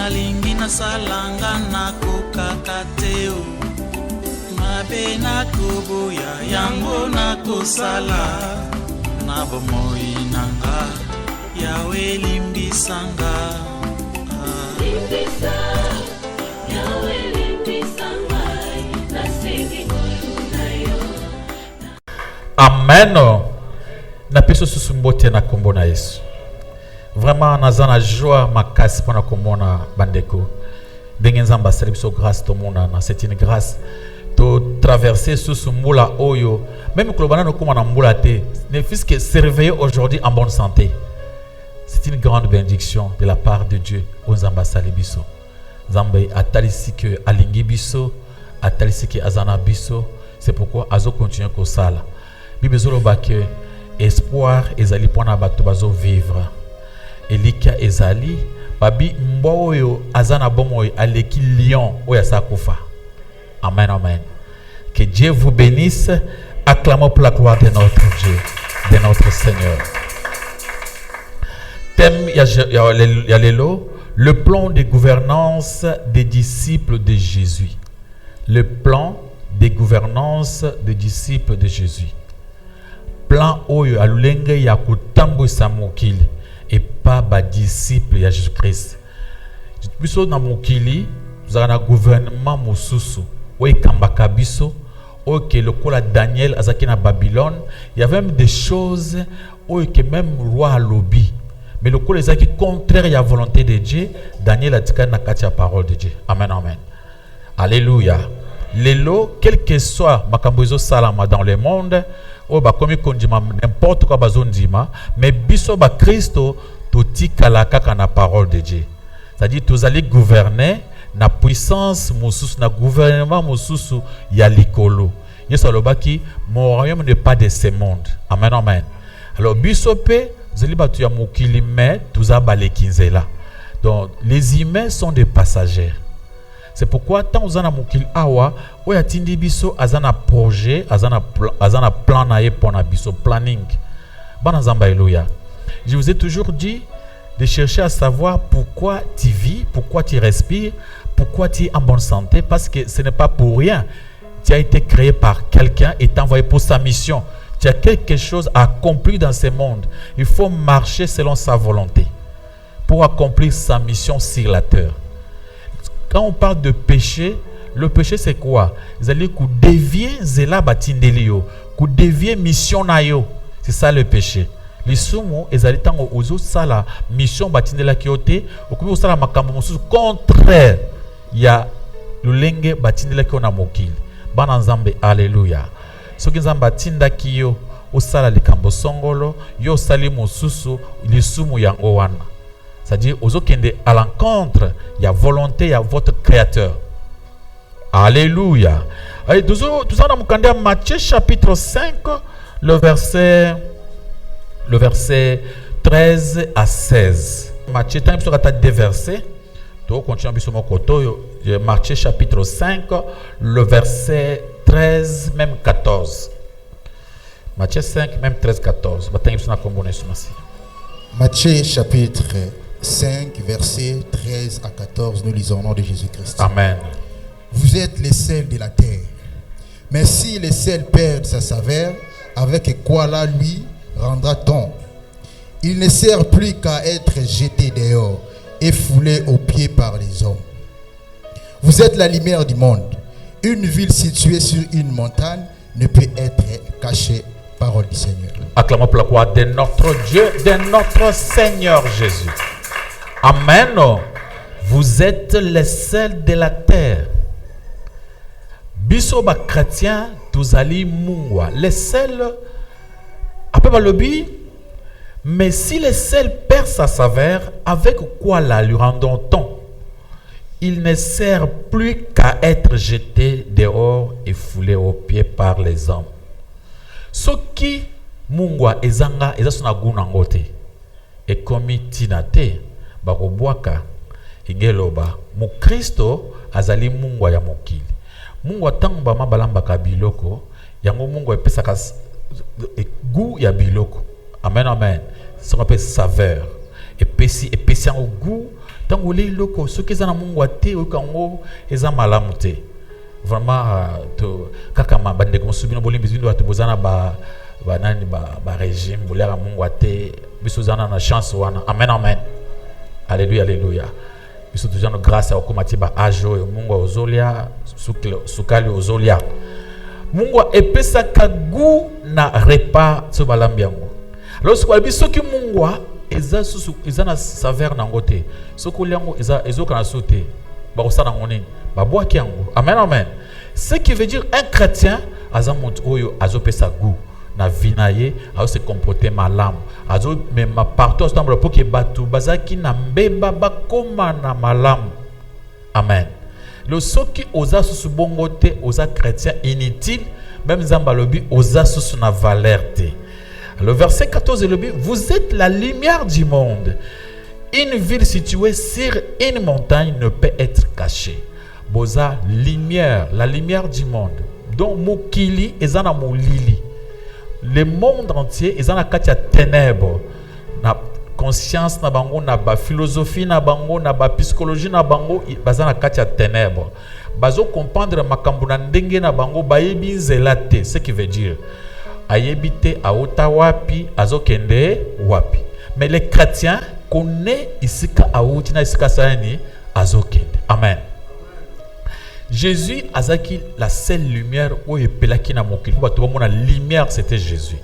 nalingi nasalanga nakokaka te o mabe nakoboya yango nakosala na bomoi nanga yawe limbisanga limbisa yawe limbisanga nasengi moyo na yo. Amen. Na peso susumbote na kombo na Yesu. Vraiment naza na joie makasi pona komona bandeko. Ndenge nzamba sali biso grâce to monana, c'est une grâce to traverser susumbula oyo même kolobana no koma na mbula te. Ne fils que se réveiller aujourd'hui en bonne santé. C'est une grande bénédiction de la part de Dieu. Nzamba sali biso. Nzambe atalisi que alingi biso, atalisi que azana biso. C'est pourquoi azo continuer ko sala. Bible zoloba que espoir ezali pona bato bazo vivre. Elika ezali babi mboyo azana bomoy aleki lion oya sakufa. Amen, amen. Que Dieu vous bénisse. Acclamons pour la gloire de notre Dieu, de notre Seigneur. Thème yalelo, le plan de gouvernance des disciples de Jésus. Le plan de gouvernance des disciples de Jésus. Plan oyo alulenge ya kutambwisa mokili et pas ba disciple ya Jésus-Christ. Biso na mokili zana na gouvernement mosusu oyo kambaka biso oyo ke lokola Daniel azaki na Babylone, il y avait même des choses oyo que même roi alobi mais lokola ezaki contraire à la volonté de Dieu, Daniel a dit na kati ya parole de Dieu. Amen, amen. Alléluia. Lelo, quel que soit makambo ezo salama dans le monde, o ba komi kondima n'importe quoi bazondima, mais biso ba Christo totikala kaka na parole de Dieu. C'est-à-dire tous allez gouverner na puissance mosusu na gouvernement mosusu ya likolo. Yesu alobaki mon royaume n'est pas de ce monde. Amen, amen. Alors biso pe zeli batu ya mokili mais tuza balekinzela. Donc les humains sont des passagers. C'est pourquoi tant uzana mokili awa oya tindi biso azana projet, azana plan na ye pona biso planning. Bana nzamba haleluya. Je vous ai toujours dit de chercher à savoir pourquoi tu vis, pourquoi tu respires, pourquoi tu es en bonne santé, parce que ce n'est pas pour rien. Tu as été créé par quelqu'un et t'envoyé pour sa mission. Tu as quelque chose à accomplir dans ce monde. Il faut marcher selon sa volonté pour accomplir sa mission sur la terre. Quand on parle de péché, le péché c'est quoi? Vous allez dévier zela batindelio, dévier mission na yo. C'est ça le péché. Les sumo ezali tango ozo sala mission batindela kiote, okubi osala makambo mosusu contraire ya lulenge batindela kio na mokili. Bana nzambe alléluia. Soki nzambe atinda kiyo osala likambo songolo, yo sali mosusu lisumu yango wana. C'est-à-dire, ozo kende à l'encontre, il y a volonté, il y a votre créateur. Alléluia. Allez, tout ça, on a mukandé à Matthieu chapitre 5, le verset 13 à 16. Matthieu, tu as deux versets. Tu continues à mon côté. Matthieu chapitre 5, le verset 13, même 14. Matthieu 5, même 13, 14. Matthieu chapitre 5, versets 13 à 14, nous lisons au nom de Jésus-Christ. Amen. Vous êtes les sels de la terre. Mais si le sel perd sa saveur, avec quoi la lui rendra-t-on? Il ne sert plus qu'à être jeté dehors et foulé aux pieds par les hommes. Vous êtes la lumière du monde. Une ville située sur une montagne ne peut être cachée. Parole du Seigneur. Acclamons pour la gloire de notre Dieu, de notre Seigneur Jésus. Amen. Vous êtes les sels de la terre. Biso ba chrétien, tous allez mouwa. Les sels, après balobi, mais si le sel perd sa saveur, avec quoi la lui rendons-on? Il ne sert plus qu'à être jeté dehors et foulé aux pieds par les hommes. Soki mungwa ezanga ezasuna guna ngote ekomi tinate bakobwaka ingeloba mu Kristo azali mungwa ya mokili. Mungwa tango ba mabalambaka biloko yango mungwa epesaka goût ya biloko. Amen, amen. Ça s'appelle saveur. Epesi yango goût tant que les locaux ceux qui sont dans mon ouate ou kango ils ont malamute vraiment to kakama bande comme subino bolim bizu doit bozana ba nani ba régime bolera mon ouate biso zana na chance wana amen amen alléluia alléluia biso toujours no grâce à komati ba ajo mungu ozolia sukali ozolia mungu epesa kagu na repas so balambi yango lorsque biso ki mungu eza susu eza na saveur nango te soko liango eza ezoka na sote ba kosana ngoni ba boaki yango amen amen ce qui veut dire un chrétien azamont oyo azopesa goût na vinaye azo se comporter malamu azo mema partout ensemble pour que batu bazaki na mbeba bakoma na malamu amen le soki oza susu bongo te oza chrétien inutile même zamba lobi oza susu na valeur te. Le verset 14 est le but. Vous êtes la lumière du monde. Une ville située sur une montagne ne peut être cachée. Boza lumière, la lumière du monde. Donc mokili ezana molili. Le monde entier ezana katia ténèbres. Na conscience na bango na ba philosophie na bango na ba psychologie na bango bazana katia ténèbres. Bazo comprendre makambo na ndenge na bango bayebi nzela te. Ce qui veut dire ayebite aota wapi azokende wapi. Mais les chrétiens connaissent isika aouti na isika sani azokende. Amen. Jésus azaki la seule lumière où il pelaki na mokili. Pour tout le monde la lumière c'était Jésus.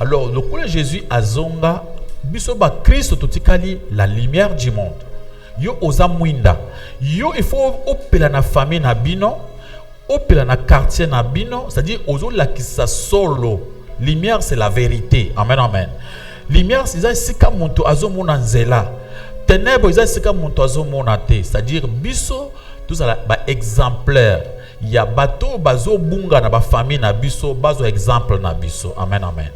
Alors le coup Jésus azonga biso ba Christ totikali la lumière du monde. Yo oza mwinda. Yo il faut opela na famille na bino, opela na quartier na bino, c'est-à-dire ozo la kisa solo. Lumière c'est la vérité. Amen amen. Lumière c'est sika monto azomona nzela. Ténèbres c'est sika monto azomona te. C'est-à-dire biso tout ça ba exemplaire. Ya bato bazo bunga na ba famille na biso, bazo exemple na biso. Amen amen.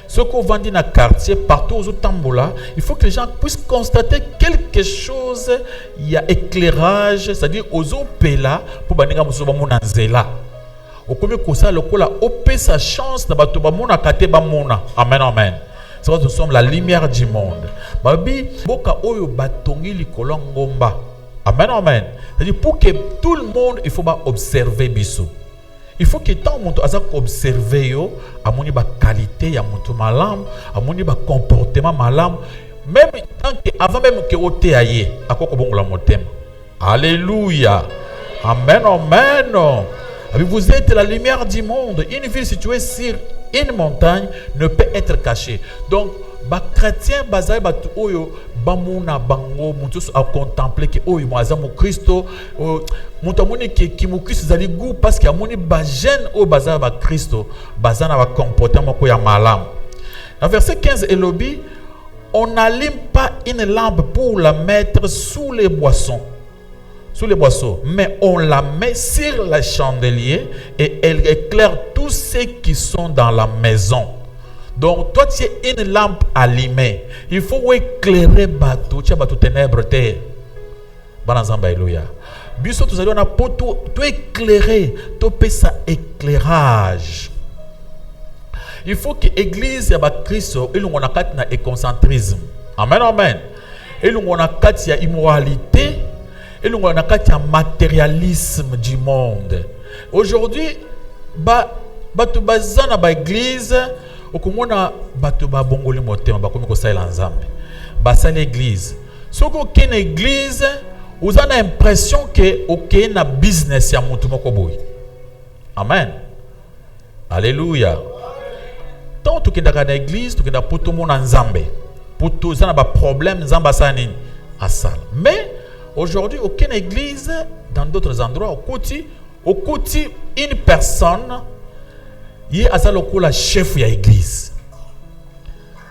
Ce qu'on vend dans le quartier, partout aux tambola, il faut que les gens puissent constater quelque chose. Il y a éclairage, c'est-à-dire aux opéla pour banega musoba mona nzela. Au premier coup ça le cola opé sa chance na bato ba mona kate ba mona. Amen amen. C'est parce que nous sommes la lumière du monde. Babi boka oyo batongi likolo ngomba. Amen amen. C'est-à-dire pour que tout le monde il faut pas observer biso. Il faut que tant monde azak observer yo amoni ba qualité ya muntu malam, amoni ba comportement malam, même tant que avant même que ote aye akoko bongola motema. Alléluia. Amen amen. Vous êtes la lumière du monde. Une ville située sur une montagne ne peut être cachée. Donc ba chrétien bazai ba oyo bamuna bango mutu a contempler que oyo moaza mo Kristo mutu amoni ki mo Kristo zali goût parce que amoni ba jeune o bazai ba Kristo bazana ba comportement ko ya malam. Dans verset 15 elobi on n'allume pas une lampe pour la mettre sous les boissons. Sous les boisseaux, mais on la met sur le chandelier et elle éclaire tous ceux qui sont dans la maison. Donc, toi, tu es une lampe allumée. Il faut éclairer bateau. Tu as bateau ténèbres. Alléluia. Biso, tu as pour tout éclairer. Tu peux ça éclairage. Il faut que l'église ya Christ, il y a un écocentrisme. Amen, amen. Il y a une immoralité. Et nous avons un matérialisme du monde. Aujourd'hui, batu bazana ba église, okomona batu ba bongoli motema ba komi ko sala nzambe. Ba sala église. Soko kene église, vous avez l'impression que OK na business ya mutu moko boy. Amen. Alléluia. Tant tu kenda na église, tu kenda poto mona nzambe. Poto zana ba problème nzamba sani asala. Mais aujourd'hui, aucune église, dans d'autres endroits, au côté, une personne, il y a la chef de l'église.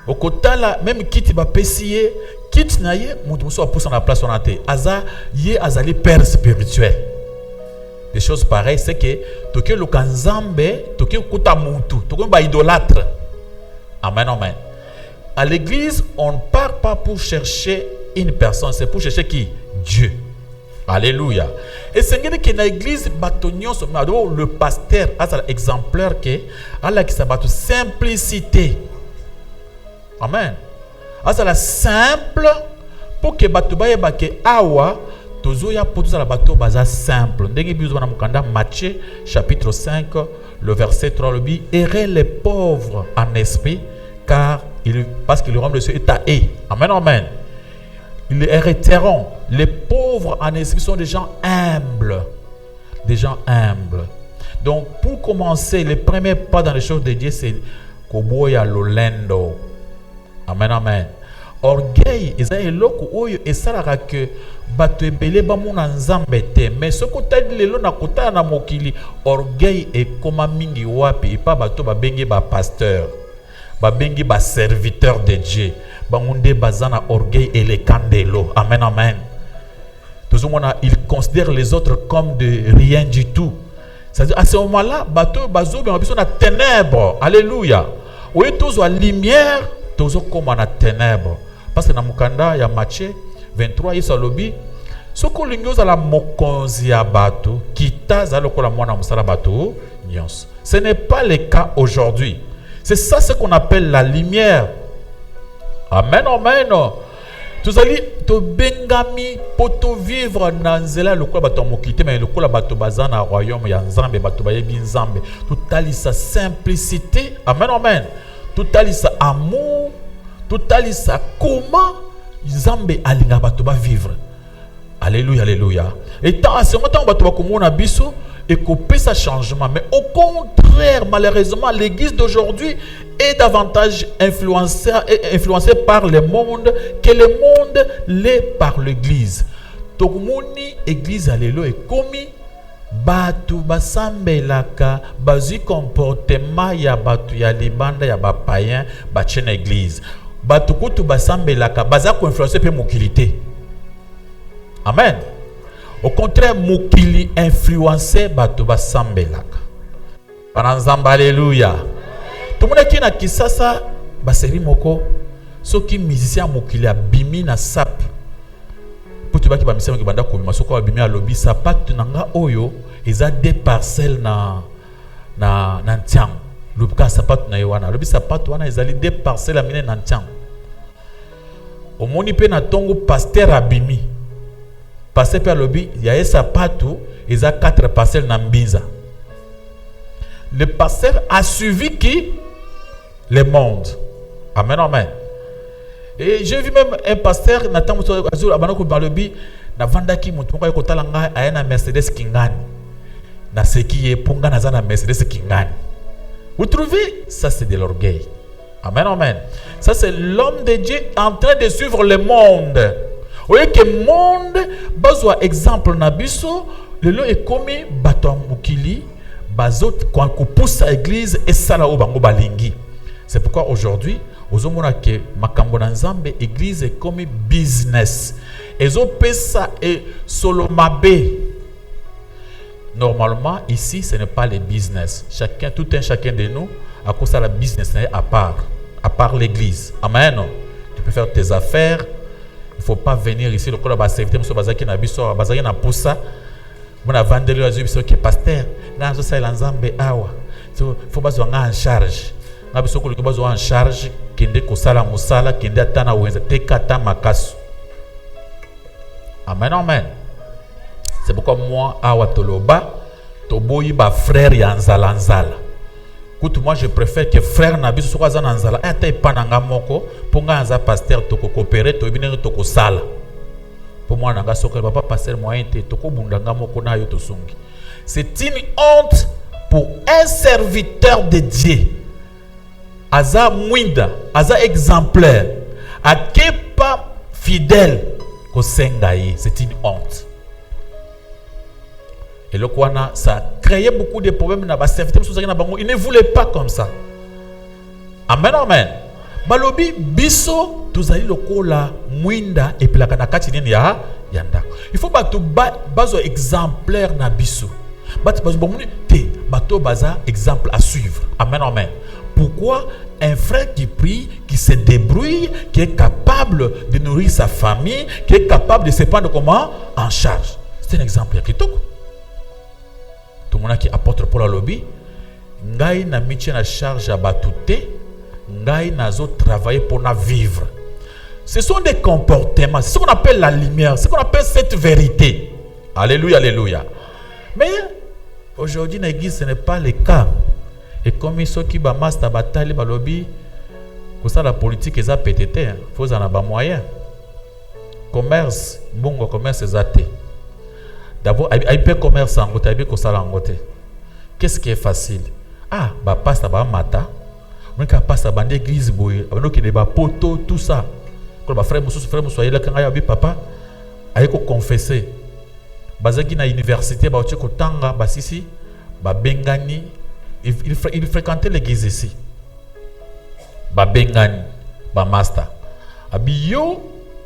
Au côté, même quitte va pessier, quitte na ye, mon soit pousse la place on a été. Aza, y est azali père spirituel. Des choses pareilles, c'est que toke le kanzambe, toke kuta mutu, toke ba idolâtre. Amen, amen. À l'église, on ne part pas pour chercher une personne, c'est pour chercher qui? Dieu. Alléluia. Et c'est que dans l'église, le pasteur a l'exemplaire que Allah qui s'abat simplicité. Amen. A la simple pour que bato bayeba ke awa tozoya pour tous la bato baza simple. Ndenge bizwa na mukanda Matthieu chapitre 5 le verset 3 le dit errez les pauvres en esprit car parce que le royaume de Dieu est à eux. Amen, amen. Ils hériteront. Les pauvres en esprit sont des gens humbles. Des gens humbles. Donc, pour commencer, le premier pas dans les choses de Dieu, c'est Koboya Lolendo. Amen, amen. Orgueil, ezayeloko oyo esalaka que bato ebele bamona nzambe te, mais ce côté lelo na kota na mokili orgueil ekoma mingi wapi epa bato babenge ba pasteur, babengi ba serviteur de Dieu, bangunde bazana orgueil et les candelo. Amen, amen. Tout le monde il considère les autres comme de rien du tout. C'est-à-dire à ce moment-là, bato bazo ben besoin de ténèbres. Alléluia. Oui, tous la lumière, tous comme na ténèbres. Parce que dans mukanda ya Matthieu 23 il salobi soko lingioza la mokonzi ya bato kita za lokola mwana musala bato nyons. Ce n'est pas le cas aujourd'hui. C'est ça ce qu'on appelle la lumière. Amen, amen. Tous allez to bengami poto vivre dans nzela lokola bato mokité mais lokola bato bazana royaume ya nzambe bato bayebi nzambe. Tout ali sa simplicité. Amen, amen. Tout ali sa amour. Tout ali sa comment nzambe alinga bato ba vivre. Alléluia, alléluia. Et tant à ce moment bato ba komona biso et couper sa changement. Mais au contraire, malheureusement, l'église d'aujourd'hui est davantage influencée par le monde que le monde l'est par l'église. Donc, mon église, alléluia, est commis. Batu basambelaka bazi comportement ya batu ya libanda ya ba païen ba chene église. Batu kutu basambelaka baza ko influencer pe mokilité. Amen. Au contraire, mokili influencé bato basambelaka. Bananzamba, alléluia. Tout le monde qui na kisasa baseri moko soki musicien mokili abimi na sap. Pour tu ba ki ba musicien ki banda ko bima soko abimi alobi sapat nanga oyo eza des parcelles na ntiang. Lubka sapat na yewana. Lobi sapat wana ezali des parcelles amine na ntiang. Omoni pe na tongo pasteur abimi. Pasteur par lobby, il y a sapato, il y a 4 parcelles dans Mbinza. Le pasteur a suivi qui? Le monde. Amen, amen. Et j'ai vu même un pasteur, Nathan Azul Abanoko Balobi, na vanda ki mutu kwa yoko talanga ayana Mercedes Kingani. Na seki punga na zana Mercedes Kingani. Vous trouvez? Ça c'est de l'orgueil. Amen, amen. Ça c'est l'homme de Dieu en train de suivre le monde. Vous voyez que le monde, bazwa exemple na biso, le lo est commis bato mukili, bazot quand on pousse à l'église et ça là au bango balingi. C'est pourquoi aujourd'hui, aux hommes que makambo na nzambe église est commis business. Ezo pesa et solomabe. Normalement ici ce n'est pas le business. Chacun de nous a cause la business à part l'église. Amen. Tu peux faire tes affaires. Il ne faut pas venir ici, le col va servir, monsieur Bazaki na biso, Bazaki na poussa. Mon avandeli a dit que pasteur, na zo sa lanzambe awa. Il faut pas en charge. Na biso ko bazo en charge, kende ko sala musala, kende atana wenza tekata makasu. Amen, amen. C'est pourquoi moi awa toloba, toboyi ba frère ya nzala nzala. Écoute, moi je préfère que frère Nabi soit en Anzala. Et t'es pas nanga moko pour nga pasteur toko coopérer to bine toko sala. Pour moi nanga sokel papa pasteur moyen te toko bundanga moko na yo to sungi. C'est une honte pour un serviteur de Dieu. Aza mwinda, aza exemplaire, a pas fidèle ko sengaye, c'est une honte. Et le Kwana, ça a créé beaucoup de problèmes dans la serviteur. Il ne voulait pas comme ça. Amen, amen. Balobi, biso, tous allez le kola, mwinda, et puis la kanakati ya yanda. Il faut que tu bazo exemplaire na biso. Bato baza exemple à suivre. Amen, amen. Pourquoi un frère qui prie, qui se débrouille, qui est capable de nourrir sa famille, qui est capable de se prendre comment en charge. C'est un exemple qui toque. Tout le monde qui apporte pour la lobby, ngai na miche na charge à batouté, ngai na zo travailler pour na vivre. Ce sont des comportements. C'est ce qu'on appelle la lumière. C'est ce qu'on appelle cette vérité. Alléluia, alléluia. Mais aujourd'hui, dans l'église, ce n'est pas le cas. Et comme ceux qui ont master bataille, balobi, pour ça la politique est pété. Il faut en avoir moyen. Commerce, bon commerce est athée. D'abord, il peut commerce en côté, il peut ça en côté. Qu'est-ce qui est facile? Ah, bah passe à mata. On peut passer à l'église, on peut des poteaux, tout ça. Quand les frères soyez là quand il y a papa, il faut confesser. Bazaki na université, ba tcheko tanga, ba sisi, ba bengani, il fréquentait l'église ici. Ba bengani, ba master. Abi yo,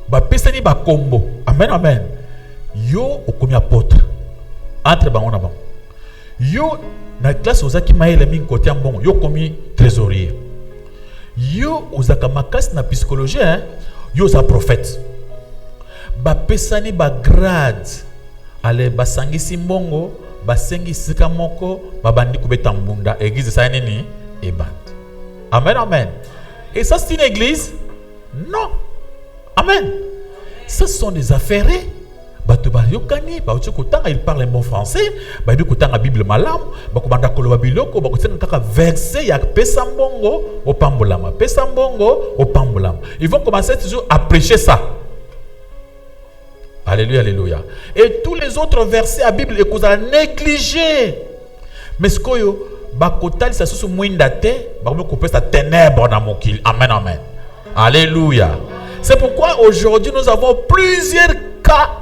ba pesani ba combo. Amen, amen. Yo, okomi apôtre. Entre ba on a bon. Yo, na classe ozaki maele min côté en bon, yo komi trésorier. Yo, ozaka makas na psychologie, hein. Yo, za prophète. Ba pesani ba grade. Ale basangisi mbongo, basengisi kamoko, babandi kubeta mbunda, église ça nini et bande. Amen, amen. Et ça c'est une église? Non. Amen. Ce sont des affaires. Batuba yokani, bautukutanga il parle un bon français, babi kutanga Bible malam, bakubanda koloba biloko, bakutenga kaka verset ya pesa mbongo au pambulama, pesa mbongo au pambulama. Ils vont commencer toujours à prêcher ça. Alléluia, alléluia. Et tous les autres versets à la Bible, ils sont négligés. Mais ce que vous avez ça sous moindate, vous couper sa ténèbre dans mon kil. Amen, amen. Alléluia. C'est pourquoi aujourd'hui nous avons plusieurs cas.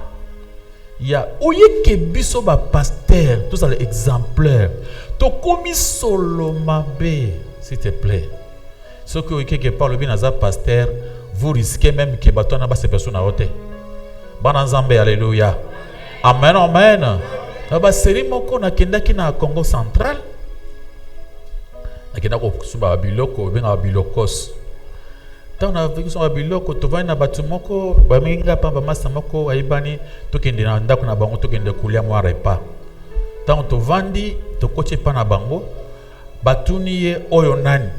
Il y a ouye biso ba pasteur, tout ça l'exemplaire. To komi solo mabe, s'il te plaît. Ce que vous quelque part le bien à pasteur, vous risquez même que bateau n'a pas ces personnes à ôter. Bananzambe, alléluia. Amen, amen. Aba seri moko na kendaki na Congo central. Na kendako suba biloko, benga bilokos. Tant na vécu sur biloko, to va na batu moko, ba minga pa ba masa moko aibani to kende na ndako na bango to kende kulia mwa repas. Tant to vandi to koche pa na bango, batuni ye oyo nani.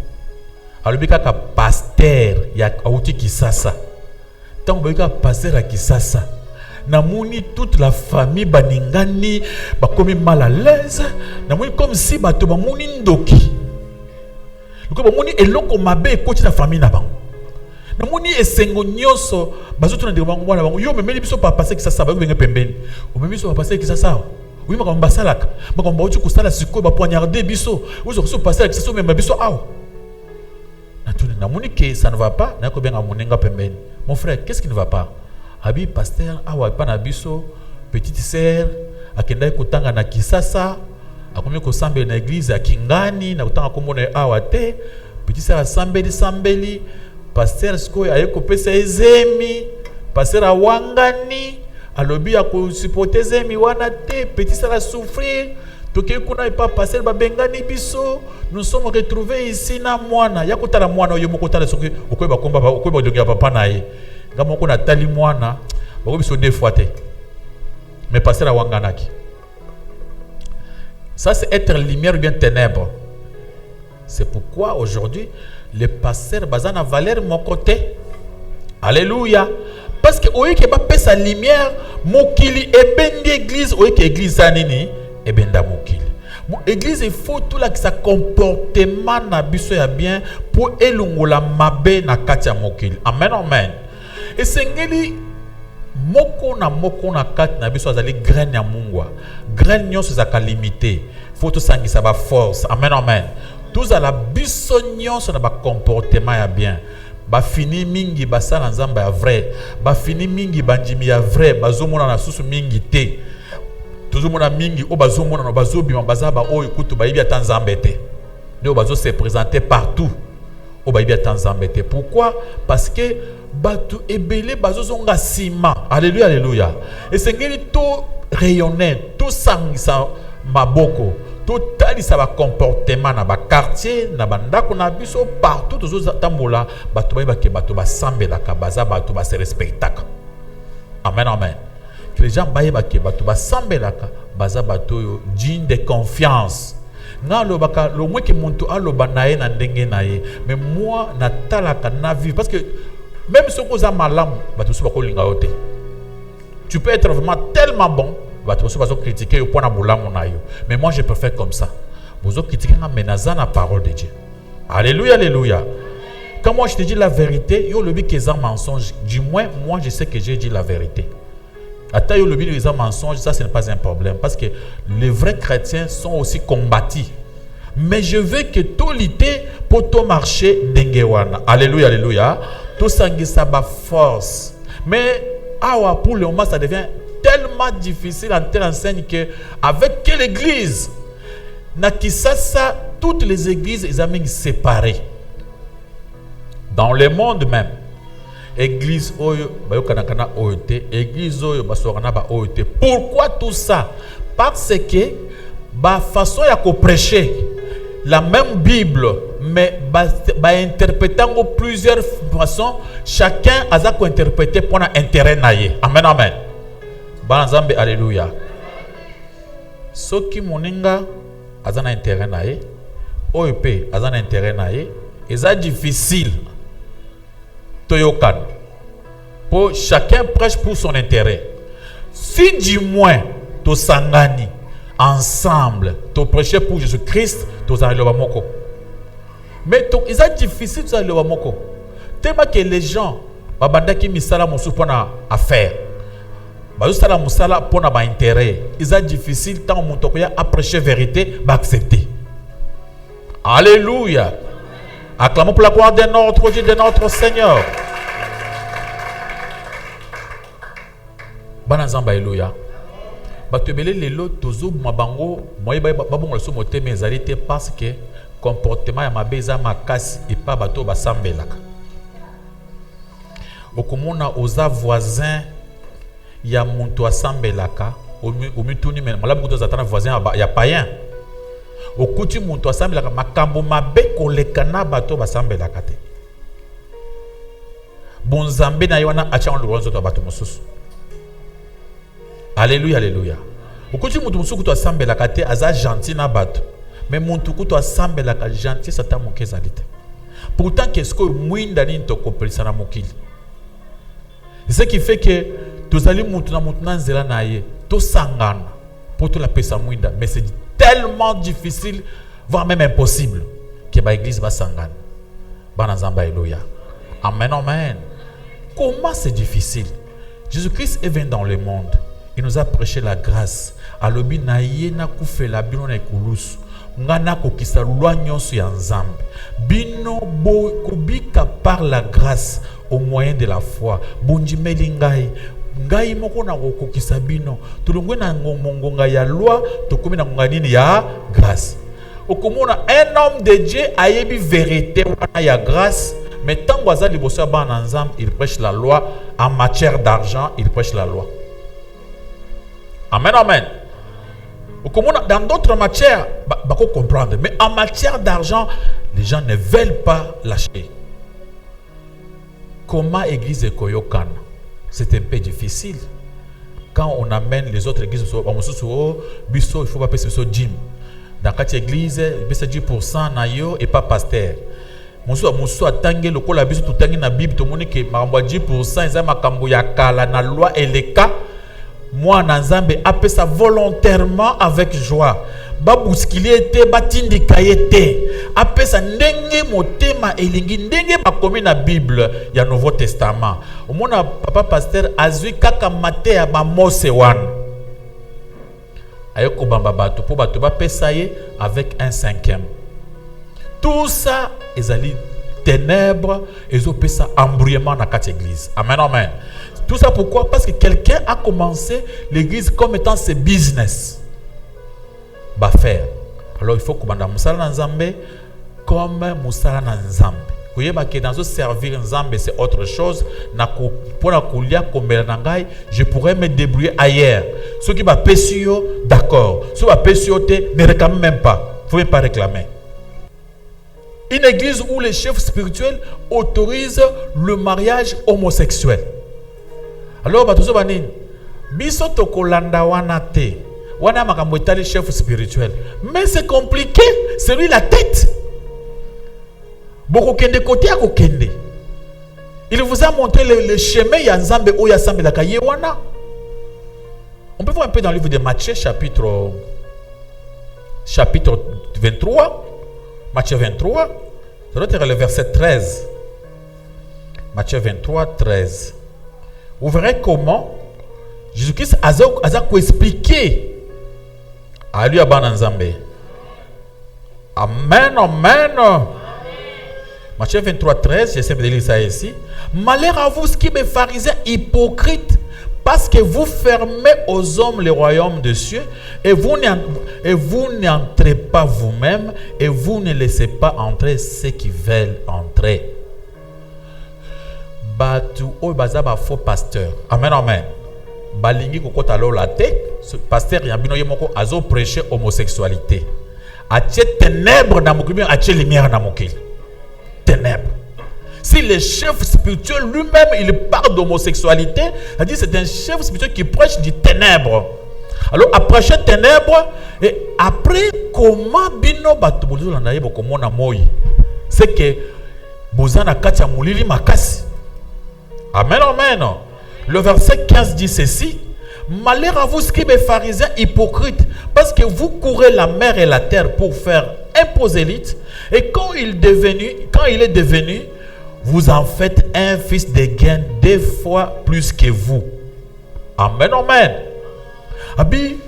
Alobika ka pasteur ya auti Kisasa. Tant que passer à Kisasa, namuni toute la famille baningani, bakomi mal à l'aise, namuni comme si bato bamuni ndoki. Luko bamuni eloko mabe ekoti la famille na bango. Namuni esengo nyoso bazoto na bango mwana bango yo memeli biso pa passer Kisasa ba ngenge pembeni. O memeli biso pa passer Kisasa. Oui makamba salaka, makamba uti kusala siko ba poignarder biso. Uzo so passer Kisasa memba biso aw. Namuni que ça ne va pas, na ko benga munenga pembeni. Mon frère, qu'est-ce qui ne va pas? Abi pasteur awa pana biso petite sœur akenda kutanga na Kisasa akomi ko sambe na église ya Kingani na kutanga komona awa te petite sœur sambeli pasteur sko ayeko pesa ezemi pasteur awangani alobi ya ko supporter ezemi wana te petite sœur a souffrir. Donc, pasteur babengani biso, nous sommes retrouvés ici na mwana. Ya kotala mwana yo moko tala soki okoyeba komba okoyeba dongia papa na ye. Ngamo ko na tali mwana, bako biso deux fois te. Mais pasteur a wanganaki. Ça c'est être lumière ou bien ténèbres. C'est pourquoi aujourd'hui les pasteurs bazana valeur mon côté. Alléluia. Parce que oye ke ba pesa lumière mokili ebendi église oye ke église anini. Et bien dans mon kil. Mon église il faut tout là que ça comportement na biso ya bien pour elungola mabe na kati ya mokili. Amen, amen. Et sengeli moko na kati na biso azali graine ya mungwa. Graine nyonso za ka limité. Faut tout sangisa ba force. Amen, amen. Tout à la biso nyonso na ba comportement ya bien. Ba fini mingi basala nzamba ya vrai. Ba fini mingi banjimi ya vrai. Bazomona na susu mingi te. Toujours mon mingi au bazo mon no bazo bima bazaba o ekutu ba ibia tanzambete. Le bazo se présenter partout. O ba ibia tanzambete. Pourquoi? Parce que batu ebele bazo zonga sima. Alléluia, alléluia. Et sengeli to rayonner, to sangisa maboko, to talisa ba comportement na ba quartier, na bandako na biso partout toujours tambola batu ba ke batu ba sambela ka baza batu ba se respectaka. Amen, amen. Que les gens baïba ke bato ba sambelaka baza bato yo digne de confiance. Na lo baka lo mwe ke muntu alo banaye na ndenge na ye. Mais moi na talaka na vivre parce que Même si vous avez malam, tu peux être vraiment tellement bon, tu peux critiquer au point de mais moi je préfère comme ça. Vous critiquez la parole de Dieu. Alléluia, alléluia. Quand moi je te dis la vérité, il y a le but que c'est un mensonge. Du moins, moi je sais que j'ai dit la vérité. Attends, il y a le but que c'est un mensonge, ça ce n'est pas un problème. Parce que les vrais chrétiens sont aussi combattus. Mais je veux que tout l'été pour tout marcher d'Engewana. Alléluia, alléluia. Tout ça, ça va force. Mais pour le moment, ça devient tellement difficile en telle enseigne que avec quelle église? Nakisasa, toutes les églises, ils sont séparées. Dans le monde même. Église oyo, bayokanakana oyote, église oyo, basorana ba oyote. Pourquoi tout ça? Parce que, façon ya ko prêcher la même Bible, mais interprétant plusieurs façons, chacun a ça interpréter pour un intérêt naïe. Amen, amen. Banzambe, alléluia. Ce qui moninga a un intérêt naïe, OEP a un intérêt naïe, et c'est difficile. Toyokan. Pour chacun prêche pour son intérêt. Si du moins, to sangani ensemble, to prêcher pour Jésus-Christ, to zalobamoko. Mais il est difficile de zalobamoko. Tellement que les gens, babandaki misala mosu pona affaire. Bazusala musala pona ba intérêt. Il est difficile tant mon tokoya à prêcher vérité, ba accepter. Alléluia. Acclamons pour la gloire de notre Dieu, de notre Seigneur. Banazamba, alléluia. Batubele lelo tozo mabango moye babongo so moteme ezalité parce que comportement ya mabeza makasi et pas bato basambelaka. Okomona oza voisin ya muntu asambelaka omituni men malamu kuto zatana voisin ya païen. Okuti muntu asambelaka makambo mabe kolekana bato basambelaka te. Bonzambe na yona acha on lonzo to bato mosusu. Alléluia, alléluia. Okuti muntu musuku to asambelaka te aza gentil na bato. Mais muntu kuto asambelaka gentil sata mokeza lite. Pourtant qu'est-ce que mwinda ni to kopelisa na mokili. Ce qui fait que tozali muntu na nzela na ye to sangana pour to la pesa mwinda, mais c'est tellement difficile, voire même impossible, que l'église va s'engager. Banazamba, alléluia. Amen, amen. Comment c'est difficile? Jésus-Christ est venu dans le monde. Il nous a prêché la grâce. Alobi na ye na kufela bino na ekulusu. Ngana kokisa lwa nyonso ya nzambe. Bino bo kubika par la grâce au moyen de la foi. Bondimeli ngai. Ngai moko na kokisa bino. Tulongwe na ngonga ya loi, tokomi na ngonga nini ya grâce. Okomona un homme de Dieu ayebi vérité wana ya grâce, mais tant waza liboso ba na nzambe, il prêche la loi en matière d'argent, il prêche la loi. Amen, amen. Dans d'autres matières, il faut comprendre. Mais en matière d'argent, les gens ne veulent pas lâcher. Comment l'église est Koyokan? C'est un peu difficile. Quand on amène les autres églises, il faut pas payer ce gym. Dans cette église, il faut 10% nayo et pas pasteur. Musu atange lokola biso tutangi na Bible to moni ke makambo 10% eza makambo ya kala na loi et les cas. Moi, Nzambe apesa volontairement avec joie. Babuskili ete batindika ete. Apesa ndenge motema elingi ndenge bakomi na Bible ya Nouveau Testament. Omona papa pasteur azui kaka mate ya ba Mose wana. Ayoko bamba bato po bato bapesa ye avec un cinquième. Tout ça ezali ténèbres ezopesa embrouillement na quatre église. Amen, amen. Tout ça pourquoi? Parce que quelqu'un a commencé l'église comme étant ses business. Faire. Alors il faut que dans Moussala Nzambe comme Moussala Nzambe. Vous voyez que dans ce servir Nzambe c'est autre chose. Je pourrais me débrouiller ailleurs. Ceux qui va pécher, d'accord. Ceux qui va pécher, ne réclament même pas. Il ne faut même pas réclamer. Une église où les chefs spirituels autorisent le mariage homosexuel. Alors, batozo banini biso tokolanda wana te wana makambo etali chef spirituel, mais c'est compliqué, c'est lui la tête. Boko kende côté à kokende. Il vous a montré le chemin Yanzambe Oya Sambe Lakayewana. On peut voir un peu dans le livre de Matthieu, chapitre 23. Matthieu 23. Ça doit être le verset 13. Matthieu 23, 13. Vous verrez comment Jésus-Christ a expliqué à lui à Bananzambe. Amen, amen. Matthieu 23, 13, j'essaie de lire ça ici. Malheur à vous, scribes et pharisiens hypocrites, parce que vous fermez aux hommes le royaume des cieux et vous n'entrez pas vous-même et vous ne laissez pas entrer ceux qui veulent entrer. Batu o bazaba faux pasteur. Amen, amen. Balingi kokota lo la te, ce pasteur yambino yemoko azo prêcher homosexualité. Atie ténèbres dans mon cœur, atie lumière dans mon cœur. Ténèbres. Si le chef spirituel lui-même il parle d'homosexualité, c'est-à-dire c'est un chef spirituel qui prêche du ténèbre. Alors après prêcher ténèbres et après comment bino batubuzo landaye bokomona moi, c'est que bozana katia mulili makasi. Amen, amen. Le verset 15 dit ceci. Malheur à vous, scribes et pharisiens hypocrites, parce que vous courez la mer et la terre pour faire un prosélyte, et quand il est devenu, vous en faites un fils de gain 2 fois plus que vous. Amen, amen. Abi,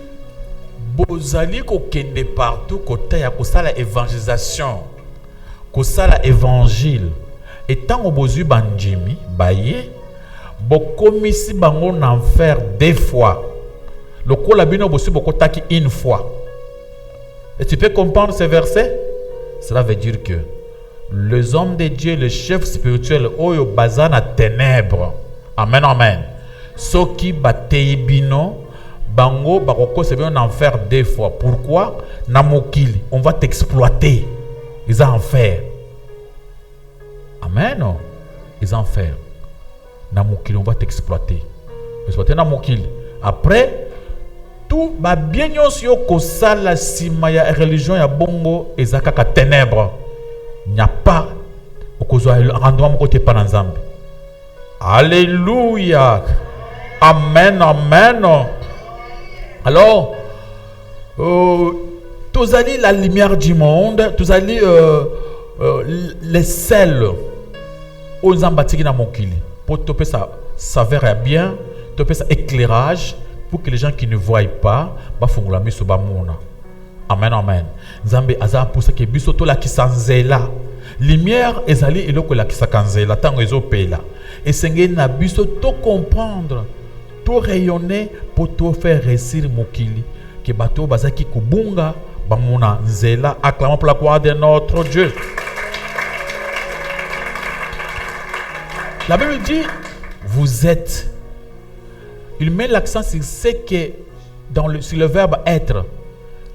bozali ko kende partout côté ya kosala évangélisation, kosala évangile. Et tant au bozu banjimi baye, bokomisi bango en faire 2 fois. Le kolabino bosu bokotaki 1 fois. Et tu peux comprendre ce verset? Cela veut dire que les hommes de Dieu, le chef spirituel, oyo bazana ténèbres. Amen, amen. Soki bateibino, bango bakoko se bien en faire 2 fois. Pourquoi? Namokili, on va t'exploiter. Ils ont en faire. Amen. Ils en faire. Namokili, on va t'exploiter. Exploiter Namokili. Après, tout va bien yo kosala sima ya religion ya bongo ezakaka ténèbres. Il n'y a pas endroit mon côté pas ensemble. Alléluia. Amen, amen. Alors, tous allez la lumière du monde, tous allez les sels aux ambatikis dans mon kili pour toper ça s'avère bien, toper ça éclairage pour que les gens qui ne voient pas ba fungula miso ba mona. Amen, amen. Nzambe aza pour ça que bisoto la kisanzela lumière ezali eloko la kisakanzela tango ezopela et senge na biso to comprendre to rayonner pour to faire réussir mokili que bato bazaki kubunga bamona nzela. Acclamons pour la gloire de notre Dieu. La Bible dit vous êtes. Il met l'accent sur ce que sur le verbe être.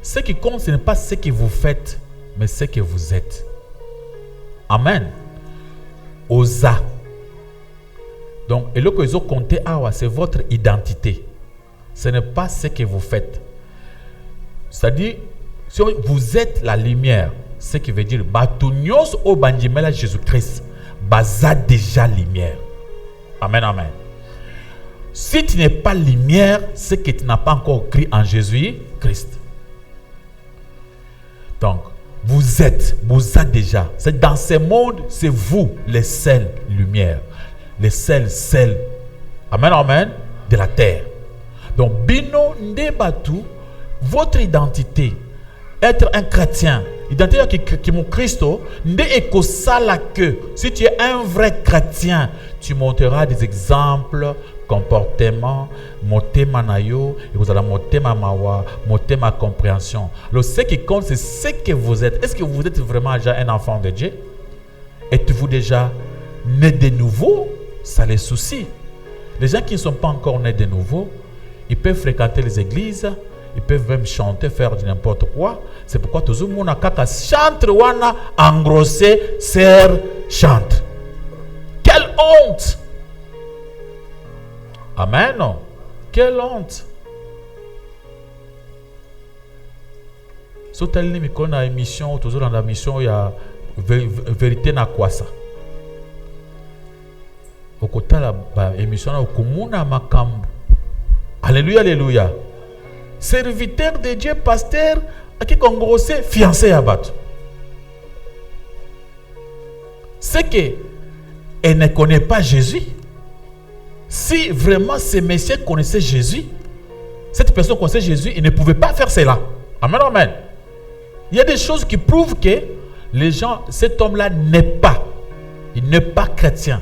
Ce qui compte, ce n'est pas ce que vous faites, mais ce que vous êtes. Amen. Osa. Donc, et le que vous comptez, c'est votre identité. Ce n'est pas ce que vous faites. C'est-à-dire, si vous êtes la lumière, ce qui veut dire, Batunios au Bandimela Jésus-Christ, Baza déjà lumière. Amen, amen. Si tu n'es pas lumière, c'est que tu n'as pas encore cru en Jésus-Christ. Donc, vous êtes déjà. C'est dans ce monde, c'est vous, les sels lumière. Les sels. Amen, amen, de la terre. Donc, bino ndebatu, votre identité, être un chrétien, identité qui mon Christo, nde ekosala que si tu es un vrai chrétien, tu montreras des exemples, comportement, motema nayo, et vous allez motema mawa, motema compréhension. Alors ce qui compte, c'est ce que vous êtes. Est-ce que vous êtes vraiment déjà un enfant de Dieu? Êtes-vous déjà né de nouveau? Ça les soucie. Les gens qui ne sont pas encore nés de nouveau, ils peuvent fréquenter les églises, ils peuvent même chanter, faire du n'importe quoi. C'est pourquoi tout le monde a kaka chante wana engrossé ser chante. Quelle honte! Amen. Quelle honte. Si tu as une émission, toujours dans la mission, il y a vérité na quoi ça. okotala ba émission na okomona makambo. Alléluia, alléluia. Serviteur de Dieu, pasteur, qui congressé, fiancé à Bato. C'est que elle ne connaît pas Jésus. Si vraiment ce monsieur connaissait Jésus, cette personne connaissait Jésus, il ne pouvait pas faire cela. Amen, amen. Il y a des choses qui prouvent que les gens, cet homme-là n'est pas, il n'est pas chrétien.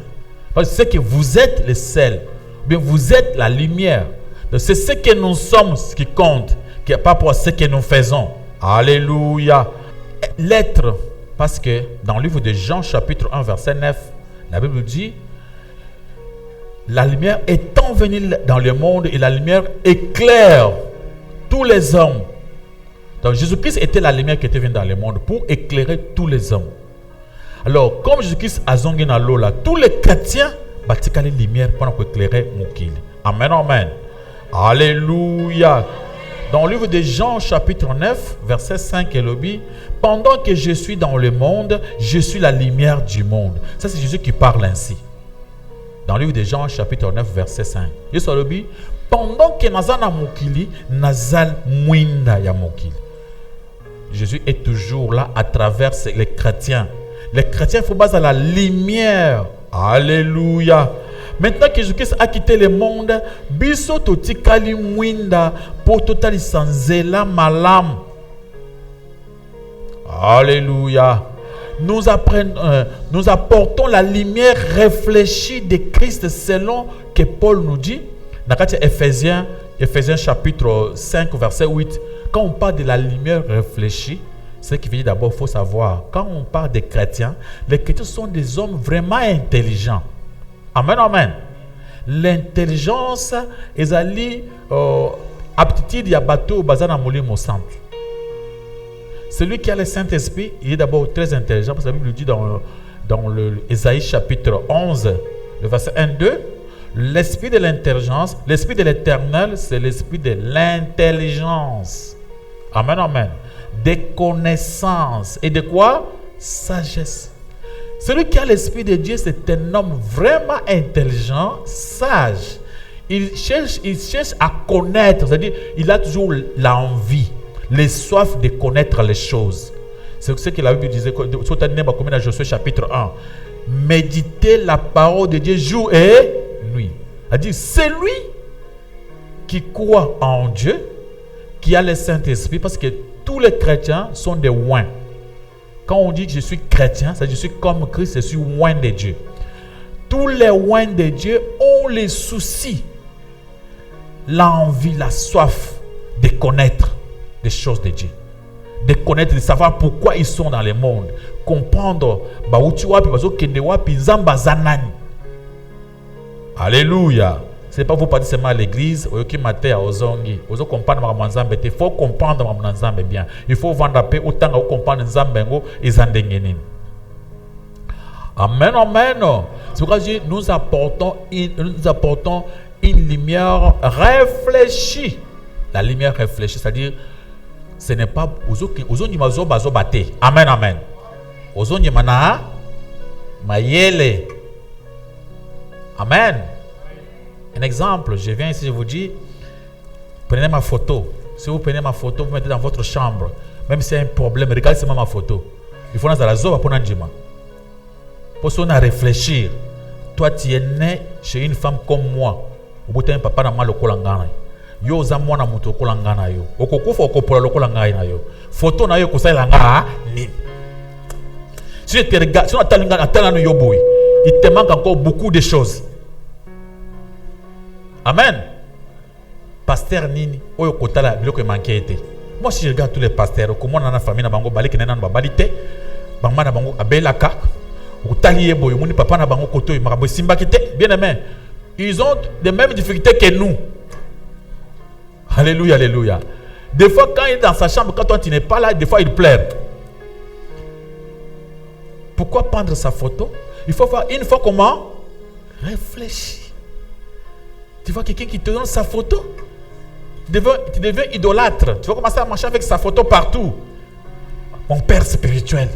Parce que c'est que vous êtes le sel, bien vous êtes la lumière. Donc c'est ce que nous sommes qui compte, qui n'est pas pour ce que nous faisons. Alléluia. L'être, parce que dans le livre de Jean chapitre 1 verset 9, la Bible dit, la lumière étant venue dans le monde et la lumière éclaire tous les hommes. Donc Jésus-Christ était la lumière qui était venue dans le monde pour éclairer tous les hommes. Alors, comme Jésus-Christ a zongué dans l'eau là, tous les chrétiens bâtissent les lumières pour éclairer mon qu'il. Amen, amen. Alléluia. Dans le livre de Jean chapitre 9, verset 5 et lobby, pendant que je suis dans le monde, je suis la lumière du monde. Ça c'est Jésus qui parle ainsi. Dans le livre de Jean chapitre 9, verset 5. Jésus lobby, pendant que nazana mokili, nazal mwinda ya mokili. Jésus est toujours là à travers les chrétiens. Les chrétiens, il faut baser la lumière. Alléluia. Maintenant que Jésus-Christ a quitté le monde, biso totikali mwinda pour totali sanzela malam. Alléluia. Nous apportons la lumière réfléchie de Christ selon que Paul nous dit. Dans Ephésiens chapitre 5 verset 8. Quand on parle de la lumière réfléchie, ce qui veut dire d'abord, il faut savoir, quand on parle des chrétiens, les chrétiens sont des hommes vraiment intelligents. Amen, amen. L'intelligence, ezali aptitude ya bateau bazana molimo centre. Celui qui a le Saint-Esprit, il est d'abord très intelligent, parce que la Bible dit dans le Ésaïe chapitre 11, le verset 1-2, l'esprit de l'intelligence, l'esprit de l'éternel, c'est l'esprit de l'intelligence. Amen, amen. Des connaissances. Et de quoi? Sagesse. Celui qui a l'esprit de Dieu, c'est un homme vraiment intelligent, sage. Il cherche à connaître, c'est-à-dire il a toujours l'envie, les soif de connaître les choses. C'est ce que la Bible disait, dans Josué chapitre 1. Méditez la parole de Dieu jour et nuit. C'est-à-dire, celui qui croit en Dieu, qui a le Saint-Esprit, parce que tous les chrétiens sont des oints. Quand on dit que je suis chrétien, c'est-à-dire je suis comme Christ, je suis oint de Dieu. Tous les oints de Dieu ont les soucis, l'envie, la soif de connaître des choses de Dieu. De connaître, de savoir pourquoi ils sont dans le monde. Comprendre, alléluia. Ce n'est pas vous partir seulement à l'église, il faut comprendre bien. Il faut vendre la paix autant que comprendre les. Amen, amen. C'est pourquoi nous apportons une lumière réfléchie. La lumière réfléchie, c'est-à-dire, ce n'est pas amen, amen. Amen. Un exemple, je viens ici, je vous dis, prenez ma photo. Si vous prenez ma photo, vous mettez dans votre chambre. Même s'il y a un problème, regardez seulement ma photo. Il faut réfléchir. Toi, tu es né chez une femme comme moi. Vous êtes un papa na mal okolangana. Yo za mwana muto okolangana yo. Okokufa okopola lokolangana na yo. Photo na yo kosalanga ni. Si tu regardes, si on attend no yoboy, il te manque encore beaucoup de choses. Amen. Pasteur nini oyo kotala biloko manqué été. Moi si je regarde tous les pasteurs comment dans la famille na bango baliki nena ba balite bangma na bango abelaka utali yebo yomuni papa na bango koto makabo simba kite bien aimé. Ils ont les mêmes difficultés que nous. Alléluia, alléluia. Des fois quand il est dans sa chambre, quand toi tu n'es pas là, des fois il pleure. Pourquoi prendre sa photo? Il faut faire une fois comment? Réfléchir. Tu vois quelqu'un qui te donne sa photo, tu deviens idolâtre. Tu vas commencer à marcher avec sa photo partout. Mon père spirituel.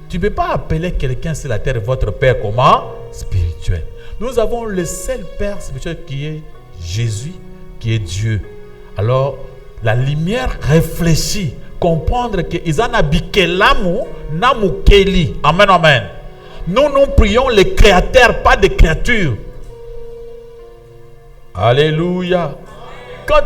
Tu ne peux pas appeler quelqu'un sur la terre votre père comment? Spirituel. Nous avons le seul Père spirituel qui est Jésus, qui est Dieu. Alors, la lumière réfléchit, comprendre que ils en habitent l'amour, n'amour keli. Amen, amen. Nous prions les créateurs, pas des créatures. Alléluia. Quand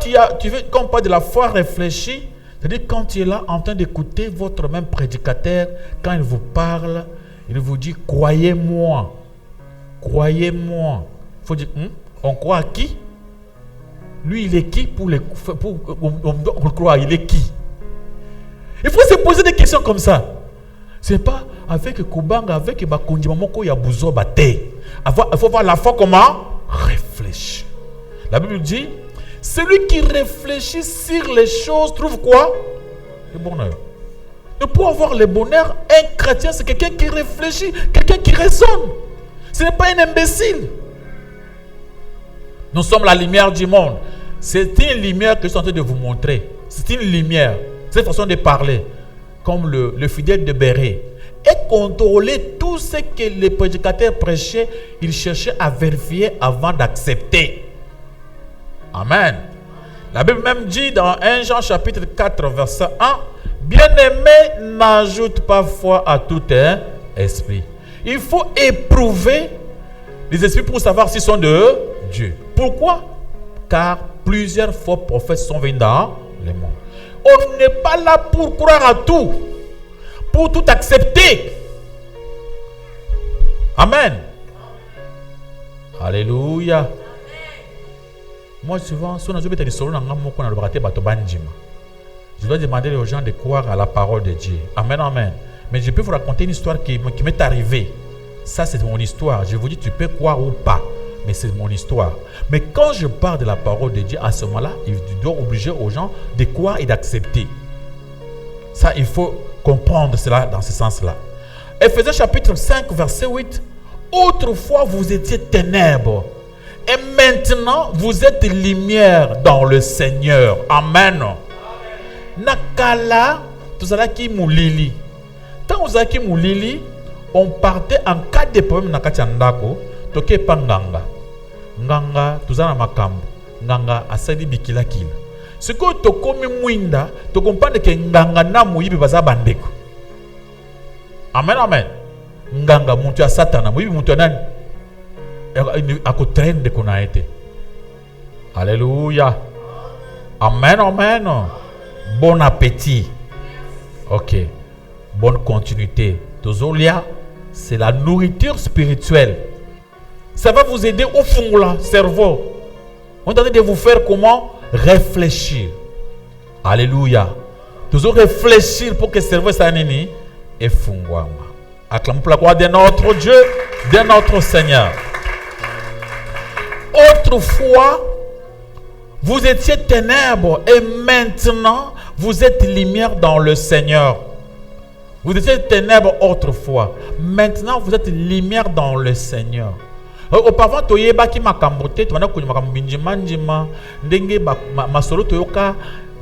quand on parle de la foi réfléchie, c'est-à-dire quand tu es là en train d'écouter votre même prédicateur, quand il vous parle, il vous dit croyez-moi. Croyez-moi. Il faut dire, on croit à qui? Lui, il est qui pour le croire? Il est qui? Il faut se poser des questions comme ça. Ce n'est pas avec Kubanga, avec Bakundi Mamoko, Yabuzo, Bate. Il faut voir la foi comment réfléchir. La Bible dit, celui qui réfléchit sur les choses trouve quoi? Le bonheur. Et pour avoir le bonheur, un chrétien, c'est quelqu'un qui réfléchit, quelqu'un qui raisonne. Ce n'est pas un imbécile. Nous sommes la lumière du monde. C'est une lumière que je suis en train de vous montrer. C'est une lumière. Cette façon de parler, comme le fidèle de Béret. Et contrôler tout ce que les prédicateurs prêchaient, ils cherchaient à vérifier avant d'accepter. Amen. La Bible même dit dans 1 Jean chapitre 4 verset 1, bien-aimé, n'ajoute pas foi à tout esprit. Il faut éprouver les esprits pour savoir s'ils sont de Dieu. Pourquoi? Car plusieurs faux prophètes sont venus dans le monde. On n'est pas là pour croire à tout, pour tout accepter. Amen. Alléluia. Moi, souvent, je dois demander aux gens de croire à la parole de Dieu. Amen, amen. Mais je peux vous raconter une histoire qui m'est arrivée. Ça, c'est mon histoire. Je vous dis, tu peux croire ou pas. Mais c'est mon histoire. Mais quand je parle de la parole de Dieu, à ce moment-là, il doit obliger aux gens de croire et d'accepter. Ça, il faut comprendre cela dans ce sens-là. Éphésiens chapitre 5, verset 8. Autrefois, vous étiez ténèbres. Et maintenant, vous êtes lumière dans le Seigneur. Amen. Nakala, tout ça qui moulili. Tant vous avez moulili, on partait en cas de problème nakatiandako, toke panganga. Nganga, tout ça na makambo. Nganga asadi bikila kila. Ce que tu komi mwinda, tu comprends que nganga na muibi baza bandeko. Amen, amen. Nganga muntu ya satana, muibi muntu nani? Akotraîne de qu'on a été. Alléluia. Amen, amen. Bon appétit. Ok. Bonne continuité. Tozolia, c'est la nourriture spirituelle. Ça va vous aider au fond là, cerveau. On est en train de vous faire comment? Réfléchir. Alléluia. Toujours réfléchir pour que le cerveau s'anini et fungwama. Acclamons pour la gloire de notre Dieu, de notre Seigneur. Autrefois, vous étiez ténèbres et maintenant, vous êtes lumière dans le Seigneur. Vous étiez ténèbres autrefois. Maintenant, vous êtes lumière dans le Seigneur. Auparavant, tu as dit que tu as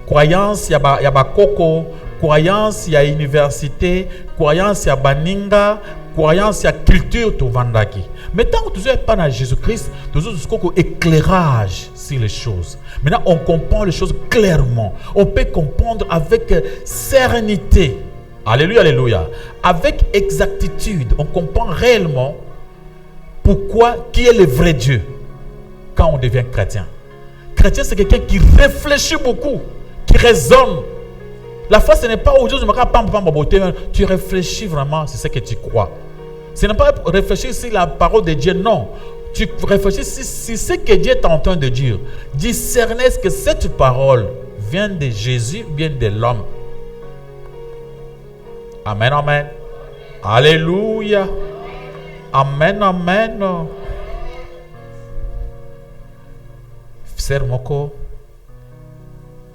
croyance, il y a koko, croyance, il y a université, croyance, il y a baninga, croyance, il y a culture, tu vendaki. Mais tant que tu n'es pas dans Jésus-Christ, tu as un éclairage sur les choses. Maintenant, on comprend les choses clairement. On peut comprendre avec sérénité. Alléluia, alléluia. Avec exactitude, on comprend réellement pourquoi, qui est le vrai Dieu quand on devient chrétien. Chrétien, c'est quelqu'un qui réfléchit beaucoup, qui raisonne. La foi, ce n'est pas aujourd'hui, tu réfléchis vraiment, c'est ce que tu crois. Ce n'est pas réfléchir sur la parole de Dieu, non. Tu réfléchis sur ce que Dieu est en train de dire. Discerner est-ce que cette parole vient de Jésus ou bien de l'homme. Amen, amen. Alléluia. Amen, amen. Sœur Moko,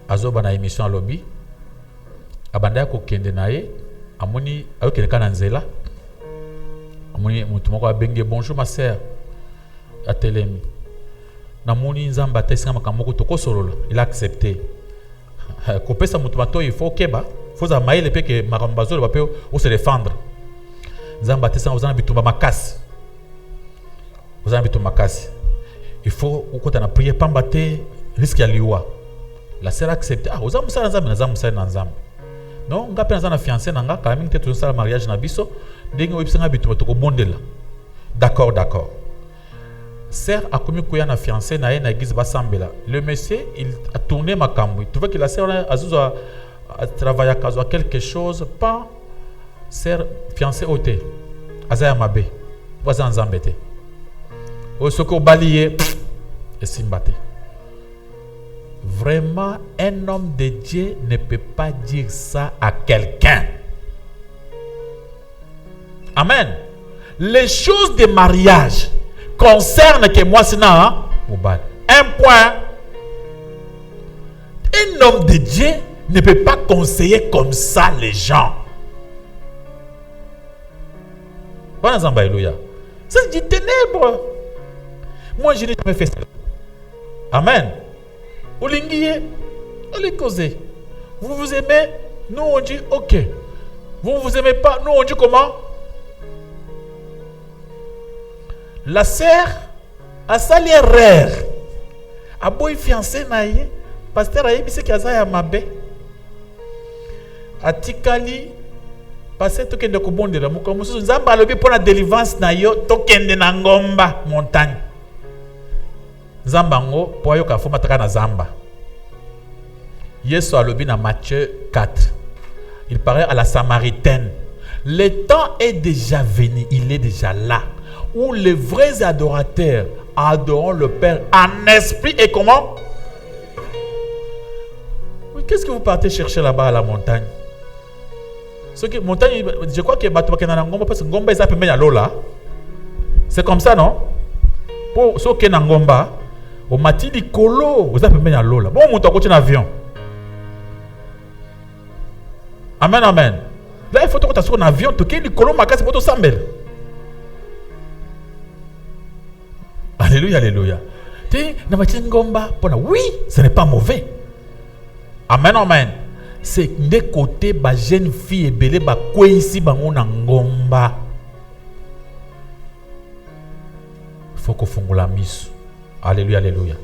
azoba na émission à lobby. Abanda ko kende nae, amoni ayo kende kana nzela. Amoni mutu moko abenge bonjour ma sœur. Atelemi. Namoni nzamba tesi kama kamoko toko solola, il a accepté. Kopesa mutu mato il faut keba, faut za maile pe ke makambazo ba pe o se défendre. Nzamba tesi kama ozana bitumba makasi. Vous Il faut quand on a prié pas battre risque à liwa. La sœur accepte. Ah, oza musala nzambe na musala na nzambe. Non, nga pe na fiancé na nga quand même que tout ça mariage na biso, ndenge webisanga bitu to ko bondela. D'accord, d'accord. Sœur a commis koya na fiancé na na église basambela. Le monsieur, il a tourné ma camouille. Tu vois que la sœur a travaillé à cause quelque chose pas sœur fiancé ôté. Azaya mabe. Waza nzambete. O soko balié et simbate. Vraiment, un homme de Dieu ne peut pas dire ça à quelqu'un. Amen. Les choses de mariage concernent que moi, c'est un point. Un homme de Dieu ne peut pas conseiller comme ça les gens. C'est du ténèbre. Moi, je n'ai jamais fait ça. Amen. Vous vous aimez, nous on dit ok. Vous vous aimez pas, nous on dit comment? La sœur a sali rare. A boy fiancé naïe, pasteur aïe bise kaza mabe. Atikali passer to kende ko bondela muko mususu nzamba alobi pona délivrance na yo to kende na ngomba montagne. Zambango po yo ka foma taka na zamba. Yesu alobi na Matthieu 4. Il paraît à la Samaritaine. Le temps est déjà venu, il est déjà là, où les vrais adorateurs adoreront le Père en esprit et comment? Oui, qu'est-ce que vous partez chercher là-bas à la montagne? Ce qui montagne, je crois que parce que Ngomba est appelé à Lola. C'est comme ça, non? Pour ceux qui sont en Ngomba, au matin du colo, vous appelez à Lola. Bon, on monte en avion. Amen, amen. Là, il faut que tu sois en avion, tu es colo, ma casse, pour te sambel. Alléluia, alléluia. Tu es dans la Ngomba, oui, ce n'est pas mauvais. Amen, amen. C'est de côté, ba jeune fille et belé, ba quoi ici, ba on en Ngomba. Il faut qu'on fonde la mise. Alléluia, alléluia.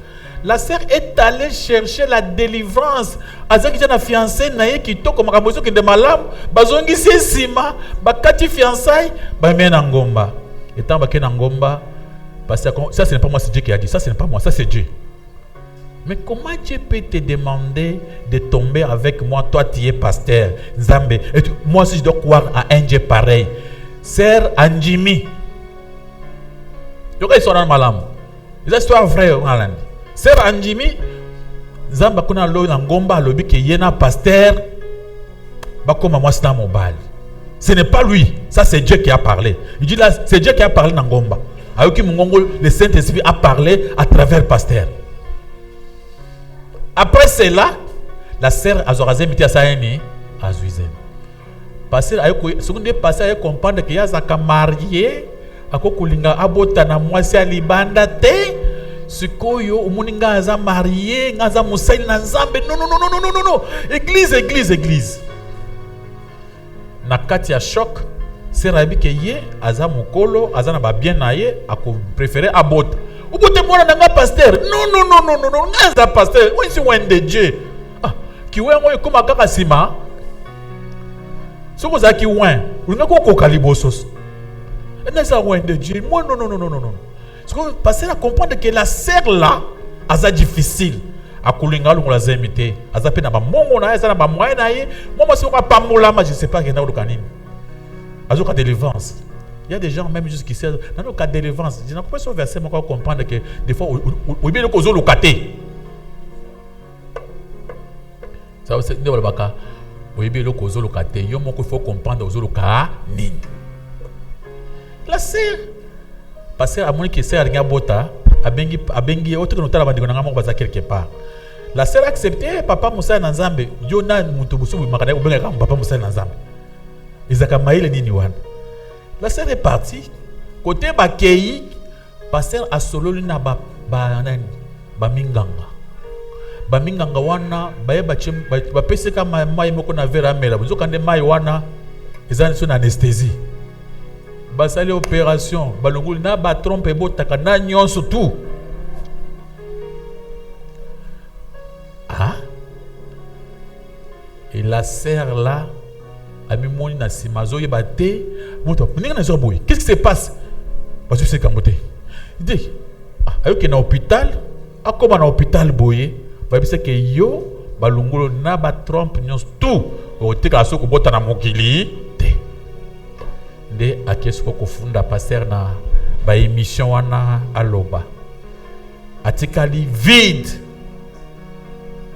La sœur est allée chercher la délivrance. Azaki jana fiancé naye qui to comme ramoso qui de malam, bazongi sima, bakati fiançailles, ba mena ngomba. Étant ba ken ngomba, parce que ça ce n'est pas moi, c'est Dieu qui a dit. Ça ce n'est pas moi, ça c'est Dieu. Mais comment Dieu peut te demander de tomber avec moi, toi tu es pasteur, Nzambe, et moi aussi je dois croire à un Dieu pareil. Sœur Anjimi. Yoka histoire malam. C'est histoire vraie en Hollande. Sœur Anjimi, Zamba kuna lo na ngomba lobi ke yena pasteur bakoma moi c'est dans mon bal. Ce n'est pas lui, ça c'est Dieu qui a parlé. Il dit là, c'est Dieu qui a parlé dans ngomba. Ayoki mungongo, le Saint-Esprit a parlé à travers pasteur. Après cela, la sœur Azorazé miti asaeni azuizen. Pasteur ayoko seconde pasteur ayoko comprendre que yazaka marié akokulinga abota na mwasi alibanda te. Sikoyo umuninga aza marié ngaza musaili na nzambe. Non non non non non non non. Église église église. Na kati ya choc, serabi ke ye aza mukolo aza na ba bien na ye ako préférer abota. Ubote mwana nanga pasteur. Non non non non non non ngaza pasteur. When si wende Dieu. Ah, ki wengo ekoma kaka sima. Soko za ki wen, ulinga ko kokalibosos. Neza wende Dieu. Moi non non non non non non. Parce à comprendre que la sœur là, c'est difficile. À Koulinga, on l'a imité. À Zapé, na ba mongo na, na ba moyen na ye. Moi, je ne sais pas moula, je ne sais pas qu'il y a dans à ce cas de délivrance. Il y a des gens même jusqu'ici, dans le cas de délivrance, je n'ai pas ce verset, mais comprendre que des fois, il y a des choses locatées. Ça veut dire que il y a des choses locatées. Il faut comprendre les choses locatées. La sœur. Parce que à mon qui sert à bota, à bengi autre que nous t'avons dit qu'on a mon quelque part. La sœur a accepté papa Moussa Nanzambe. Yona mutubusu makana ou benga papa Moussa Nanzambe. Isaka maïle ni niwan. La sœur est partie. Côté bakei, pasteur a solo lina ba minganga. Ba minganga wana baye bachim ba pese kama mai moko na vera mela. Buzo kande mai wana izani sur anesthésie. basali opération balongoli na ba trompe botaka na nyonso tout. Ah, et la sœur là a mis mon na simazo yebate moto ninga na zoboy. Qu'est-ce qui se passe? Parce que c'est kambote. Il dit ayoke na hôpital, akoma na hôpital boye, ba bisa ke yo balongolo na ba trompe nyonso tout. O tika soko bota na mokili te. De akesko kofunda passer na ba émission wana aloba. Atikali vide.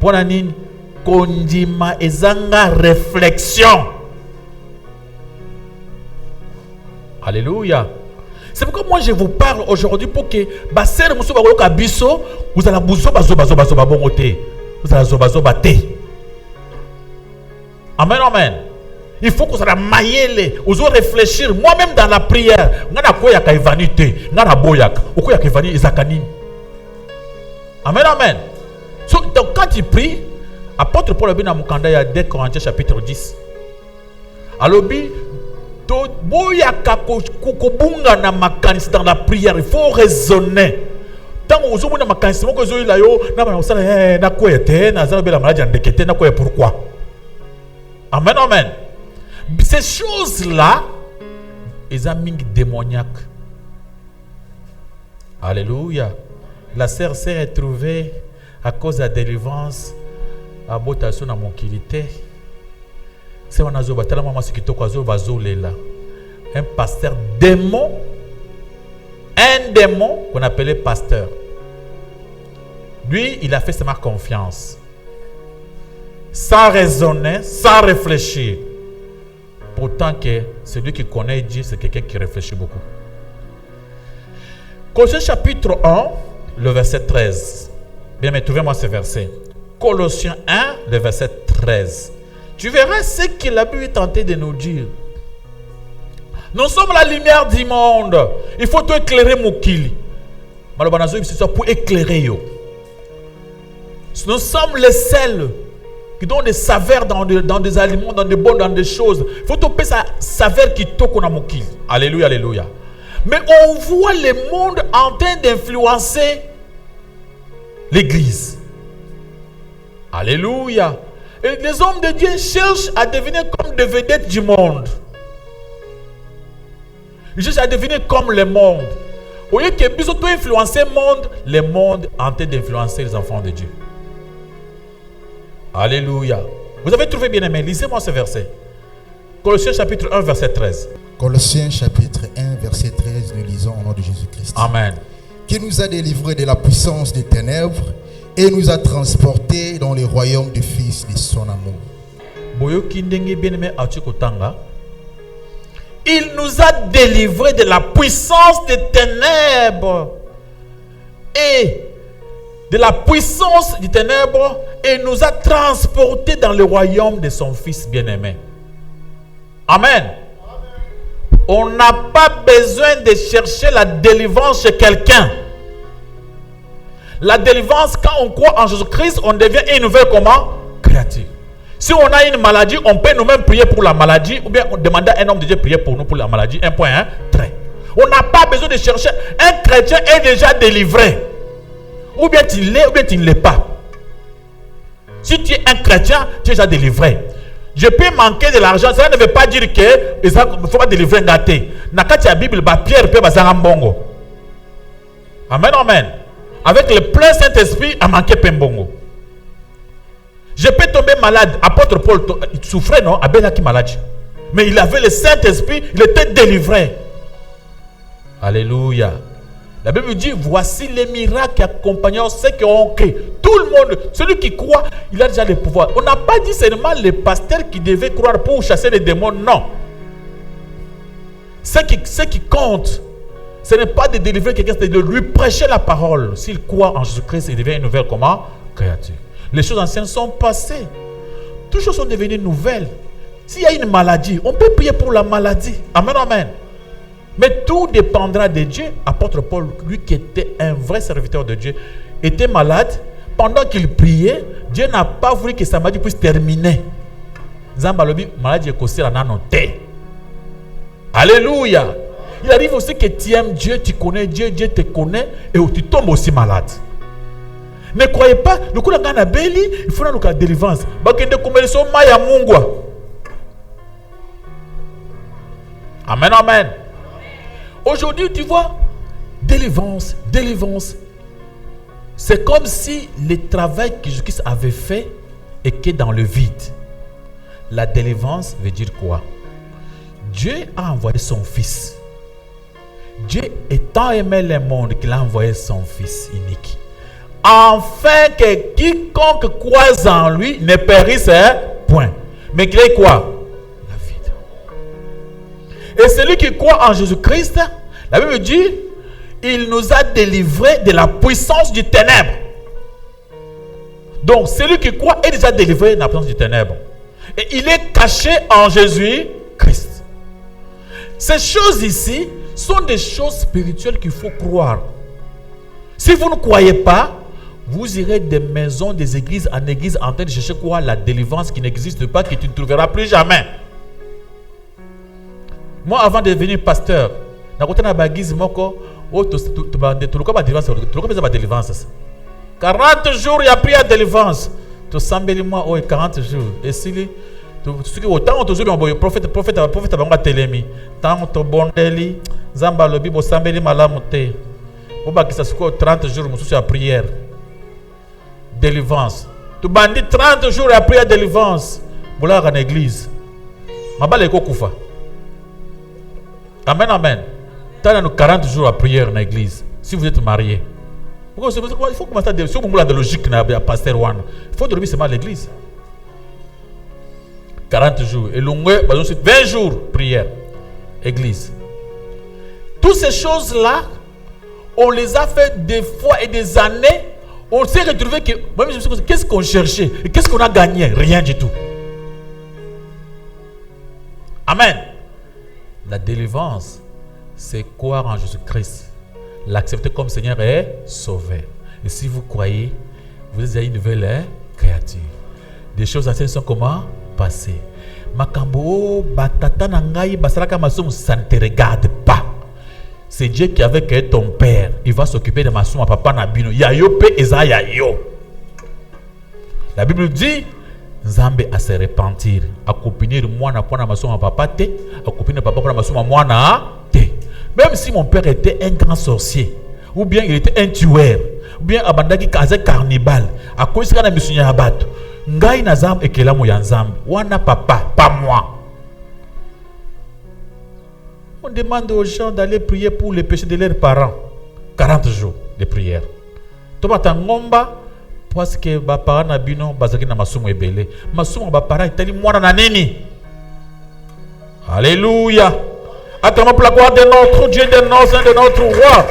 Pona nini kondima ezanga réflexion. Alléluia. C'est pourquoi moi je vous parle aujourd'hui pour que basser muso ba biso vous allez buzo bazo bongote. Vous allez zobazo bate. Amen, amen. Il faut que ça la maillele, vous réfléchir. Moi-même dans la prière, ngana koya ka vanité, ngana boyak, okoya ka vanité ezakani. Amen, amen. Donc quand tu pries, apôtre Paul a bien dans Mukanda, il y a 2 Corinthiens chapitre 10. Alobi to boyaka kokobunga na makanisi dans la prière, il faut raisonner. Tant que vous avez makanisi moko zo ila yo na ba osala na koya te na zalo bela maladie ndekete na koya pourquoi? Amen, amen. Ces choses-là, ils sont démoniaques. Alléluia. La sœur s'est retrouvée à cause de la délivrance à botation à mon kilité. C'est un pasteur démon, un démon qu'on appelait pasteur. Lui, il a fait sa confiance. Sans raisonner, sans réfléchir. Pourtant que celui qui connaît Dieu, c'est quelqu'un qui réfléchit beaucoup. Colossiens chapitre 1, le verset 13. Bien, mais trouvez-moi ce verset. Colossiens 1, le verset 13. Tu verras ce que la Bible est tentée de nous dire. Nous sommes la lumière du monde. Il faut tout éclairer Moukili. Malobanazo, c'est ça pour éclairer yo. Nous sommes les sels qui donnent des saveurs dans des aliments, dans des bons, dans des choses. Il faut topper sa saveur qui toque na Moukili. Alléluia, alléluia. Mais on voit le monde en train d'influencer l'église. Alléluia. Et les hommes de Dieu cherchent à devenir comme des vedettes du monde. Ils cherchent à devenir comme le monde. Au lieu que Biso peut influencer le monde en train d'influencer les enfants de Dieu. Alléluia. Vous avez trouvé bien aimé. Lisez-moi ce verset. Colossiens chapitre 1, verset 13. Colossiens chapitre 1, verset 13, nous lisons au nom de Jésus-Christ. Amen. Qui nous a délivrés de la puissance des ténèbres et nous a transportés dans le royaume du Fils de son amour. Il nous a délivrés de la puissance des ténèbres et de la puissance des ténèbres et nous a transportés dans le royaume de son Fils bien-aimé. Amen. On n'a pas besoin de chercher la délivrance chez quelqu'un. La délivrance, quand on croit en Jésus-Christ, on devient une nouvelle créature. Si on a une maladie, on peut nous-mêmes prier pour la maladie ou bien on demande à un homme de Dieu de prier pour nous pour la maladie. Un point, hein, trait. On n'a pas besoin de chercher. Un chrétien est déjà délivré. Ou bien tu l'es ou bien tu ne l'es pas. Si tu es un chrétien, tu es déjà délivré. Je peux manquer de l'argent, ça ne veut pas dire que il ne faut pas délivrer un gâté. Dans la Bible, Pierre peut faire bongo. Amen, amen. Avec le plein Saint-Esprit, a manqué Pembongo. Je peux tomber malade. Apôtre Paul, il souffrait, non? Abelaki malade. Mais il avait le Saint-Esprit, il était délivré. Alléluia. La Bible dit, voici les miracles accompagnant ceux qui ont cru. Tout le monde, celui qui croit, il a déjà le pouvoir. On n'a pas dit seulement les pasteurs qui devaient croire pour chasser les démons, non. Ce qui compte, ce n'est pas de délivrer quelqu'un, c'est de lui prêcher la parole. S'il croit en Jésus-Christ, il devient une nouvelle créature. Les choses anciennes sont passées. Toutes choses sont devenues nouvelles. S'il y a une maladie, on peut prier pour la maladie. Amen, amen. Mais tout dépendra de Dieu. Apôtre Paul, lui qui était un vrai serviteur de Dieu, était malade. Pendant qu'il priait, Dieu n'a pas voulu que sa maladie puisse terminer. Zambalobi, maladie est causée la nanoté. Alléluia. il arrive aussi que tu aimes Dieu, tu connais Dieu, Dieu te connaît et tu tombes aussi malade. Ne croyez pas, le coup de la belli, il faut la délivrance. Amen, amen. Aujourd'hui, tu vois, délivrance, délivrance. C'est comme si le travail que Jésus-Christ avait fait était dans le vide. La délivrance veut dire quoi? Dieu a envoyé son Fils. Dieu étant aimé le monde qu'il a envoyé son Fils unique. Afin que quiconque croise en lui ne périsse point. Mais qu'il ait quoi? La vie. Et celui qui croit en Jésus-Christ, la Bible dit, il nous a délivrés de la puissance du ténèbre. Donc, celui qui croit est déjà délivré de la puissance du ténèbre. Et il est caché en Jésus-Christ. Ces choses ici sont des choses spirituelles qu'il faut croire. Si vous ne croyez pas, vous irez des maisons, des églises en église en train de chercher quoi? La délivrance qui n'existe pas, que tu ne trouveras plus jamais. Moi, avant de devenir pasteur, je suis en baguise, 40 jours, il y a pris la délivrance. Tu sambeli moi, 40 jours. Et si autant le prophète a telemi. Tant que bondeli, zamba lobi, bo sambeli malamote. Ou ba qui s'assoit 30 jours, je suis à prière. Délivrance. Tu bandis 30 jours à prière délivrance. Vous l'avez en église. Ma balle est koufa. Amen, amen. Tu as 40 jours à prière en église. Si vous êtes marié. Il faut commencer à dire, si vous avez de logique, il faut dormir seulement à l'église. 40 jours. Et l'on 20 jours, prière, église. Toutes ces choses-là, on les a fait des fois et des années. On s'est retrouvé que, qu'est-ce qu'on cherchait? Et qu'est-ce qu'on a gagné? Rien du tout. Amen. La délivrance, c'est croire en Jésus-Christ. L'accepter comme Seigneur et Sauveur. Et si vous croyez, vous avez une nouvelle créature. Des choses anciennes sont comment? Passées. Makambo, batata nangai, basaraka masum, ça ne te regarde pas. C'est Dieu qui avait créé ton père. Il va s'occuper de masum à papa nabino. Yayo pe eza yayo. La Bible dit, Nzambe a se repentir. A copiner moi na pona masum à papa te. A copiner papa pona masum à moi na te. Même si mon père était un grand sorcier, ou bien il était un tueur, ou bien abandaki kaze carnibal, à cause de la mission ya bato, ngai nazam ekela mo ya nzambe, wana papa, pas moi. On demande aux gens d'aller prier pour les péchés de leurs parents. 40 jours de prière. Tobata ngomba parce que ba parents na bino bazaki na masumu ebele. Masumu ba parents itali mwana na nini? Alléluia. Acclamons pour la gloire de notre Dieu, de notre roi.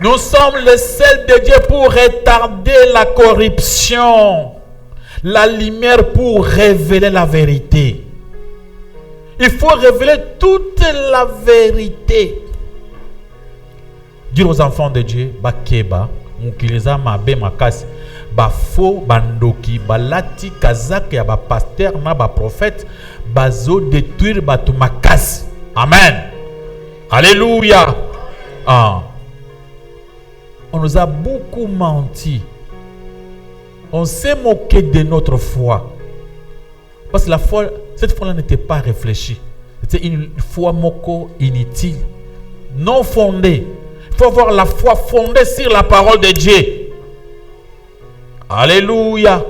Nous sommes le sel de Dieu pour retarder la corruption. La lumière pour révéler la vérité. Il faut révéler toute la vérité. Dire aux enfants de Dieu, bakeba, mukileza mabe makasi, bafo bandoki, balati kazak ya ba pasteur na ba prophète, bazo détruire batu makasi. Amen. Alléluia. Ah. On nous a beaucoup menti. On s'est moqué de notre foi. Parce que la foi, cette foi-là n'était pas réfléchie. C'était une foi moko inutile, non fondée. Il faut avoir la foi fondée sur la parole de Dieu. Alléluia.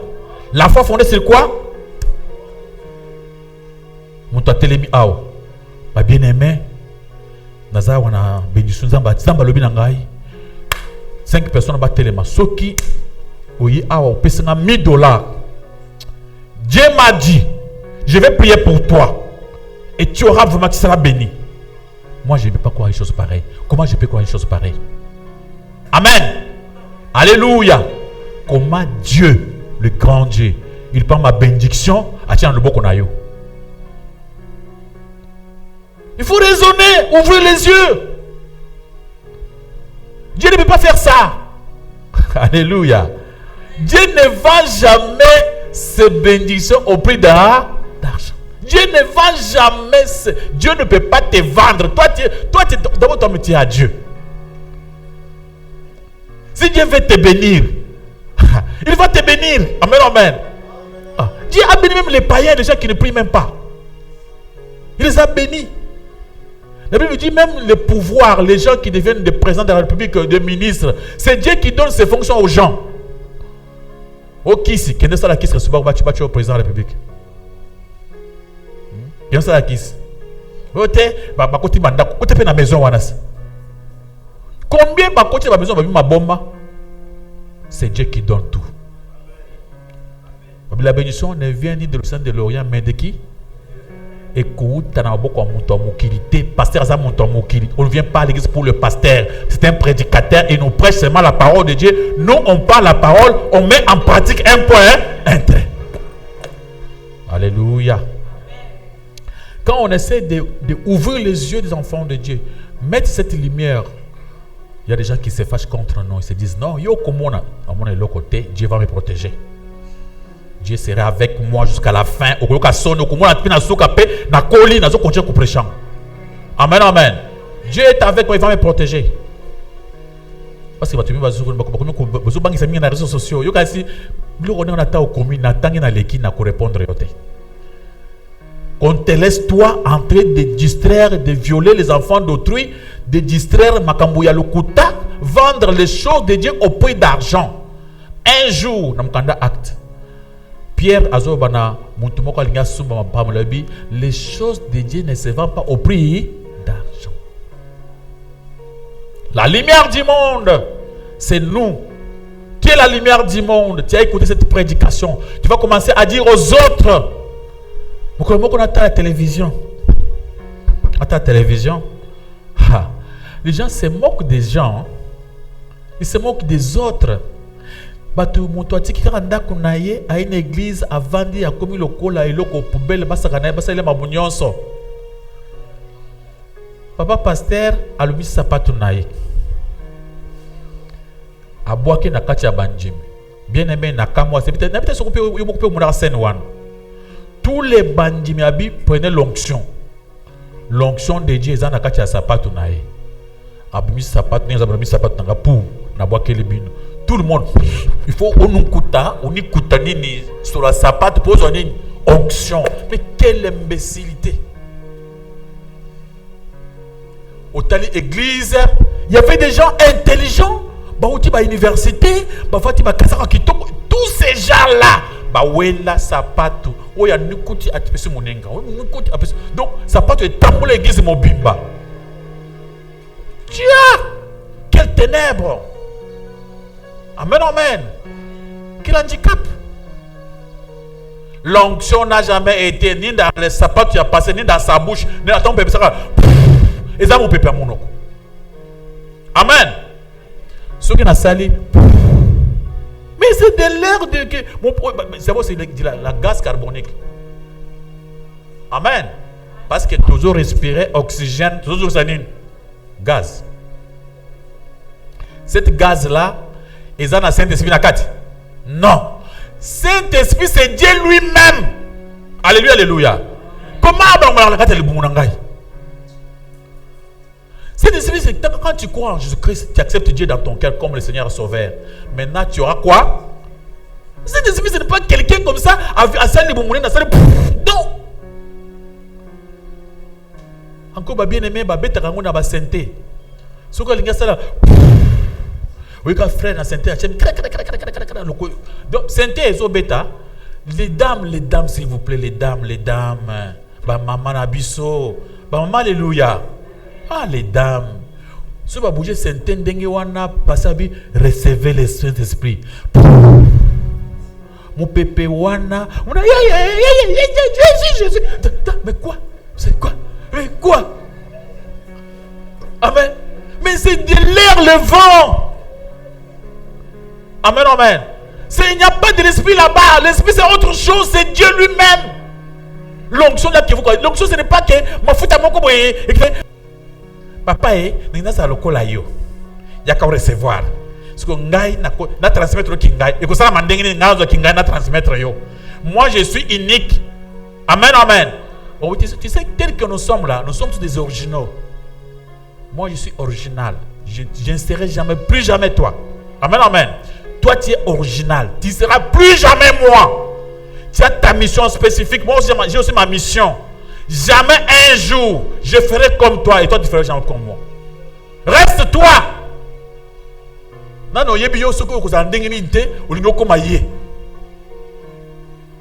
La foi fondée sur quoi? Mon tatelemi ao. Ba bien aimé. Naza wana bénédiction zamba lobi nangai. 5 personnes ba telema. Soki oyi ao pesanga $1000. Dieu m'a dit, je vais prier pour toi. Et tu auras vraiment, tu seras béni. Moi, je ne peux pas croire une chose pareille. Comment je peux croire une chose pareille? Amen. Alléluia. Comment Dieu, le grand Dieu, il prend ma bénédiction, attends le beau qu'on a eu. Il faut raisonner, ouvrir les yeux. Dieu ne peut pas faire ça. Alléluia. Dieu ne vend jamais ses bénédictions au prix d'argent. Dieu ne vend jamais. Dieu ne peut pas te vendre. Toi, d'abord, ton métier à Dieu. Si Dieu veut te bénir, il va te bénir. Amen, amen. Dieu a béni même les païens, les gens qui ne prient même pas. Il les a bénis. La Bible dit même le pouvoir, les gens qui deviennent des présidents de la République, des ministres, c'est Dieu qui donne ses fonctions aux gens. Qui c'est qui est ça la qui se au président de la République? Qui est ça la qui? Côté la maison combien de côté la maison ma bombe? C'est Dieu qui donne tout. La bénédiction ne vient ni de l'Occident de l'Orient, mais de qui? Écoute, pasteur, on ne vient pas à l'église pour le pasteur. C'est un prédicateur et nous prêche seulement la parole de Dieu. Nous, on parle la parole, on met en pratique un point, un trait. Alléluia. Quand on essaie d'ouvrir les yeux des enfants de Dieu, mettre cette lumière, il y a des gens qui se fâchent contre nous. Ils se disent non, yo comme on est de l'autre côté, Dieu va me protéger. Dieu sera avec moi jusqu'à la fin. Amen, amen. Dieu est avec moi, il va me protéger. Parce que tu me sur les réseaux sociaux. On te laisse toi en train de distraire, de violer les enfants d'autrui, de distraire Makambuya Lukuta, vendre les choses de Dieu au prix d'argent. Un jour, acte. Pierre Azobana, les choses de Dieu ne se vendent pas au prix d'argent. La lumière du monde, c'est nous. Qui est la lumière du monde? Tu as écouté cette prédication. Tu vas commencer à dire aux autres. On attend la télévision. Attends la télévision. Les gens se moquent des gens. Ils se moquent des autres. Batu mutuati kikanda kunaye a une église avant de ya komi lokola eloko poubelle basakana basale mabunyonso. Papa pasteur alumi sapatu naye. Abwake na kati ya banjimi. Bien aimé na kamwa c'est peut-être n'habite sokupe yomokupe muna scène wan. Tous les banjimi abi prenaient l'onction. L'onction de Dieu ezana kati ya sapatu naye. Abumi sapatu neza abumi sapatu nanga pou na bwake libino. Tout le monde, il faut on y nini sur la sapate pour une onction. Mais quelle imbécilité! Au tali église, il y avait des gens intelligents. Bah université, tous ces gens-là, bah sapate, oya nikuti atipesi monenga, donc sapate est tambour l'église mobimba. Dieu, quelle ténèbres! Amen, amen. Quel handicap. L'onction n'a jamais été ni dans les sapatos qui a passé, ni dans sa bouche, ni dans ton bébé. Et ça, mon pépé, mon nom. Amen. Ceux qui n'ont sali. Mais c'est de l'air de. C'est la gaz carbonique. Amen. Parce que toujours respirer oxygène, toujours sanine. Gaz. Cette gaz-là, et ça n'a Saint-Esprit nakati. Non. Saint-Esprit, c'est Dieu lui-même. Alléluia, alléluia. Comment Saint-Esprit, c'est quand tu crois en Jésus-Christ, tu acceptes Dieu dans ton cœur comme le Seigneur Sauveur. Maintenant, tu auras quoi? Saint-Esprit, ce n'est pas quelqu'un comme ça, à salle non. Encore bien aimé, bête à la sainteté. Ce que les gars, oui, quand frère na santé, donc santé est bêta. Les dames, s'il vous plaît, les dames, bah maman nabiso, bah maman alléluia. Ah les dames, si vous bougez santé, dengue wana passabi recevez le Saint-Esprit. Mon pépé wana, on a Jésus. Mais quoi? C'est quoi? Mais quoi? Amen. Mais c'est de l'air le vent. Amen, amen. Il n'y a pas de l'esprit là-bas. L'esprit c'est autre chose, c'est Dieu lui-même. L'onction là qui vous connaissez. L'onction ce n'est pas que ma fout à mon couple. Papa n'a pas lokola yo. Il y a qu'à recevoir. Parce que ngai na transmettre ki ngai. Et que ça m'a ndengini ngazo ki ngai na transmettre yo. Moi je suis unique. Amen, amen. Oh, tu sais, tel que nous sommes là, nous sommes tous des originaux. Moi, je suis original. Je ne serai jamais, plus jamais toi. Amen, amen. Toi, tu es original. Tu ne seras plus jamais moi. Tu as ta mission spécifique. Moi aussi, j'ai aussi ma mission. Jamais un jour, je ferai comme toi et toi, tu feras jamais comme moi. Reste toi. Non, non, il y a des gens qui ont des gens qui ont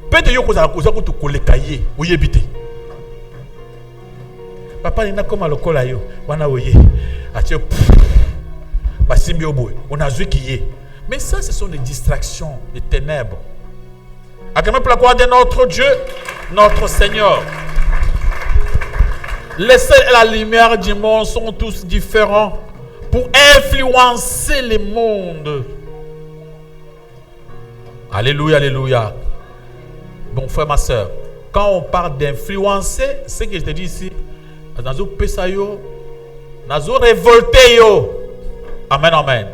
peut-être yo kozala to koleka ye oyebite papa ina koma lokola yo wana oye atie basimbi oboy on a vu qui est mais ça ce sont des distractions des ténèbres. Acclamez pour la gloire de notre Dieu, notre Seigneur. Les sels et la lumière du monde sont tous différents pour influencer le monde. Alléluia, alléluia. Bon frère, ma soeur, quand on parle d'influencer, ce que je te dis ici, nazo pesa yo, nazo révolter yo. Amen, amen.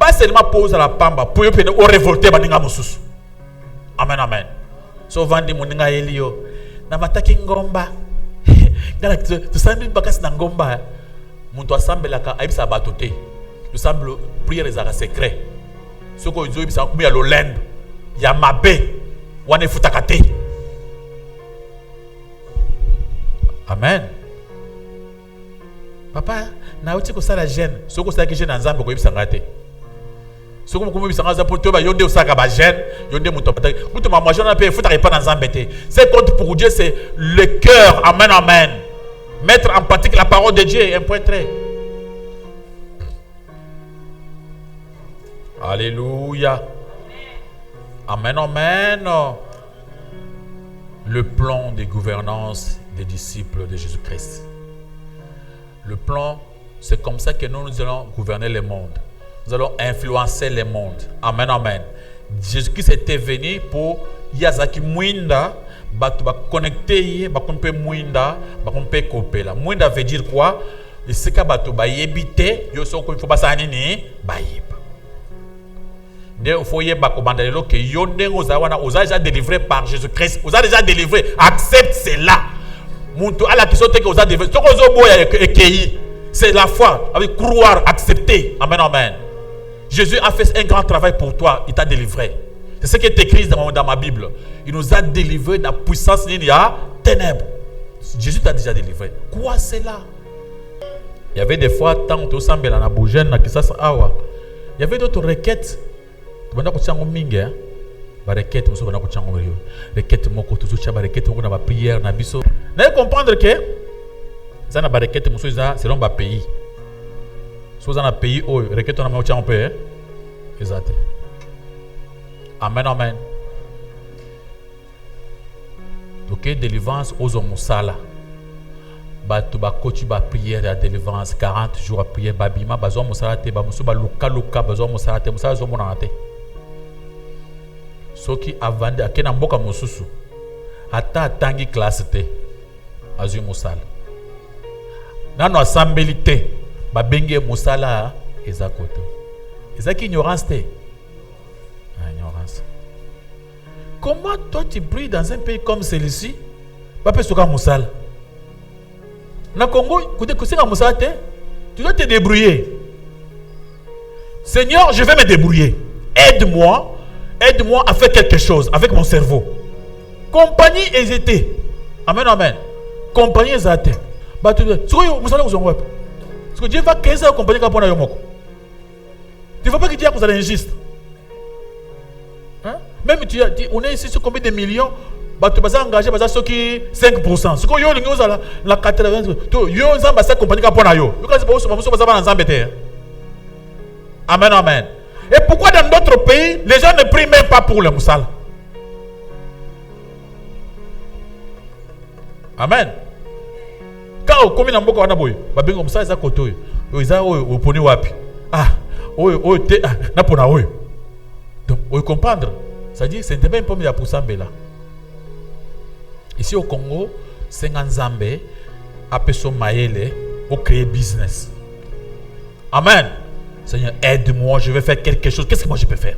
Pas seulement pose à la pamba, pour yo pene o révolter baninga mususu. Amen, amen. So vandi moninga elio, na mataki ngomba. Ngala tu sambi bakasi na ngomba. Muntu asambelaka aibisa batote. Tu semble prier les arts secrets. Ce que Dieu bisa kumia lolend, ya mabe. Amen. Papa, na uti ko sala jeune, soko sala ki jeune nzambe ko yebisa ngate. Soko ko yebisa ngaza pour toba yonde osaka ba jeune, yonde muto pataki. Muto ma jeune na pe futa pas na nzambe te. C'est compte pour Dieu, c'est le cœur. Amen, amen. Mettre en pratique la parole de Dieu, un point très. Alléluia. Amen, amen. Le plan de gouvernance des disciples de Jésus-Christ. Le plan, c'est comme ça que nous allons gouverner le monde. Nous allons influencer le monde. Amen, amen. Jésus-Christ était venu pour Yazaki Mwinda, batu ba connecter, ba kompe Mwinda, ba kompe kopela. Mwinda veut dire quoi? Et c'est que batu ba yebite, yo so ko il faut pas ça nini, ba yeb. Il faut que vous avez déjà délivré par Jésus-Christ. Vous avez déjà délivré. Accepte cela. C'est la foi. Avec croire, accepter. Amen, amen. Jésus a fait un grand travail pour toi. Il t'a délivré. C'est ce qui est écrit dans ma Bible. Il nous a délivré de la puissance des ténèbres. Jésus t'a déjà délivré. Quoi cela? Il y avait des fois, tant que tu sembles dans la bougeune, il y avait d'autres requêtes. Tu vas dire mingi ba requête muso bana ko chango yo requête moko tuzu cha ba requête ngona ba prière na biso na comprendre que ça na ba requête muso za selon ba pays so za na pays o requête na ma chango pe exact. Amen, amen. OK, délivrance aux homosala ba to ba ko tu ba prière ya délivrance 40 jours à prière ba bima ba zo mosala te ba muso ba luka ba zo mosala te mosala zo mona te. Soki avande akena mboka mosusu ata tangi classe te azu mosala nano asambeli te babenge mosala ezakoto ezaki ignorance te ignorance. Comment toi tu pries dans un pays comme celui-ci pas soka mosala na Congo kude kusenga mosala te tu dois te débrouiller. Seigneur, je vais me débrouiller, aide-moi à faire quelque chose avec mon cerveau. Compagnie hésité. Amen, amen. Compagnie hésité. Tu Dieu va 15 ans compagnie pour yomoko. Tu ne vas pas dire que vous allez injuste. Même on est ici sur combien de millions? Tu vas engager ceux qui 5%. Ce que vous avez la 80. Vous avez compagnie pour yo. Amen, amen. Et pourquoi dans d'autres pays, les gens ne prient même pas pour le moussal? Amen. Quand on commet dans beaucoup de boy, babingo moussal za koto, oiza o poni wapi. Te na pona oyo. Donc, on comprendre. Ça dit, c'est même pas mis pour Sambela. Ici au Congo, c'est un Zambé, apeso maele, au créer business. Amen. Seigneur, aide-moi, je vais faire quelque chose. Qu'est-ce que moi je peux faire?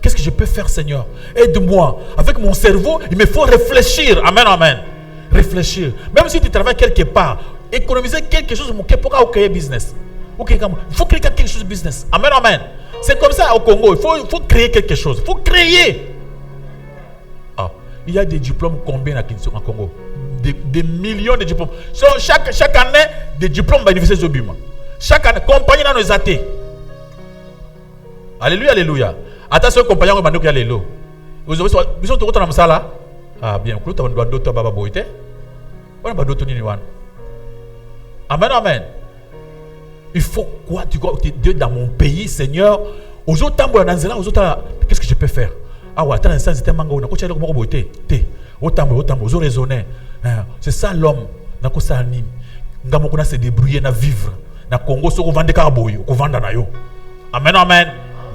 Qu'est-ce que je peux faire, Seigneur? Aide-moi. Avec mon cerveau, il me faut réfléchir. Amen, amen. réfléchir. Même si tu travailles quelque part, économiser quelque chose pour créer business. Il faut créer quelque chose de business. Amen, amen. C'est comme ça au Congo. Il faut créer quelque chose. Il faut créer. Il y a des diplômes combien en Congo? Des millions de diplômes. Chaque année, des diplômes à l'université Zobima. Chaque année, compagnie dans nos athées. Alléluia, alléluia. Attention, compagnie, on va nous dire alléluia. Vous avez besoin de votre salle. Ah bien, vous avez besoin d'autres baba boite. On a d'autres niwan. Amen, amen. Il faut quoi? Dieu dans mon pays, Seigneur. Aux autres temps, qu'est-ce que je peux faire? Ah ouais, attends, c'était mango. On a coaché le mot boite. Autant, aux raisonner. C'est ça l'homme. N'a pas ça anime. N'a pas se débrouiller, n'a vivre. Na Congo, so ko vendre carboy, ko vendre na yo. Amen, amen.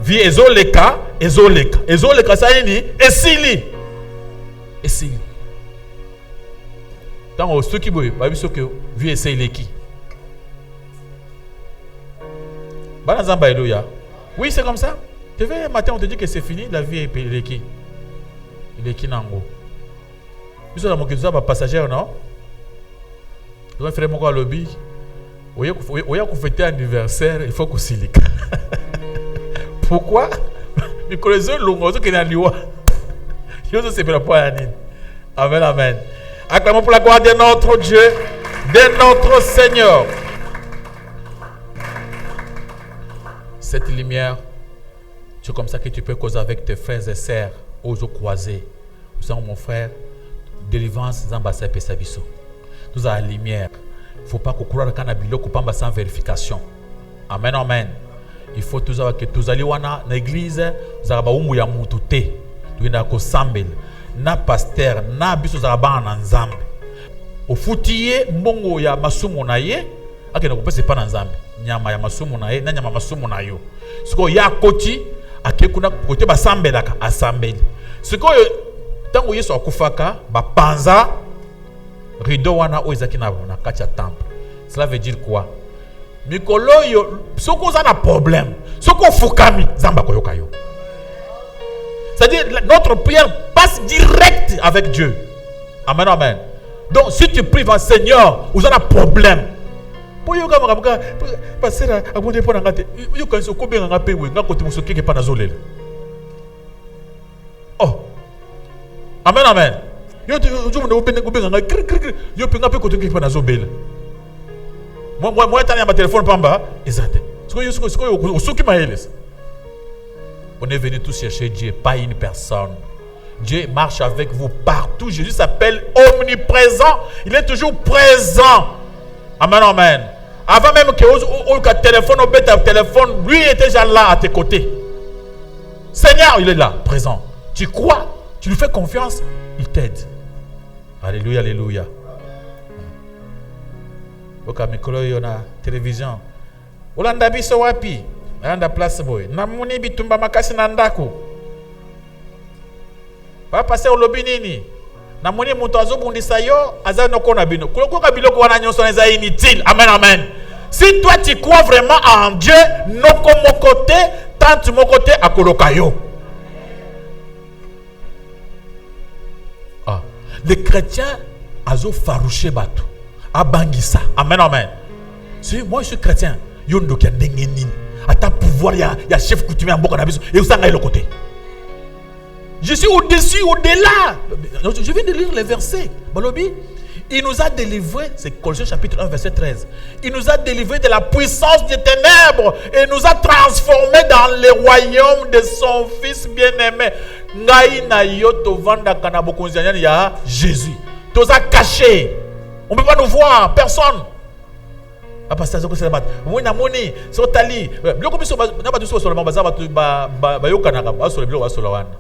Vie ezoleka. Ezoleka ça yini, esili. Tant ceux qui boy, ba biso que vie eseleki. Bana zamba eloya. Oui, c'est comme ça. Tu veux matin on te dit que c'est fini, la vie est eleki. Eleki nango. Biso na mokizo ba passager non? Donc frère moko lobby. Oya ko fêter anniversaire, il faut qu'on silika. Pourquoi? Parce que les autres qui sont liwa. Yo se separa pas ani. Amen, amen. Acclamons pour la gloire de notre Dieu, de notre Seigneur. Cette lumière, c'est comme ça que tu peux causer avec tes frères et sœurs aux eaux croisées. Vous savez, mon frère, délivrance, Zambasa et Sabiso. Nous avons la lumière. Il ne faut pas qu'on croie qu'on a bilo qu'on sans vérification. Amen, amen. Il faut toujours que tous allez dans l'église, vous avez un ya mututé, tu es ko sambel, na pasteur, na biso zaba na nzambe. Au foutier mbongo ya masumu na ye, akena ko pese pa na nzambe. Nyama ya masumu na ye, na nyama masumu na yo. Siko ya koti akekuna kote ba sambelaka asambeli. Siko tango Yesu akufaka ba panza rideau wana oizaki na kati ya temple. Cela veut dire quoi? Mikolo yo soko za na problème. Soko fukami zamba koyoka yo. C'est-à-dire notre prière passe direct avec Dieu. Amen, amen. Donc si tu pries vers Seigneur, vous avez un problème. Pour yo kama passer à bonne pour ngate. Yo kan soko be ngapa we ngako timosoke ke pa na zolele. Oh. Amen, amen. Yo tu mo be nganga kri yo pe ngapa ko to ke pa na zobele. Moi, tu as un téléphone pamba. Exact. On est venu tous chercher Dieu, pas une personne. Dieu marche avec vous partout. Jésus s'appelle omniprésent. Il est toujours présent. Amen, amen. Avant même que le téléphone, au téléphone, lui était déjà là à tes côtés. Seigneur, il est là, présent. Tu crois, tu lui fais confiance, il t'aide. Alléluia, alléluia. Oka mikolo yo na télévision. Olanda biso wapi? Anda place boy. Namuni bitumba makasi na ndako. Pa passer au lobby nini? Namuni muto azobundisa yo, aza no kona bino. Kulokoka biloko wana nyonso na za inutile. Amen, amen. Si toi tu crois vraiment en Dieu, noko mokote, tant mokote akoloka yo. Ah, les chrétiens azo farouché bato. Abangisa. Amen, amen. Moi je suis chrétien. Yondo ki ndengeni. Ata pouvoir ya chef coutumier en boka na biso et usanga le côté. Je suis au-dessus, au-delà. Je viens de lire les versets. Balobi, il nous a délivré, c'est Colossiens chapitre 1 verset 13. Il nous a délivré de la puissance des ténèbres et nous a transformés dans le royaume de son fils bien-aimé. Ngai na yo to vanda kana bokonzianya ya Jésus. Toza caché. On ne peut pas nous voir, personne. Ah, parce que c'est ça. Moi, na moni, c'est tali. Biloko biso na ba duso solama baza ba yokana ka ba solo biloko ba solo wana.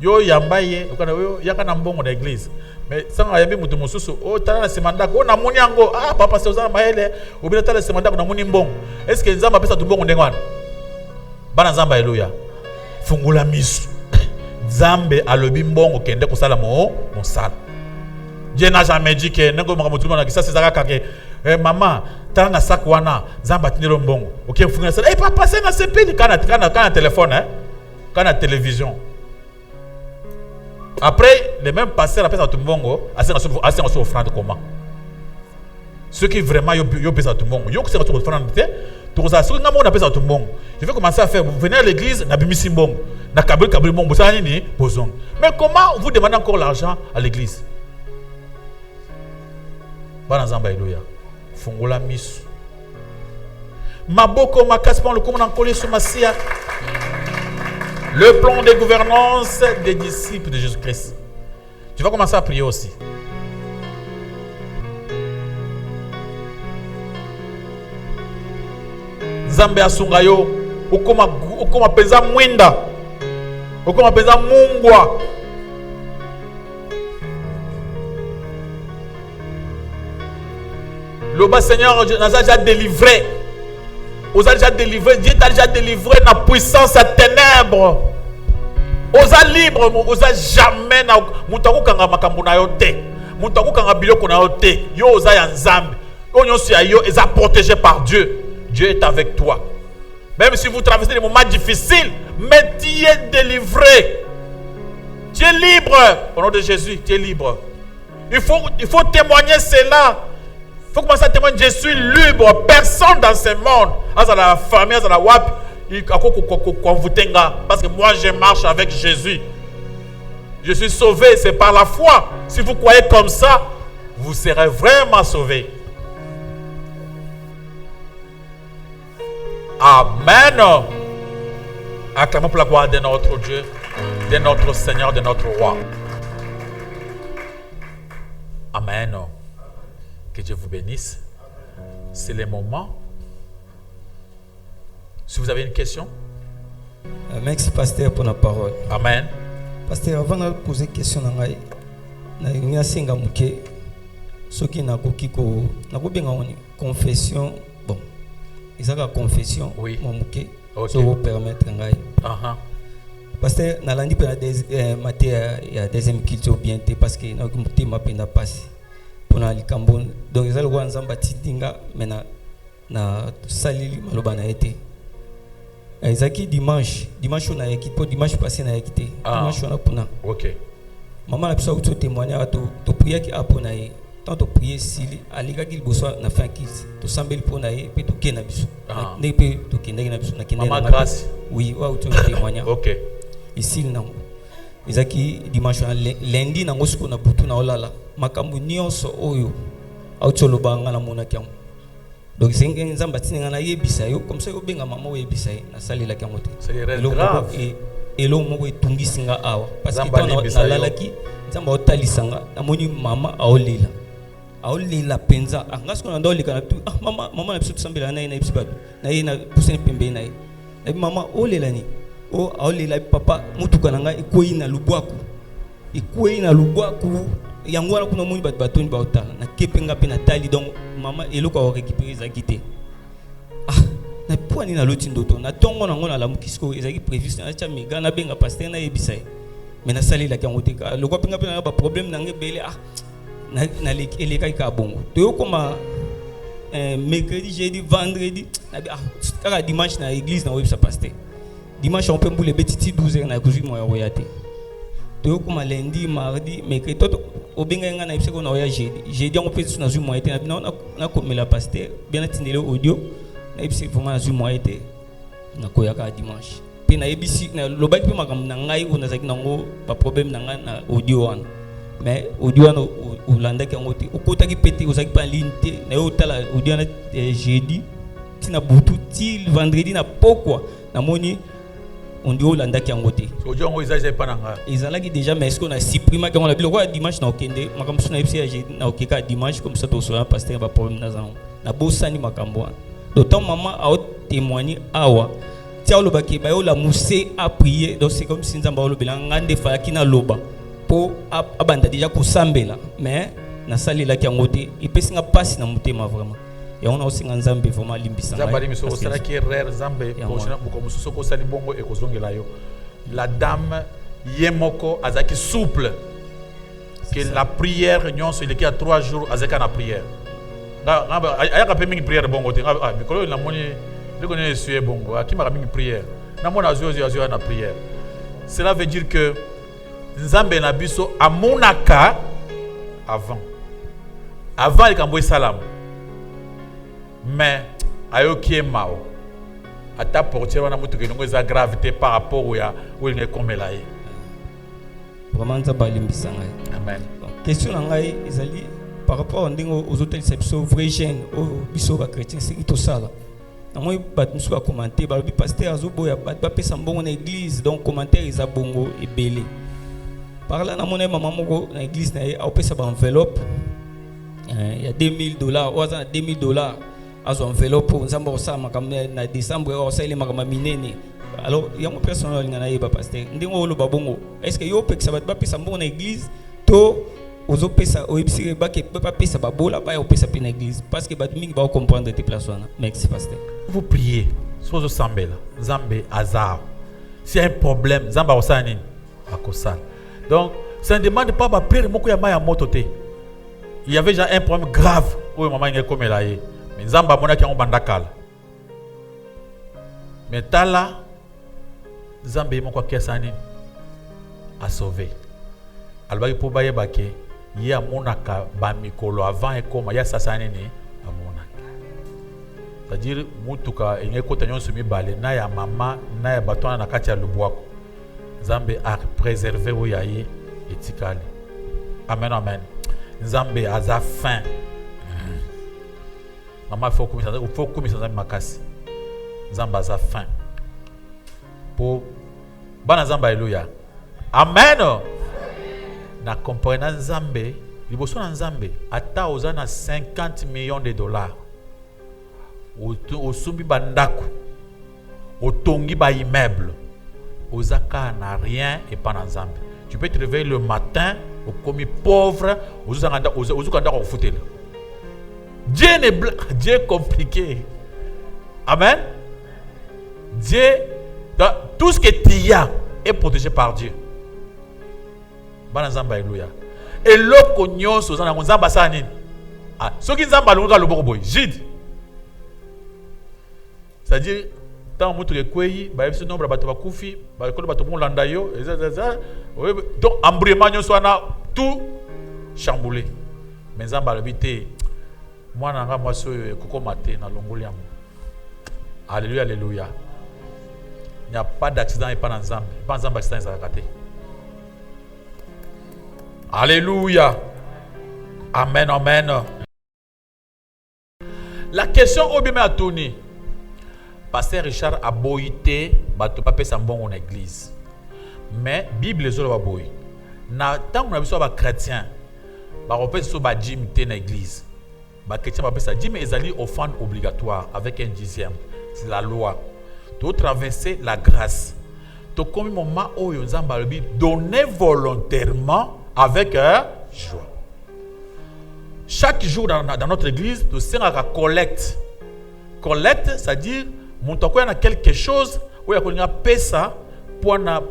Yo yambaye, ukana yo yakana mbongo na église. Mais sanga yambi mutu mususu, o tala na semandako, na moni yango. Ah, papa c'est ozana maele, obina tala semandako na moni mbongo. Est-ce que nzamba pesa tu mbongo ndengwana? Bana nzamba haleluya. Fungula misu. Nzambe alobi mbongo kende kosala mo sala. Dieu n'a jamais dit que nengo makamutu na kisa sezaka kake maman tanga sakwana zamba tinelo mbongo. OK funga ça. Eh papa c'est na sepeli kana téléphone hein. Kana télévision. Après, les mêmes pasteurs appellent ça tout le monde, assez offrande comment? Ceux qui vraiment ont besoin de tout le monde, ils ont besoin de offrande. Je vais commencer à faire, vous venez à l'église, mais comment vous demandez encore l'argent à l'église? Le plan de gouvernance des disciples de Jésus-Christ. Tu vas commencer à prier aussi. Nzambe asunga yo ukoma peza mwinda ukoma peza mungwa. Le bas Seigneur nous a déjà délivré. Vous avez déjà délivré. Dieu t'a déjà délivré de la puissance à ténèbres. Vous êtes libre. Vous n'avez jamais mutaku kanga makambu na yote. Mutaku kanga biloko na yote. Yo oza ya nzambe. Onyo si yo est protégé par Dieu. Dieu est avec toi. Même si vous traversez des moments difficiles, mais tu es délivré. Tu es libre. Au nom de Jésus, tu es libre. Il faut témoigner cela. Il faut commencer à témoigner. Je suis libre. Personne dans ce monde, dans la famille, dans la WAP, parce que moi je marche avec Jésus. Je suis sauvé, c'est par la foi. Si vous croyez comme ça, vous serez vraiment sauvé. Amen. Acclamons pour la gloire de notre Dieu, de notre Seigneur, de notre Roi. Amen. Que Dieu vous bénisse. C'est le moment. Si vous avez une question. Merci pasteur pour la parole. Amen. Pasteur, avant de poser une question, je vais ce qui n'a confession. Bon, ils ont la confession. Oui. Ça vous permettre. Pasteur, dans l'année il y a deuxième culture bien parce que nous avons passé. Pour la Cambon, donc ils ont le Zambatinga, mais na salili malobana été. Ezaki dimanche on a équipé pour dimanche passé na équipé. Dimanche on a puna. OK. Maman a pu sauter témoigner à to prier qui a puna y. Tant to prier s'il aliga qu'il besoin na fin kids. To sambel puna y puis to kena biso. Ne peut to kena biso na kena. Maman grâce. Oui, wa to témoigner. OK. Ici non. Ezaki dimanche lundi na ngosiko na butu na olala. Makambu nyonso oyo aucholoba ngala mona kyam. Donc c'est un nzamba tinga na yebisa yo comme ça yo benga mama yebisa na sali la kyamote. C'est grave. Et lo moko etungisinga awa parce que na lalaki nzamba otalisanga na moni mama aolela penza angasko na ndolika na mama na biso tsambela na biso bado na ye na pusene pembe na ye. Et mama olela ni o aolela papa mutuka nanga ikoyi na lubwaku. Ikoyi na lubwaku yango wana kuna moni batoni baota na kepenga pe na tali donc mama eloko a récupérer za quitté na poani na loti ndoto na tongo na ngona la mukisko ezaki prévu na cha mega na benga pasteur na yebisa mais na sali la kangote ka loko penga pe na ba problème na ngebele na eleka ka bongo to koma mercredi jeudi vendredi na kaka dimanche na église na websa pasteur dimanche on peut mbule betiti 12h na kuzi mo ya royate to koma lundi mardi mercredi toto obenga nga na ipse ko na oya jeudi on peut na zu moyen na komela pasteur bien atindele audio na ipse vraiment na zu moyen na koyaka dimanche pe na ebisi na lobaki pe makam na ngai ona zaki nango ba problème na nga na audio wana mais audio wana ulanda ki ngote okotaki pété ozaki pa ligne te na yo tala audio na jeudi tina butu ti vendredi na pokwa na moni on dit Hollanda qui a ngoté. Aujourd'hui on ils pas nanga. Ils allaient déjà mais est-ce qu'on a supprimé quand on a dit le quoi dimanche na okende makambo na FCA na okeka dimanche comme ça to so pasteur ba problème na zan. Na bosani makambo. D'autant maman a témoigné awa. Tia lo baki ba yo la moussé a prier donc c'est comme si nzamba lo belanga ndefa kina loba. Po abanda déjà ko sambela mais na sali la ki ngoté et puis singa passe na mutema vraiment. Et on a aussi un Zambé vraiment limbisa. La dame Yemoko Azaki souple. Que la prière, il y a 3 jours, Azaka na prière. Ayaka pe mingi prière bongo te. Ah, mikolo na moni le connaît sué bongo. Qui m'a mingi prière. Na mona azio na prière. Cela veut dire que nzambe na biso amonaka avant les kambo salam mais ayoki mao ata portier wana mutu kenongo eza gravité par rapport oya olinga komela ye vraiment nzambe alimbisa ngai. Amen. Question na ngai ezali par rapport à ndenge aux hôtels biso vrai jeune au biso ba chrétien c'est tout ça là. Na moi bat musu ba commenter ba bi pasteur azoboya ba pesa mbongo na église donc commentaire eza bongo ebele. Par là na mon maman moko na église na a pesa ba enveloppe il y a $2000 ou ça $2000 azo enveloppe pour nzambo ça makama na décembre o ça ile makama minene. Alors il y a mon personnel ngana yeba pasteur ndingo lo babongo est-ce que yo pesa ba pesa mbongo na église to ozo pesa o ebisi ba ke pa pesa ba bola ba yo pesa pe na église parce que ba mingi ba comprendre tes places wana. Merci pasteur. Vous priez sozo sambela nzambe azar. S'il y a un problème nzamba osani akosala. Donc ça ne demande pas ba prière moko ya maya mototé. Il y avait déjà un problème grave où maman est comme là mais nzamba mona ki on bandakala. Mais tala nzambe moko kesani a sauvé. Alba po baye bake ya monaka ba mikolo avant et comme ya sasani ni amonaka. C'est-à-dire mutuka ingekota nyonso mibale na ya mama na ya batwana na kati ya lubwako. Nzambe a préservé oyaye etikali. Amen amen. Nzambe aza fin. Maman faut comme ça makasi. Nzambe aza fin. Pour bana nzambe alléluia. Amen. Na comprendre nzambe, liboso na nzambe ata ozana $50 millions. Osumbi bandako. Otongi ba immeuble. Ozaka n'a rien et pas nzambe. Tu peux te réveiller le matin au commis pauvre, ozukanda au foutel. Dieu est compliqué. Amen. Dieu, tout ce que tu as est protégé par Dieu. Banazamba alléluia. Et l'autre nyonso za na nzamba sani. Ah, soki nzamba lunga loboko boy. Jid. C'est-à-dire tant mutu ke kwei ba yesu nombre bato bakufi ba ko bato molanda yo donc embrouillement nyonso wana tout chamboulé. Mais nzamba lebité moi na nga mwaso koko maté na longoli yango. Alléluia alléluia. Il n'y a pas d'accident et pas d'ensemble. Pas d'ensemble accident ça raté. Alléluia. Amen amen. La question au bien à tourner. Pasteur Richard a boité bato pas pesa mbongo en église. Mais Bible zo ba boy. Na tant qu'on a besoin ba chrétien. Ba repese so ba jim té na église. Ba chrétien ba pesa jim ezali offrande obligatoire avec un dixième. C'est la loi. Tu traverser la grâce. Tu comme moment où nzamba lobi donner volontairement avec joie. Chaque jour dans notre église, nous sert à collecte. Collecte, c'est-à-dire mon toko a quelque chose où il y a pesa pour na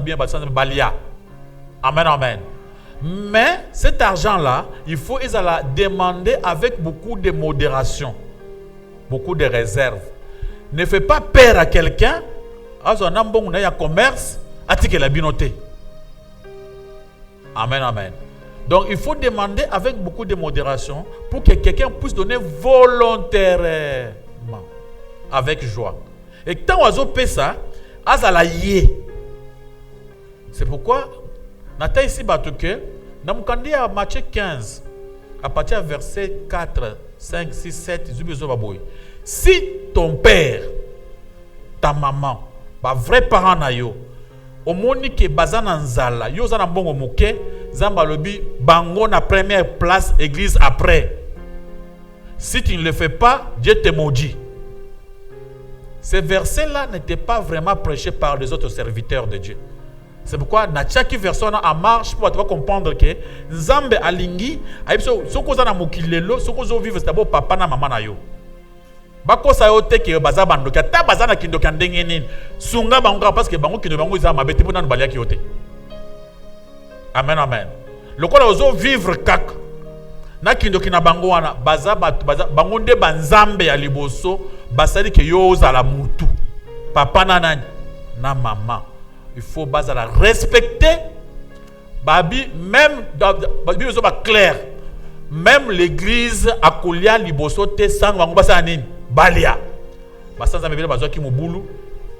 bien balia. Amen amen. Mais cet argent là, il faut la demander avec beaucoup de modération, beaucoup de réserve. Ne fais pas peur à quelqu'un. On a bon un commerce, attique la binoté. Amen amen. Donc il faut demander avec beaucoup de modération pour que quelqu'un puisse donner volontairement, avec joie. Et quand on a fait ça, c'est pourquoi, Nathan ici, dans Matthieu 15, à partir du verset 4, 5, 6, 7, si ton père, ta maman, ba vrai parent na yo, au monique bazana nzala, yo zana mbongo moke, zamba lobi bango na première place, église après. Si tu ne le fais pas, Dieu te maudit. Ces versets-là n'étaient pas vraiment prêchés par les autres serviteurs de Dieu. C'est pourquoi na chaque verset en marche pour comprendre que Nzambe alingi, aïbso soko zana mokilelo, soko zo vivre d'abord papa na maman na yo. Bako sa yote ke baza bando ka ta baza na kindo kandenge nini sunga bango parce que bango kindo bango za mabete pona balia ki yote. Amen amen. Lokola ozo vivre kak na kindo kina bango wana baza bango nde banzambe ya liboso basali ke yo za la mutu papa na nani na maman. Il faut baza la respecter Babi, même dans Babi, clair. Même l'église à Koulia, Libosote, Sang, Wangobasanin, Balia. Basanza Mebele Bazoa qui Moboulou.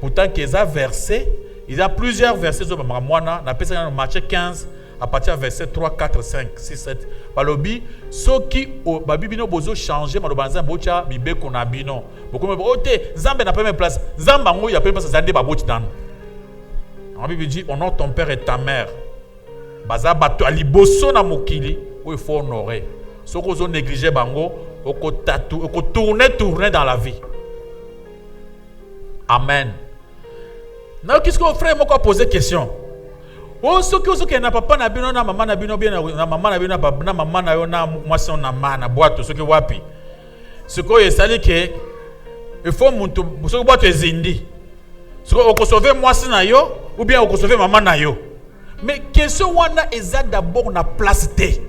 Pourtant, qu'il y a versé, il y a plusieurs versets sur Mamouana. On appelle ça dans Matthieu 15, à partir du verset 3, 4, 5, 6, 7. Balobi, ceux qui, Babi Bino Bozo changé, Malobanza Bocha, Bibe Konabino. Beaucoup me disent, oh, Zambé n'a pas même place. Zambango, il y a pas même place, Zandé Baboti Dan. La Bible dit, honore ton père et ta mère. Baza Bato, Aliboso na Mokili, où il faut honorer. Ceux qui ont négligé Bango, il faut tourner dans la vie. Amen. Non, qu'est-ce que frère m'a posé question? Oh, ceux qui n'ont pas na bino na maman na bino bien na maman na bino na maman na yo na moi son na mana boîte ceux qui wapi. Ce que ça dit que il faut monter ceux qui boîte zindi. Ce que sauver moi si na yo ou bien on sauver maman na yo. Mais question wana eza d'abord na place té.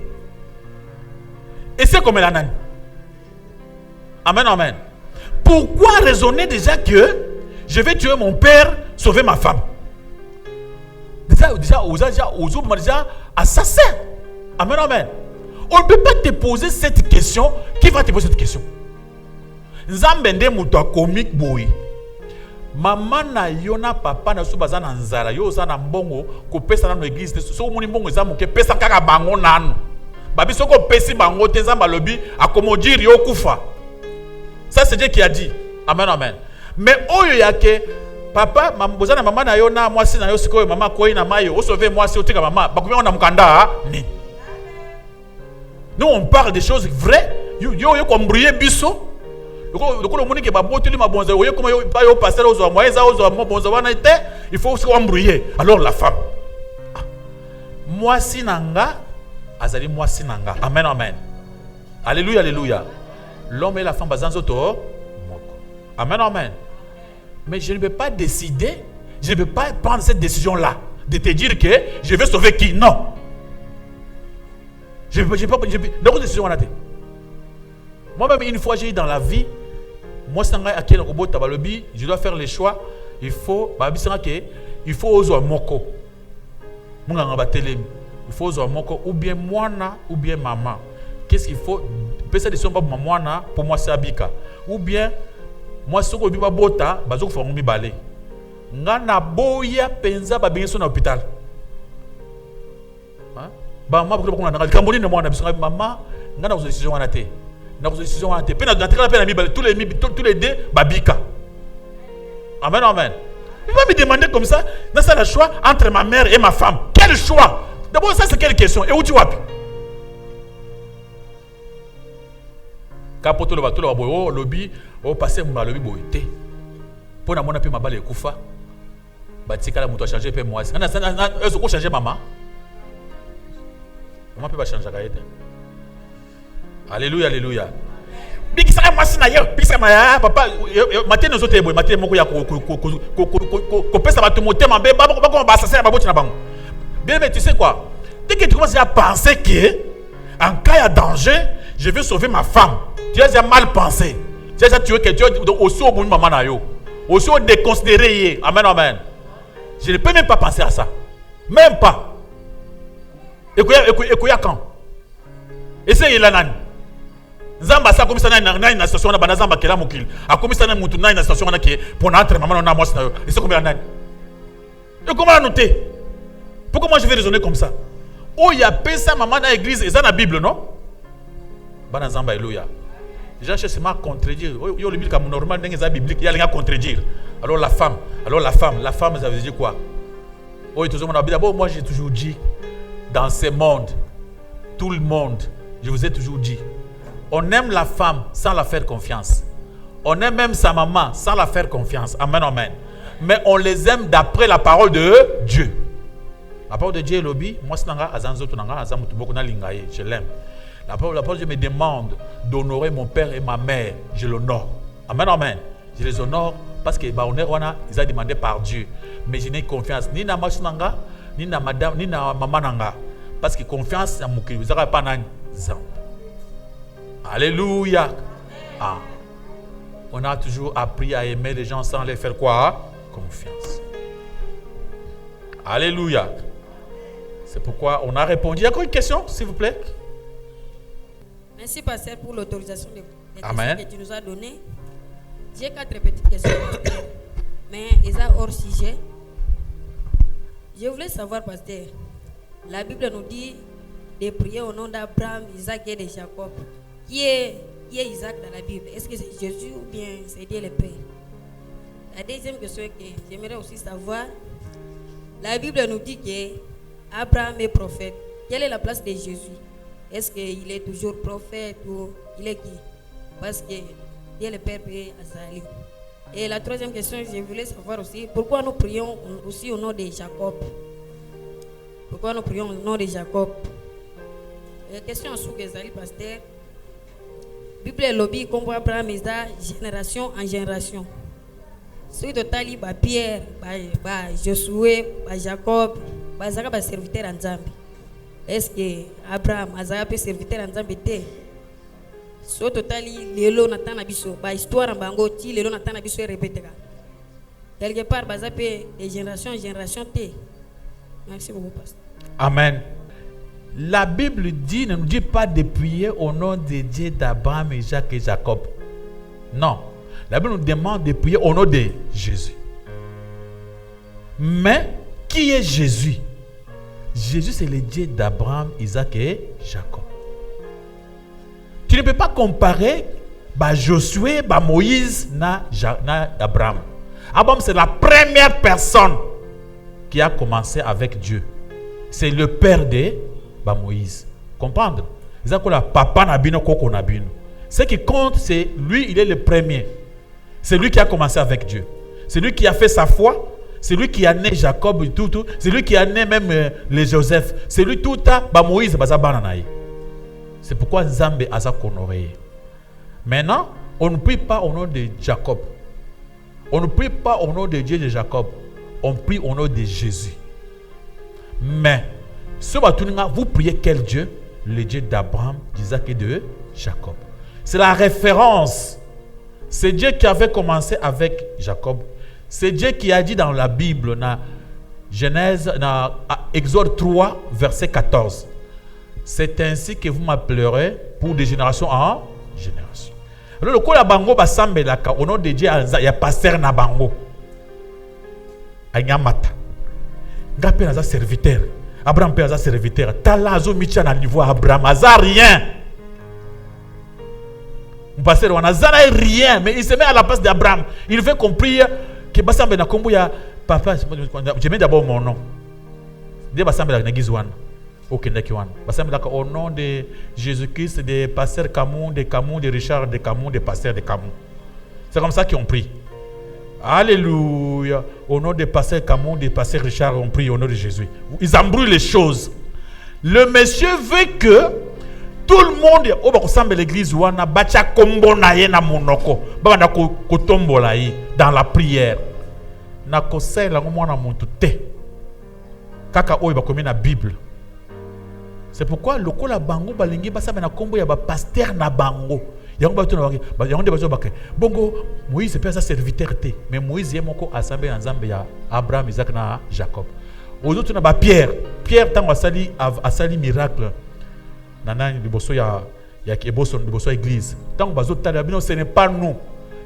Et c'est comme la nani. Amen, amen. Pourquoi raisonner déjà que je vais tuer mon père, sauver ma femme? Déjà, assassin. Amen, amen. On ne peut pas te poser cette question. Qui va te poser cette question? Nzambende muto comique boy. Maman na yona papa na subaza na nzara yo za na mbongo ko pesa na église so moni mbongo za muke pesa kaka bango nanu. Babi soko pesi bango te nzamba lobi akomodiri yo kufa. Ça c'est Dieu qui a dit. Amen, amen. Mais oyo yake papa bozana maman na yo na mwasi na yo sikoyo mama koi na mayo o sauver mwasi otika mama bakumia na mukanda ni. Nous on parle des choses vraies. Yo comme briller biso. Loko le monique babotuli mabonza yo comme yo pa yo passer aux moyens aux mabonza wana été il faut se embrouiller. Alors la femme mwasi nanga azali mwasi nanga. Amen, amen. Alléluia, alléluia. L'homme et la femme bazanzo to. Amen, amen. Mais je ne peux pas décider, je ne peux pas prendre cette décision-là, de te dire que je vais sauver qui? Non. Je ne peux pas. Donc, décision, on a été. Moi-même, une fois, j'ai eu dans la vie, moi, je dois faire les choix. Il faut oser moko. Il faut oser moko, ou bien moi, ou bien maman. Qu'est-ce qu'il faut? Cette décision, pour moi, c'est Abika. Ou bien, moi ce que biba bota bazoko fa ngumi balé ngana boya penza ba benso na hôpital hein ba mama ko ko na kamboni ne mwana biso mama ngana ko décision wana te na ko décision wana te pe na ngatra pe na mi balé tous les deux babika. Amen, amen. Il va me demander comme ça dans ça le choix entre ma mère et ma femme. Quel choix? D'abord ça c'est quelle question? Et où tu vas? Kapoto le bateau le boyo lobby au passé mon lobby boité pour na mona pe mabale kufa batika la moto changer pe moi na est-ce que changer maman peut pas changer kaite. Alléluia, alléluia. Bikisa moi sina yo bikisa ma papa matin nous autres boy matin moko ya ko pesa bato motema be ba ko ba assassin ba boti na bango. Bien mais tu sais quoi? Dès que tu commences à penser que en cas de danger, je vais sauver ma femme. Tu as déjà mal pensé. Tu as déjà tué quelqu'un aussi au bout de maman nayo. Aussi au déconsidéré. Amen, amen. Je ne peux même pas penser à ça. Même pas. Écoutez quand. Essayez la nan. Zamba ça comme ça na une station na banazamba kela mokil. A comme ça na mutu na une station na qui pour notre maman na moi ça. Et c'est combien nan. Et comment noter? Pourquoi moi je vais raisonner comme ça? Oh il y a pesa maman dans l'église et ça dans la Bible non? Banazamba alléluia. Les gens cherchent à contredire. Il y a le Bible comme normal, il y a biblique, il y a rien à contredire. Alors la femme, ça veut dire quoi? Oh, d'abord, moi j'ai toujours dit, dans ce monde, tout le monde, je vous ai toujours dit, on aime la femme sans la faire confiance. On aime même sa maman sans la faire confiance. Amen, amen. Mais on les aime d'après la parole de Dieu. La parole de Dieu est lobby. Moi, je l'aime. La parole de Dieu me demande d'honorer mon père et ma mère. Je l'honore. Amen, amen. Je les honore parce que l'honneur, ils ont demandé par Dieu. Mais je n'ai confiance ni dans ma nanga, ni dans madame, ni dans maman nanga. Parce que confiance, c'est mon cœur. Vous n'avez pas d'exemple. Alléluia. Ah. On a toujours appris à aimer les gens sans les faire quoi? Confiance. Alléluia. C'est pourquoi on a répondu. Il y a encore une question, s'il vous plaît? Merci, pasteur, pour l'autorisation des Amen. questions que tu nous as données. J'ai 4 petites questions, pasteur. Mais ils sont hors sujet. Je voulais savoir, pasteur, la Bible nous dit de prier au nom d'Abraham, Isaac et de Jacob. Qui est Isaac dans la Bible? Est-ce que c'est Jésus ou bien c'est Dieu le Père? La deuxième question que j'aimerais aussi savoir, la Bible nous dit que Abraham est prophète. Quelle est la place de Jésus? Est-ce qu'il est toujours prophète ou il est qui? Parce que Dieu le Père est Azali. Et la troisième question, je voulais savoir aussi, pourquoi nous prions aussi au nom de Jacob? Pourquoi nous prions au nom de Jacob? Question en sous-Azali, pasteur. Bible lobby comme Abraham est génération en génération. Ceux de Tali, Pierre, Josué, Jacob, Zaka serviteur en Zambie. Est-ce que Abraham Azaka peut serviteur en Zambie? So totali lelo natana biso ba histoire bango ti lelo natana biso répéter quelque part bazape de génération en génération té. Merci beaucoup, pasteur. Amen. La Bible dit, ne nous dit pas de prier au nom de Dieu d'Abraham, Isaac et Jacob. Non. La Bible nous demande de prier au nom de Jésus. Mais qui est Jésus? Jésus, c'est le Dieu d'Abraham, Isaac et Jacob. Tu ne peux pas comparer Josué, Moïse, na Abraham. Abraham, c'est la première personne qui a commencé avec Dieu. C'est le père de Moïse. Comprendre? C'est que la papa nabino koko nabino. Ce qui compte, c'est lui, il est le premier. C'est lui qui a commencé avec Dieu. C'est lui qui a fait sa foi. C'est lui qui a né Jacob et tout. C'est lui qui a né même les Joseph. C'est lui tout à Moïse. C'est pourquoi Nzambe a honoré. Maintenant, on ne prie pas au nom de Jacob. On ne prie pas au nom de Dieu de Jacob. On prie au nom de Jésus. Mais, vous priez quel Dieu? Le Dieu d'Abraham, d'Isaac et de Jacob. C'est la référence. C'est Dieu qui avait commencé avec Jacob. C'est Dieu qui a dit dans la Bible, dans Genèse, dans Exode 3, verset 14. C'est ainsi que vous m'appellerez pour des générations en génération. Alors, le coup la bango basambe laka au nom de Dieu, il y a pasteur na bango. Anyamata. Ngape na serviteur. Abraham peut être serviteur. Talazo micha na niveau Abraham. Aza rien. Pasteur on a rien, mais il se met à la place d'Abraham. Il veut comprendre que basambe na kombo ya papa. Je mets d'abord mon nom. Dès basambe la nagizwan. Au nom de Jésus-Christ, des pasteurs Camon, de Richard, de Camon, des pasteurs de Camon. C'est comme ça qu'ils ont pris. Alléluia. Au nom des pasteurs Camon, des pasteurs Richard, on prie au nom de Jésus. Ils embrouillent les choses. Le monsieur veut que tout le monde au bakosambe l'église wana bacha kombo na ye na monoko ba na ko tombola yi dans la prière. Na ko sela ngomona muntu te. Kaka oyo bakomi na Bible. C'est pourquoi le kola bango balingi basaba na kombo ya ba pasteur na bango. Yango bato na yango bazo bakay. Bongo Moïse c'est pas sa serviteur te, mais Moïse yemoko assemblée na Nzambe ya Abraham, Isaac na Jacob. Autres na ba Pierre tango asali miracle. Nana liboso ya keboso liboso église. Tango bazo tala bino ce n'est pas nous.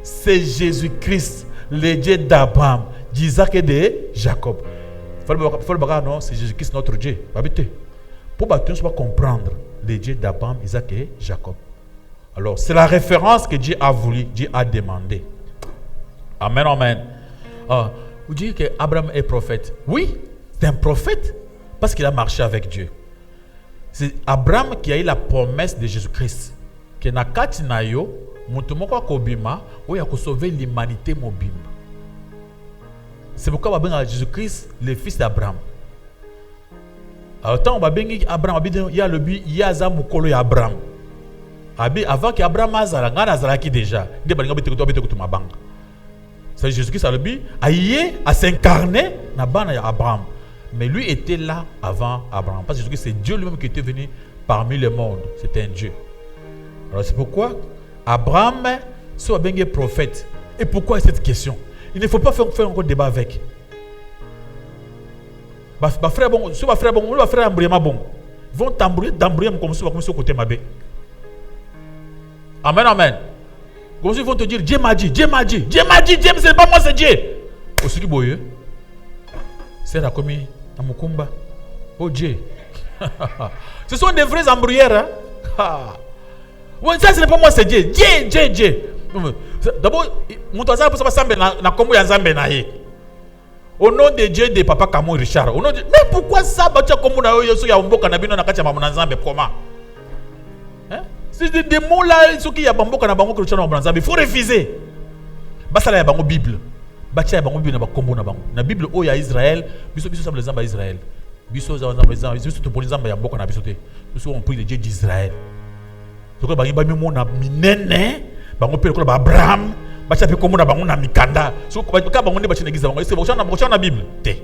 C'est Jésus-Christ, le Dieu d'Abraham, d'Isaac et de Jacob. Faut le bagarre non, c'est Jésus-Christ notre Dieu. Babité. Pour comprendre les dieux d'Abraham, Isaac et Jacob. Alors, c'est la référence que Dieu a voulu, Dieu a demandé. Amen, amen. Vous dites qu'Abraham est prophète. Oui, c'est un prophète parce qu'il a marché avec Dieu. C'est Abraham qui a eu la promesse de Jésus-Christ. Que na kati na yo, mutu moko akobima, oya ko sauver l'humanité mobimba. C'est pourquoi on a Jésus-Christ, le fils d'Abraham. Alors, tant on va bien Abraham, il y a le but, il y a Zamukolo et Abraham. Avant qu'Abraham azala, ngana azala qui déjà. C'est Jésus-Christ a le but, à s'incarner na bana ya Abraham. Mais lui était là avant Abraham. Parce que Jésus-Christ, c'est Dieu lui-même qui était venu parmi le monde. C'était un Dieu. Alors c'est pourquoi Abraham soit bien prophète. Et pourquoi cette question? Il ne faut pas faire encore débat avec. Ba frère bon, si ba frère bon, ba frère embrouiller bon. Ils vont t'embrouiller comme si comme côté mabé. Amen, amen. Comme si ils vont te dire Dieu m'a dit, Dieu m'a dit, Dieu m'a dit, Dieu c'est pas moi c'est Dieu. Aussi qui boye. C'est la commis dans mon combat. Oh Dieu. Ce sont des vrais embrouilleurs hein. Ouais, ça ce n'est pas moi c'est Dieu. Dieu. D'abord, mon toisa pour ça semble na kombo ya Nzambe na ye. Au nom de Dieu de Papa Kamon Richard. Au nom de... Mais pourquoi ça batia kombo na yo ya mboka na bino na kati ya mama na Nzambe comment? Hein? C'est des mots là ceux qui ya mboka na bango Richard na Nzambe, il faut refuser. Basala ya bango Bible. Batia ya bango Bible na ba kombo na bango. Na Bible o ya Israël, biso semble Nzambe Israël. Biso za Nzambe, biso to poni Nzambe ya mboka na biso te. Biso on prie le Dieu d'Israël. Donc bangi ba mi mona minene. Bango pele ko ba Abraham bacha pe komona bango na mikanda so ka bango ne bacha na giza bango c'est bon na Bible te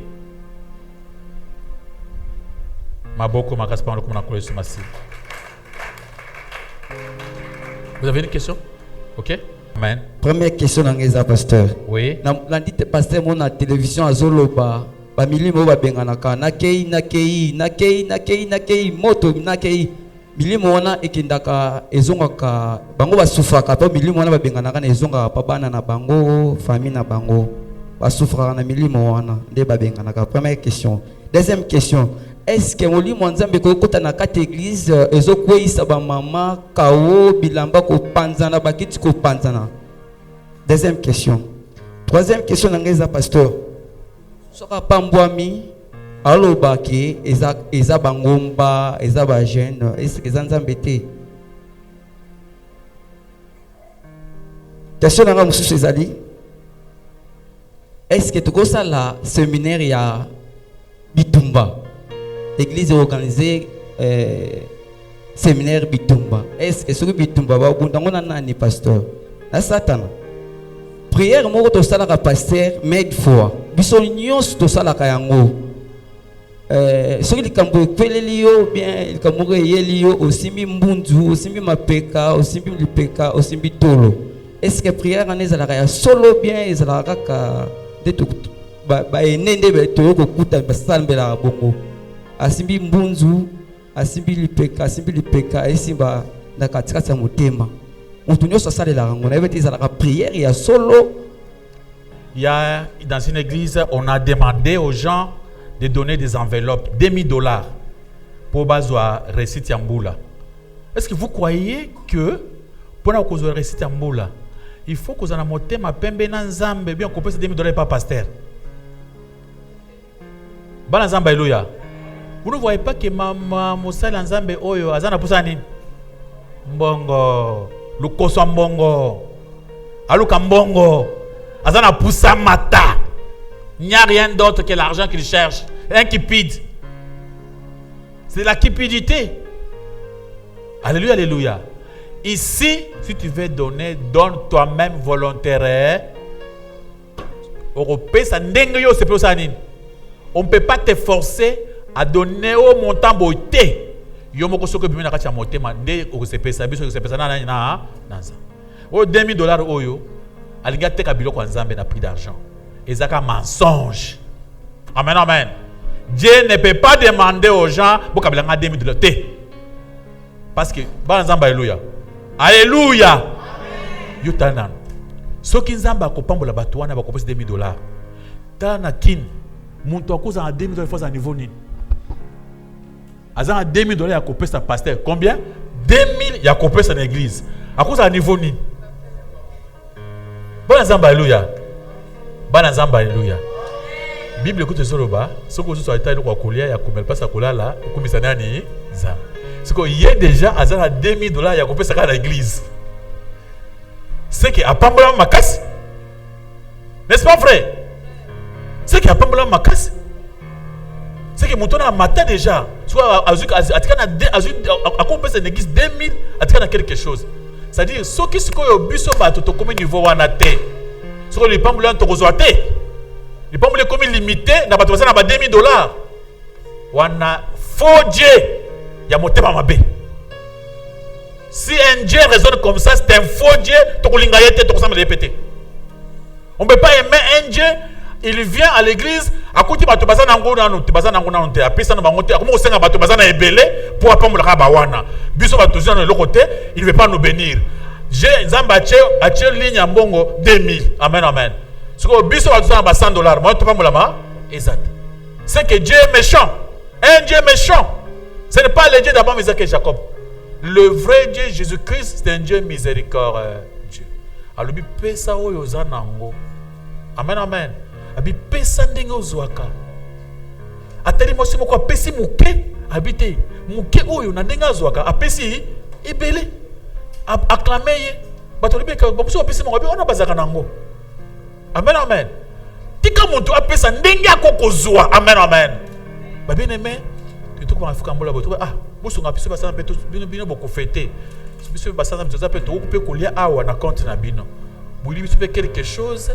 maboko makasi pa ko na ko Yesu masi. Vous avez une question? OK? Amen. Première question nangeza pasteur. Oui. Na dit pasteur mon na télévision azoloba ba milimo ba benganaka nakei moto nakei milimo wana ekindaka ezongaka bango basufraka pa milimo wana babenganaka na ezongaka pa bana na bango famille na bango basufraka na milimo wana nde babenganaka. Première question. Deuxième question, est-ce que molimo Nzambe ko kota na kati église ezokweyisa ba mama kawo bilamba ko panzana bakiti ko panzana? Deuxième question. Troisième question nangeza pasteur. Soka pambwami aloba ke eza bangomba eza ba jeune est-ce que Nzambe te? Question nanga mususu ezali est-ce que tukosa la séminaire ya Bitumba l'église organisée séminaire Bitumba est-ce que ce Bitumba ba bundango na nani pasteur na satana prière moko to sala ka pasteur made fois biso nyos to sala ka yango soki likambo ekweleli yo bien likambo eyeli yo osimbi mbunzu osimbi mapeka osimbi lipeka osimbi tolo est-ce que prière en ezalaka ya solo bien ezalaka kaka nde baenende toyoko kuta basambelaka bongo asimbi mbunzu asimbi lipeka esimba na katikati ya motema mutu nyonso asalelaka ngo na ete ezalaka prière ya solo. Il y a dans une église on a demandé aux gens de donner des enveloppes, $2000 pour bazwa récit Yamboula. Est-ce que vous croyez que pour la cause de récit Yamboula, il faut que vous en amontez ma pembe na Nzambe bien qu'on puisse $2000 par pasteur? Bana Nzambe alléluia. Vous ne voyez pas que mama Moussa Nzambe oyo azana pousa nini? Mbongo, lukoso mbongo. Aluka mbongo. Azana pousa mata. Il n'y a rien d'autre que l'argent qu'il cherche. Un cupide. C'est la cupidité. Alléluia, alléluia. Ici, si tu veux donner, donne toi-même volontaire. On ne peut pas te forcer à donner au montant beauté. $2000 oyo. Alinga teka biloko Nzambe na prix d'argent. Et un mensonge. Amen, amen. Dieu ne peut pas demander aux gens pour qu'ils aient $2000. Parce que, alléluia. Alléluia. Yotanan. Ce qui Nzamba kopambola batouana va composer $2000. Tana kin. Muntu akoza à $2000 il faut à niveau ni. Azan $2000 ya kopesa sa pasteur. Combien? 2000 ya kopesa na église. À cause à niveau ni. Bon Nzamba alléluia. Bana Nzamba alléluia. Bible écoute soloba, ce que vous avez kwa kolia ya komel pasa kolala, komisa nani Nzamba. Ce que y a déjà azana $2000 ya kopesa ka na église. C'est que apambola makasi. N'est-ce pas vrai? C'est que apambola makasi. C'est que montona matin déjà, soit atikana akompesa na église 2000, atikana quelque chose. C'est-à-dire ceux qui se koyo biso ba to comme niveau wana te. Ce que les pambola to kozoate. Les pambola comme limité na ba to na ba $2000. Wana faux Dieu ya motema mabe. Si un Dieu raisonne comme ça, c'est un faux Dieu, to kolinga yete to kosama répéter. On ne peut pas aimer un Dieu, il vient à l'église, akuti bato bazana ngo nanu te bazana ngo nanu te apesa na bango te akomo kosenga bato bazana ebele pour apambola ka bawana biso bato zana le côté il ne veut pas nous bénir j'ai nzamba ache ligne ya mbongo 2000 amen amen siko biso bato zana ba $100 moi to pambola ma exact c'est que Dieu est méchant un Dieu méchant ce n'est pas le Dieu d'Abraham Isaac et Jacob le vrai Dieu Jésus-Christ c'est un Dieu miséricordieux alors bi pesa oyo zana ngo amen amen abi pesa ndenge ozwaka atali mosi moko apesi muke habite muke oyo na ndenge azwaka apesi ebele acclamer ye bato libeka bamuso apesi moko abi ona bazaka nango amen amen tika muntu apesa ndenge akokozwa amen amen ba bien aimé tu trouves afrika mbola bato boso ngapiso basana peto bino boko fêter biso basana mitoza peto okupe kolia awa na compte na bino buli biso pe quelque chose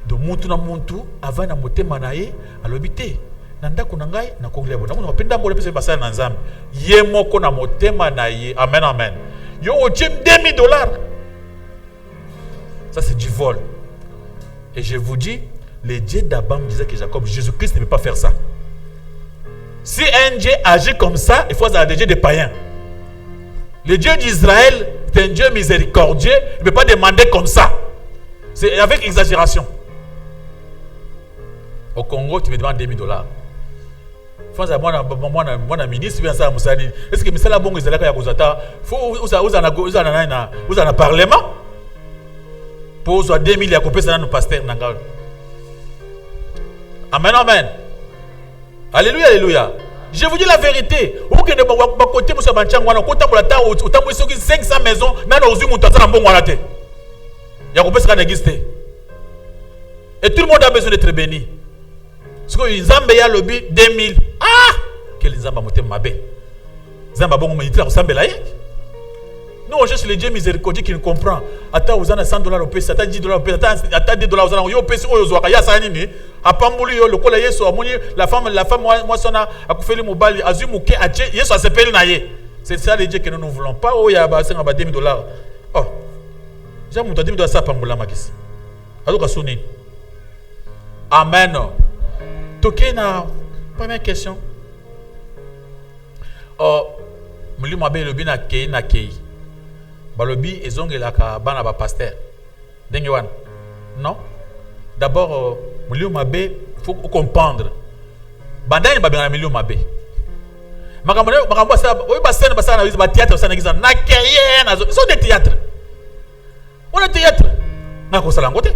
de muntu na muntu avant na motema na ye alobi te na ndako na ngai na kolia bona kuna penda mbole pesa basana na nzambe ye moko na motema na ye amen amen yo otie $2000 ça c'est du vol et je vous dis le Dieu d'Abraham disait que Jacob Jésus-Christ ne peut pas faire ça si un Dieu agit comme ça il faut avoir des dieux des païens le Dieu d'Israël c'est un Dieu miséricordieux il ne peut pas demander comme ça c'est avec exagération. Au Congo, tu me demandes $2000. France, moi, ministre, est-ce que Missala Bongo est là quand il y a vous en parlement pour 2000 il y a coupé ça dans nos pasteurs. Amen, amen. Alléluia, alléluia. Je vous dis la vérité. Vous qui ne pas côté Moussa Banchangwana, côté Moulata, autant que 500 maisons, n'a osé monter dans bon walaté. Il y a coupé ça n'existe. Et tout le monde a besoin d'être béni. Parce que Zambé a lobby 2000. Ah! Quel Zamba moté mabé. Zamba bon militaire au Zambé là. Nous on cherche le Dieu miséricordieux qui nous comprend. Attends, vous en avez $100 au pays, attends $10 au pays, attends $10 aux gens. Yo pays au Zoaka, ya sanini. A Pambuli yo le kola yeso amoni la femme moi sona a koufeli mobali azumuke ache yeso a sepeli na ye. C'est ça le Dieu que nous ne voulons pas. Oh ya ba senga ba $2000. Oh. J'ai mon $10 ça Pambola makisi. Adoka soni. Amen. Toké na première question. Oh, muli mabe lobi na kei na kei. Balobi ezongelaka bana ba pasteur. Ndenge wana. Non? D'abord muli mabe faut comprendre. Bandani ba bengana muli mabe. Makambo ça, oyi ba scène ba sana ba théâtre ça na na kei na zo de théâtre. On a théâtre. Na ko sala ngote.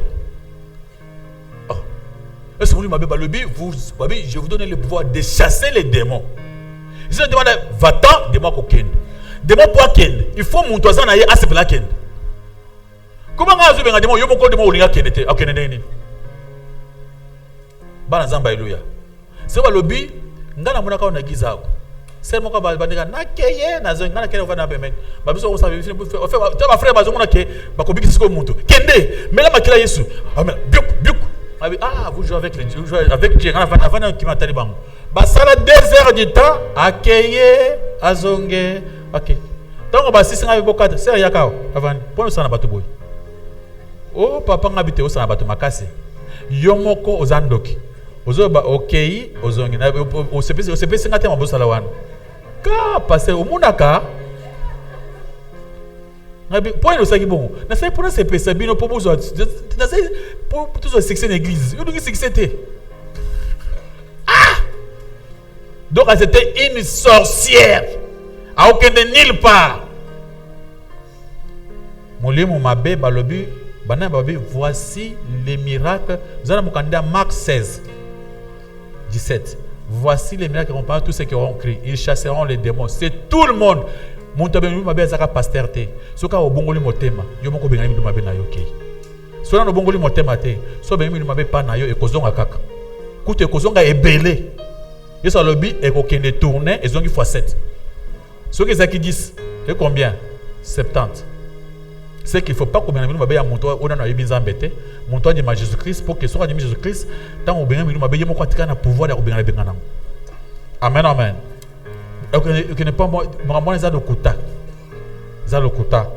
Est-ce que vous m'avez balobi, je vous donne le pouvoir de chasser les démons. Si je demande, va-t'en, démon kokende. Démon pour kende. Il faut mon toisan aille à ce plat kende. Comment vous avez un démon, yo moko démon olinga kende te, ok nene. Bana zamba eluya. C'est balobi, ngana mona ka na giza ko. C'est moko ba bandika na keye na zo ngana kene va na pemen. Ba biso ko sabe, fait ba frère ba zo mona ke ba ko bikisi ko muntu. Kende, mais la makila Yesu. Biuk. Ah, vous jouez avec les dieux, vous jouez avec Dieu. Avant qui m'a tenu bang. Basala 2 heures du temps, accueillir, azonge. Ok. Donc on va 6 ans beaucoup. C'est yakao. Avant, pour ça na bato boy. Oh, papa ngabite o ça na bato makasi. Yomoko ozandoki. Ozo ba okay, ozonge. O CP ngate mabosala wana. Ka passer au munaka. Pour nous ça qui bon. Na c'est pour ces pesa bino pour vous pour tous les succès d'église. Vous devez succéder. Ah! Donc c'était une sorcière. À aucun de nulle part. Molimo mabe balobi bana babi voici les miracles. Nous allons candidat Marc 16 17. Voici les miracles qu'on parle tous ceux qui auront crié. Ils chasseront les démons. C'est tout le monde. Mon tabou mabe zaka pasteur te. Soka obongoli motema. Yo moko bengani mi mabe na yo ke. Soka no bongoli motema te. So bengani mi mabe pa na yo ekozonga kaka. Kutu ekozonga ebele. Yo sa lobi ekokende tourner ezongi x7. Soki ezaki 10 et combien 70. C'est qu'il faut pas que bengani mi mabe ya monto ona na yebi nzambe te. Monto de Jésus-Christ pour que soka de Jésus-Christ tant obengani mi mabe yemo ko atika na pouvoir ya obengana bengana. Amen amen. Que ne pas moi za lokuta za lokuta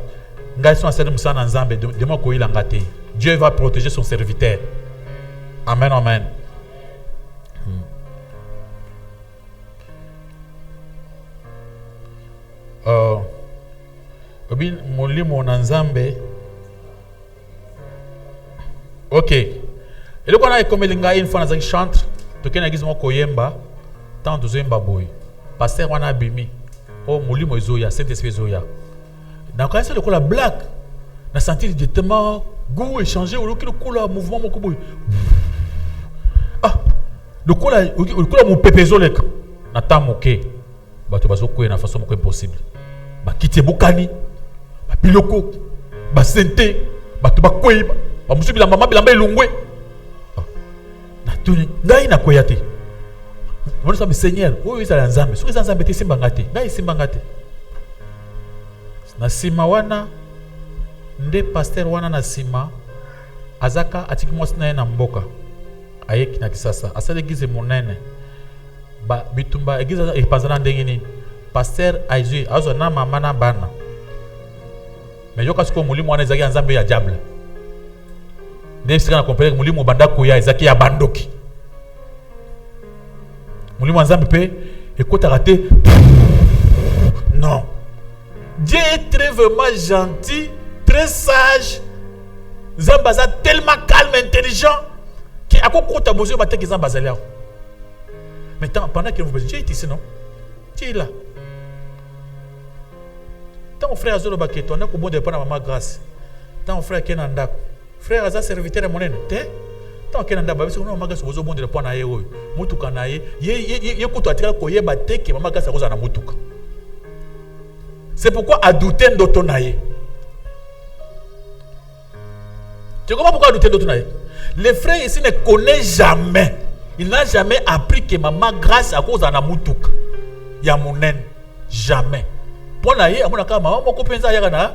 ngai so asali musana nzambe de moi ko ilanga te. Dieu va protéger son serviteur. Amen amen. Babin molimo na nzambe. Ok. Et le qu'on a comme linga une fois dans chante, to kena gizmo koyemba, tant de zemba boy. Pasteur wana bimi. Oh molimo ezoya, Saint-Esprit ezoya. Na quand c'est le ko la blague. Na senti de tellement goût échanger ou le ko la mouvement moko boy. Ah, le ko la mon pepezo lek. Na tamoke. Bato bazoko na façon moko impossible. Ba kite bokani. Ba biloko. Ba sente, bato bakoyi. Ba musu bilamba bilamba elungwe. Na tuni ngai na koyate. Mon sa Seigneur, oyo izala nzambe. Soki za nzambe te simba ngate. Ngai simba ngate. Na sima wana nde pasteur wana na sima azaka atiki mwasi na ye na mboka. Ayeki na Kisasa. Asale gize monene. Ba bitumba egiza epazana ndenge nini. Pasteur Aizui azo na mama na bana. Mais yoka siko mulimo wana ezaki nzambe ya diable. Nde sika na comprendre mulimo banda koya ezaki ya bandoki. Mulimo nzambe pe ekota raté. Non. Dieu est très vraiment gentil, très sage. Zambaza tellement calme, intelligent que à quoi compte besoin de battre Zambaza là. Mais pendant que vous Dieu est ici non? Dieu est là. Tant frère Azolo Baketo, on a bon dépend à maman grâce. Tant frère Kenanda, frère Aza serviteur de monnaie, tant Kenanda, parce que nous maman grâce au bon dépend à eux. Mutuka na ye, ye kuto atira koye batte que maman grâce à cause na mutuka. C'est pourquoi à douter d'autres naïe. Tu comprends pourquoi à douter d'autres naïe? Les frères ici ne connaissent jamais. Il n'a jamais appris que maman grâce à cause de la mutuka. Il y a mon naine. Jamais. Pour naïe, à mon accord, maman m'a coupé ça hier na.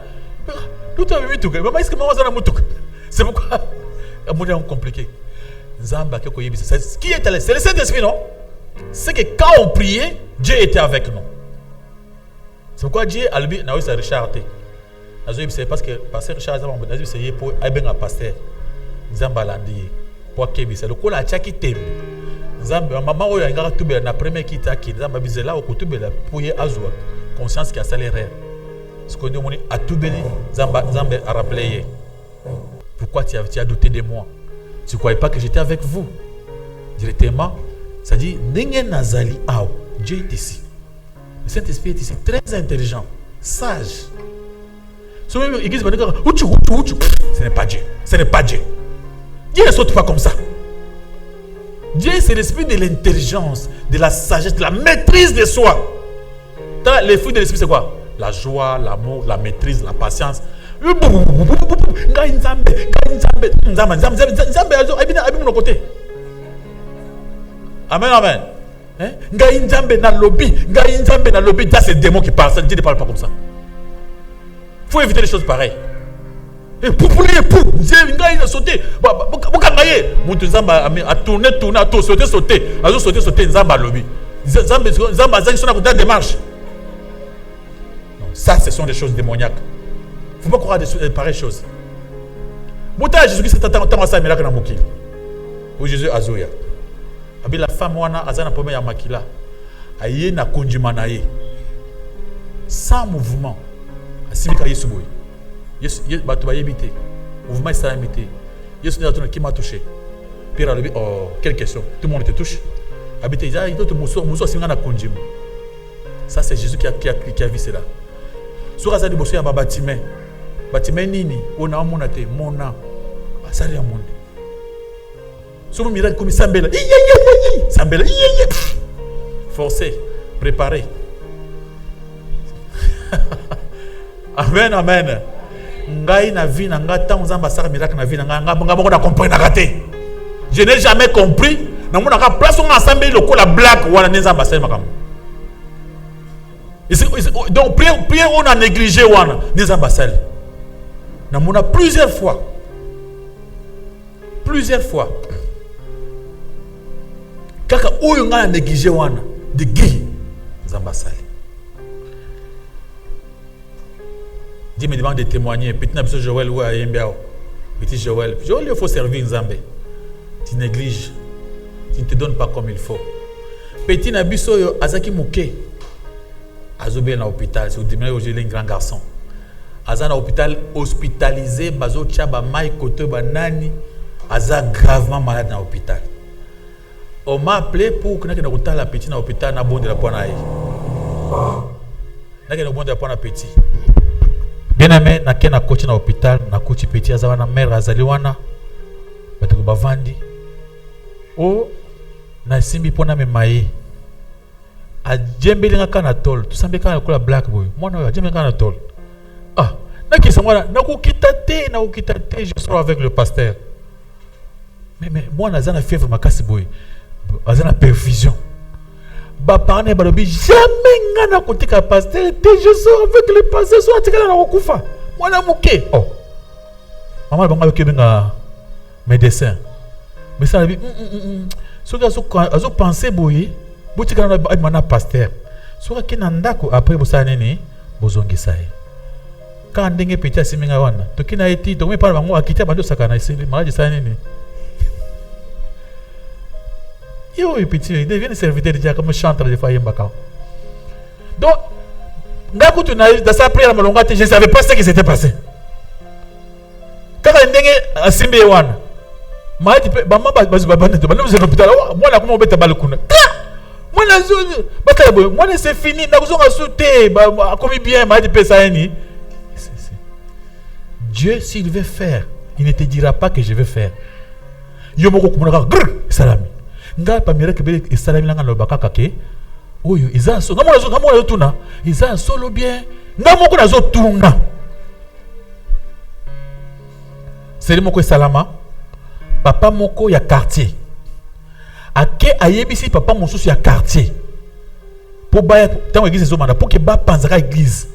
Tout a vu tout. Maman est-ce que maman a la mutuka? C'est pourquoi à mon naine compliqué. Zamba qui koyebi. C'est qui est allé? C'est le Saint-Esprit non? C'est que quand on priait, Dieu était avec nous. C'est pourquoi Dieu a dit que Richard c'est parce que pasteur Richard a dit c'est pour un pasteur Zambalandi pour que c'est le coup la tchaki tembe Zamba maman oyo ngara tubela na premier kita ki Zamba bizela ko tubela pour y azwa conscience qui a salaire ce qu'on dit moni a tubeli Zamba a rappelé pourquoi tu as douté de moi, tu croyais pas que j'étais avec vous directement, ça dit ninge nazali ao Dieu est ici. Le Saint-Esprit est ici, très intelligent, sage. Ce n'est pas Dieu. Ce n'est pas Dieu. Dieu ne saute pas comme ça. Dieu, c'est l'esprit de l'intelligence, de la sagesse, de la maîtrise de soi. Les fruits de l'esprit, c'est quoi? La joie, l'amour, la maîtrise, la patience. Amen, amen. Ngai nzambe na lobby, ça c'est démon qui parle, ça Dieu ne parle pas comme ça. Faut éviter les choses pareilles. Et pour ngai na sauter, bokangaye, mutu nzamba a tourner, a to sauter, a sauter nzamba lobby. Nzamba zaki sona ko démarche. Non, ça ce sont des choses démoniaques. Faut pas croire des pareilles choses. Bota Jésus-Christ tant ça miracle na mokili. Ou Jésus azoya. Abi la femme wana azana problème ya makila aye na konjima na ye sans mouvement asibika Yesu boy Yesu bato bayebite mouvement ça imité Yesu n'a pas qui m'a touché Pierre a dit oh quelle question tout le monde te touche habite il y a d'autres muso singa na konjima ça c'est Jésus qui a vu cela sur azali bosso ya bâtiment nini ona monate mona asali ya monde. Sur miracle comme Sambela. Sambela. Forcé, préparé. Amen, amen. Ngai na vie na ngata nzamba sara miracle na vie na ngaba ko na comprendre na raté. Je n'ai jamais compris. Na mona ka place on ensemble le ko la black wala nzamba sara makam. Donc prière on a négligé wana nzamba sara. Na mona plusieurs fois. Kaka oyo nga négligé wana de Guy Zambasali. Dieu me demande de témoigner. Petit Nabiso Joël ou Ayembiao. Petit Joël, il faut servir Nzambé. Tu négliges. Tu ne te donnes pas comme il faut. Petit Nabiso Azaki Mouké. Azobé na hôpital. C'est au diminué aujourd'hui un grand garçon. aza na hôpital hospitalisé bazo tchaba mai côté banani aza gravement malade na hôpital. On m'a appelé pour que na kota la petit na hôpital na bonde la pona ai. Na ke na bonde la pona petit. Bien aimé na ke na coach na hôpital na coach petit aza na mère azali wana. Batako bavandi. O na simbi pona me mai. A djembelinga kana tol. Tu sambe kana kola black boy. Mwana wa djembelinga kana tol. Ah, na kisa mwana na kukita te, je sors avec le pasteur. Mais moi na zana fièvre makasi boy. Azana perfusion. Ba parne ba lobi jamais ngana kotika pasteur te, je sors avec le pasteur so atikala na kokufa. Mwana muke. Oh. Maman banga yokebenga médecin. Mais ça bi so ga so penser boy. Botika na mana pasteur. So ka na ndako après bosana nini bozongisa ye. Quand ndenge petit asiminga wana tokina eti to me parle bango akita bando sakana isili malaje sana nini. Yo petit il devient serviteur déjà comme chanteur de Fayemba ka. Donc ngako tu na dans sa prière malonga je ne savais pas ce qui s'était passé. Quand ndenge asimbe wana malaje bamba bazu babane to bando dans l'hôpital moi la comment beta balukuna. Moi c'est fini na kuzonga sauter ba comme bien malaje pesa ni. Dieu, s'il veut faire, il ne te dira pas que je vais faire. Yomoko kumunaka grrr salami. Nga pa mira kebele salami langa lobaka kake. Oyo iza so ngamona tuna. Iza solo bien. Ngamoko nazo tunga. C'est moko salama. Papa moko ya quartier. Ake ayebisi papa mosusu ya quartier. Po ba tango église zo manda pour que ba panzaka église.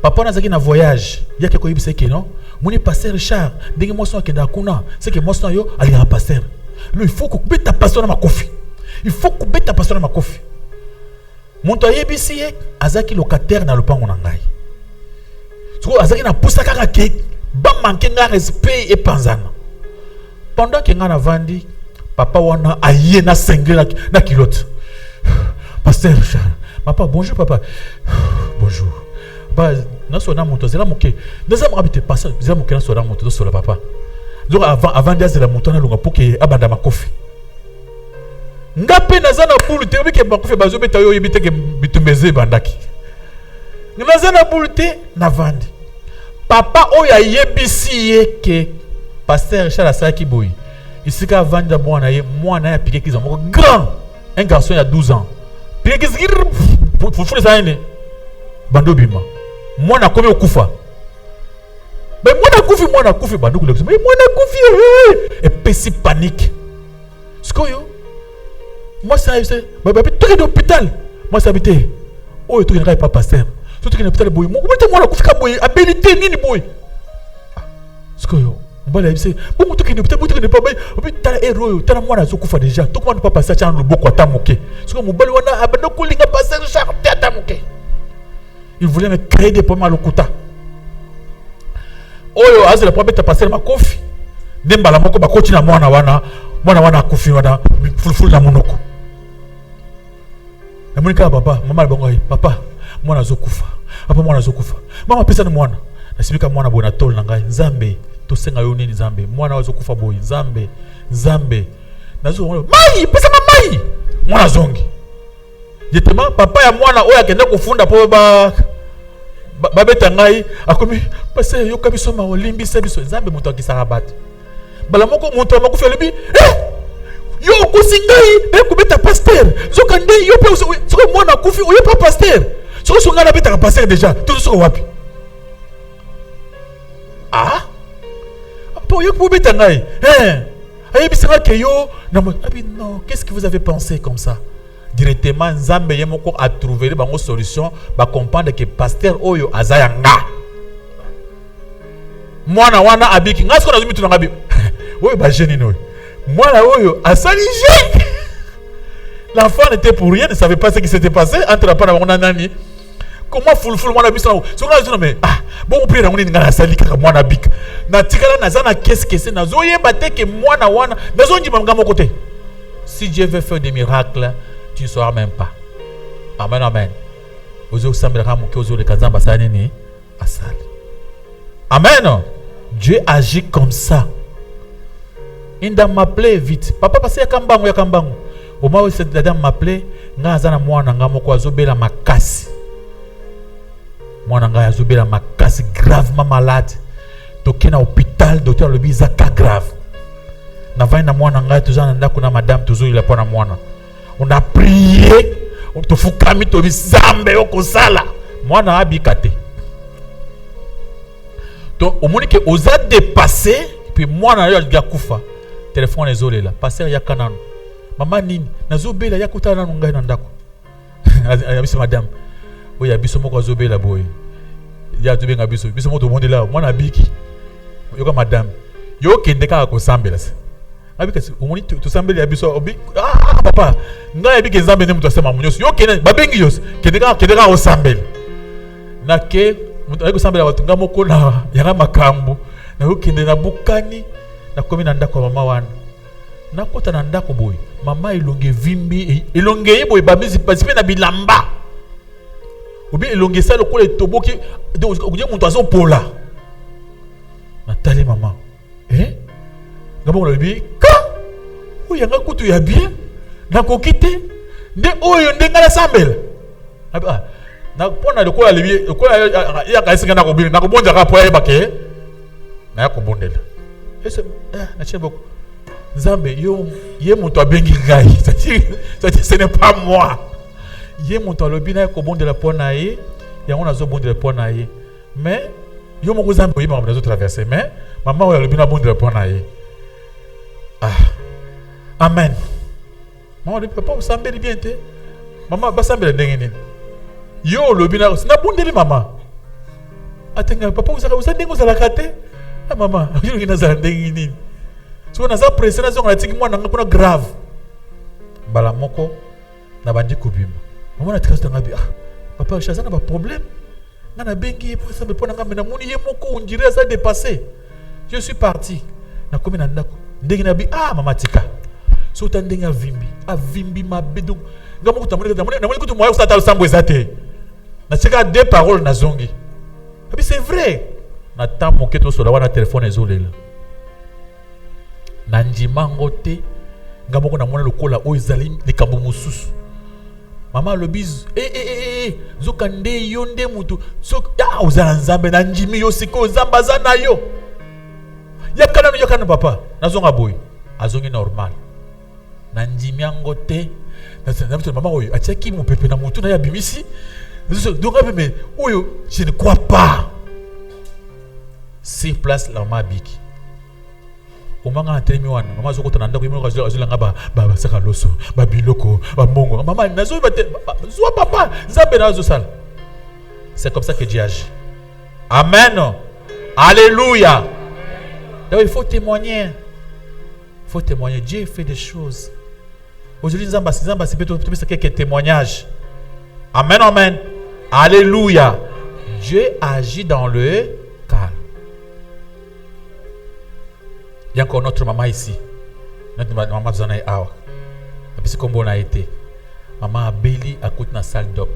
Papa nazaki na voyage, il y a quelque chose qui non. Mon pasteur Richard, dès que moi suis à kuna, c'est que moi suis yo aller à pasteur. Lui il faut que beta pasteur na makofi. Il faut que beta pasteur na makofi. Mon toye bisi azaki locataire na lopango na ngai. So azaki na poussa kaka ke ba manquer nga respect et panzana. Pendant que nga na vandi, papa wana aye na sengle na kilote. Pasteur Richard, papa bonjour papa. Bonjour. Bah, na sona moto zela moke. Nza mo habite passer, zela moke na sona moto so la papa. Donc avant de la moto na longa pour que abanda makofi. Ngape naza na bulu te obike makofi bazo beta yo yebite ke bitumbeze bandaki. Naza na bulu te na vandi. Papa oya yebisi ye ke pasteur Charles Saki boy. Isika vanda mwana ya piqué kiza moko grand. Un garçon il y a 12 ans. Piqué kiza pour fouler ça ene. Bando bima. Mwana komi okufa. Mais mwana kufi bando kule. Mais mwana kufi et pesi panique. Skoyo. Moi ça c'est ba tout d'hôpital. Moi ça habité. Oh tout n'est pas pasteur. Tout est hôpital boy. Moi mwana kufi ka boy abilité nini boy. Skoyo. Mbala c'est bon tout est hôpital tout n'est pas boy. Hôpital héros tana mwana zo kufa déjà. Tout comment pas passer tana loboko atamoke. Skoyo mbala wana abando kulinga pasteur Charles atamoke. Il voulait me créer des problèmes à l'okuta. Oyo azela problème ta passer ma kofi. Dembala moko ba kochi na mwana wana kofi wana fulful na monoko. Na monika papa, mama bango papa, mwana zokufa. Papa mwana zokufa. Mama pesa na mwana. Nasibika mwana bona tol na ngai Nzambe. To senga yo nini Nzambe. Mwana wazokufa boy Nzambe. Nazo mai, pesa mai. Mwana zongi. Jetema papa ya mwana oya kenda kufunda po ba beta ngai akomi pase yo kabiso ma olimbi sabiso Nzambe moto akisaka bato bala moko moto makufa lebi yo kusingai ko beta pasteur soka ndé yo pe soka mwana kufi yo pa pasteur soka songa na beta pasteur déjà tout soka wapi po yo ko beta ngai ayebisaka ke yo na non qu'est-ce que vous avez pensé comme ça? Directement Nzambe yemoko a trouvé bango solution ba comprendre que pasteur oyo azaya nga mwana wana abiki ngasko na zumi tunanga bi oyo ba jeune no mwana oyo asali je l'enfant n'était pour rien, ne savait pas ce qui s'était passé entre la pana wana nani comment fulful mwana biso so nga zuna mais bon prier ngoni ngana asali kaka mwana bika na tikala na zana qu'est-ce que c'est na zoyeba te que mwana wana nazo njima ngamo côté. Si Dieu veut faire des miracles, tu ne sauras même pas. Amen, amen. Ozo sambira kama ke ozo le kazamba sana nini asali. Amen. Dieu agit comme ça. Il m'appelé vite. Papa, parce qu'il y a Kambangu. Au moment où cette dame m'appelait, ngazana mwana nga moko azobela makasi. Mwana nga azobela makasi, gravement malade. Toké na hôpital, docteur lobi zaka grave. Na vai na mwana nga toujours na ndako na madame toujours il a pas na mwana. On a prié, on te fukami to bizambe okosala. Mwana abikate. Donc au moment que osa dépasser, puis mwana yo gakufa. Téléphone ezolé là, passer ya kanano. Maman nini nazobela yakuta na ngai na ndako. Ayabisi madame. Oui, yabiso moko azobela boy. Ya tubenga biso. Biso moto monde là, mwana biki. Yoka madame. Yo kende ka ko sambela. Abika omoni to sambela yabiso obi. Ah papa, ngai yabike nzambe ne muto asema munyoso. Yo kende babengi yos. Kende ka ko sambela. Na ke muto ayiko sambela watunga moko na yanga makambo. Na yo kende na bukani na komi na ndako mama wana. Na kota na ndako boy. Mama elonge vimbi elonge boy bamizi pasipe na bilamba. Obi elonge ça le kole toboki donc oje muntu azopola. Natali mama. Ngabo lobi ka. Oyanga kutu ya bien. Na kokite nde oyo ndenga la sambela. Na pona le kola libi le kola ya kasinga na kobina na kobonja ka po ya bake. Na ya kobondela. Na cheboko. Nzambe yo ye muntu abengi ngai. Ce n'est pas moi. Ye muntu alobi na ko bondela pona ye, yango nazo bondela pona ye. Mais yo moko Nzambe oyeba nazo traverser mais maman oyo alobi na bondela pona ye. Amen. Maman alobi papa osambeli bien te. Maman basambela ndenge nini? Yo alobi na bondeli mama. Atenga papa usandenge ozalaka te. Maman, yo ngina za ndenge nini? So na za presse na zonga tiki mwana nga kuna grave. Bala moko na bandi kubima. Maman na tika ngabi papa chazana ba problème. Nga na bengi pour ça me pona nga mena muni ye moko on dirait ça dépassé. Je suis parti. Na komi na ndako. Ndenge na bi mama tika. So ta ndenge avimbi mabedo. Nga moko tamoni kutu moyo sa ta sambo ezate. Na tika deux paroles na zongi. Abi c'est vrai. Na tamo keto so la wana téléphone ezolela. Na njimango te nga moko na mwana lokola oyo ezali likambo mosusu. Mama lobiz zoka nde yo nde mutu so ozala nzambe na njimi yo siko nzamba za na yo yakana papa nazonga boy azongi normal na njimi yango te na mama oyo atiaki mopepe na mutu na ya bimisi donc mais oyo je ne crois pas. Sur place la mama biki omanga na telemi wana mama zokota na ndako yimo azolanga ba saka loso ba biloko ba mbongo mama nazo zo papa nzambe nazo sala. C'est comme ça que Dieu agit. Amen. Alléluia. Donc il faut témoigner. Dieu fait des choses. Aujourd'hui nzamba c'est peut-être quelques témoignages. Amen. Alléluia. Dieu agit dans le calme. Il y a encore notre maman ici. Notre maman besoin d'aller à parce qu'on a été. Maman a béli à côté de la salle d'op.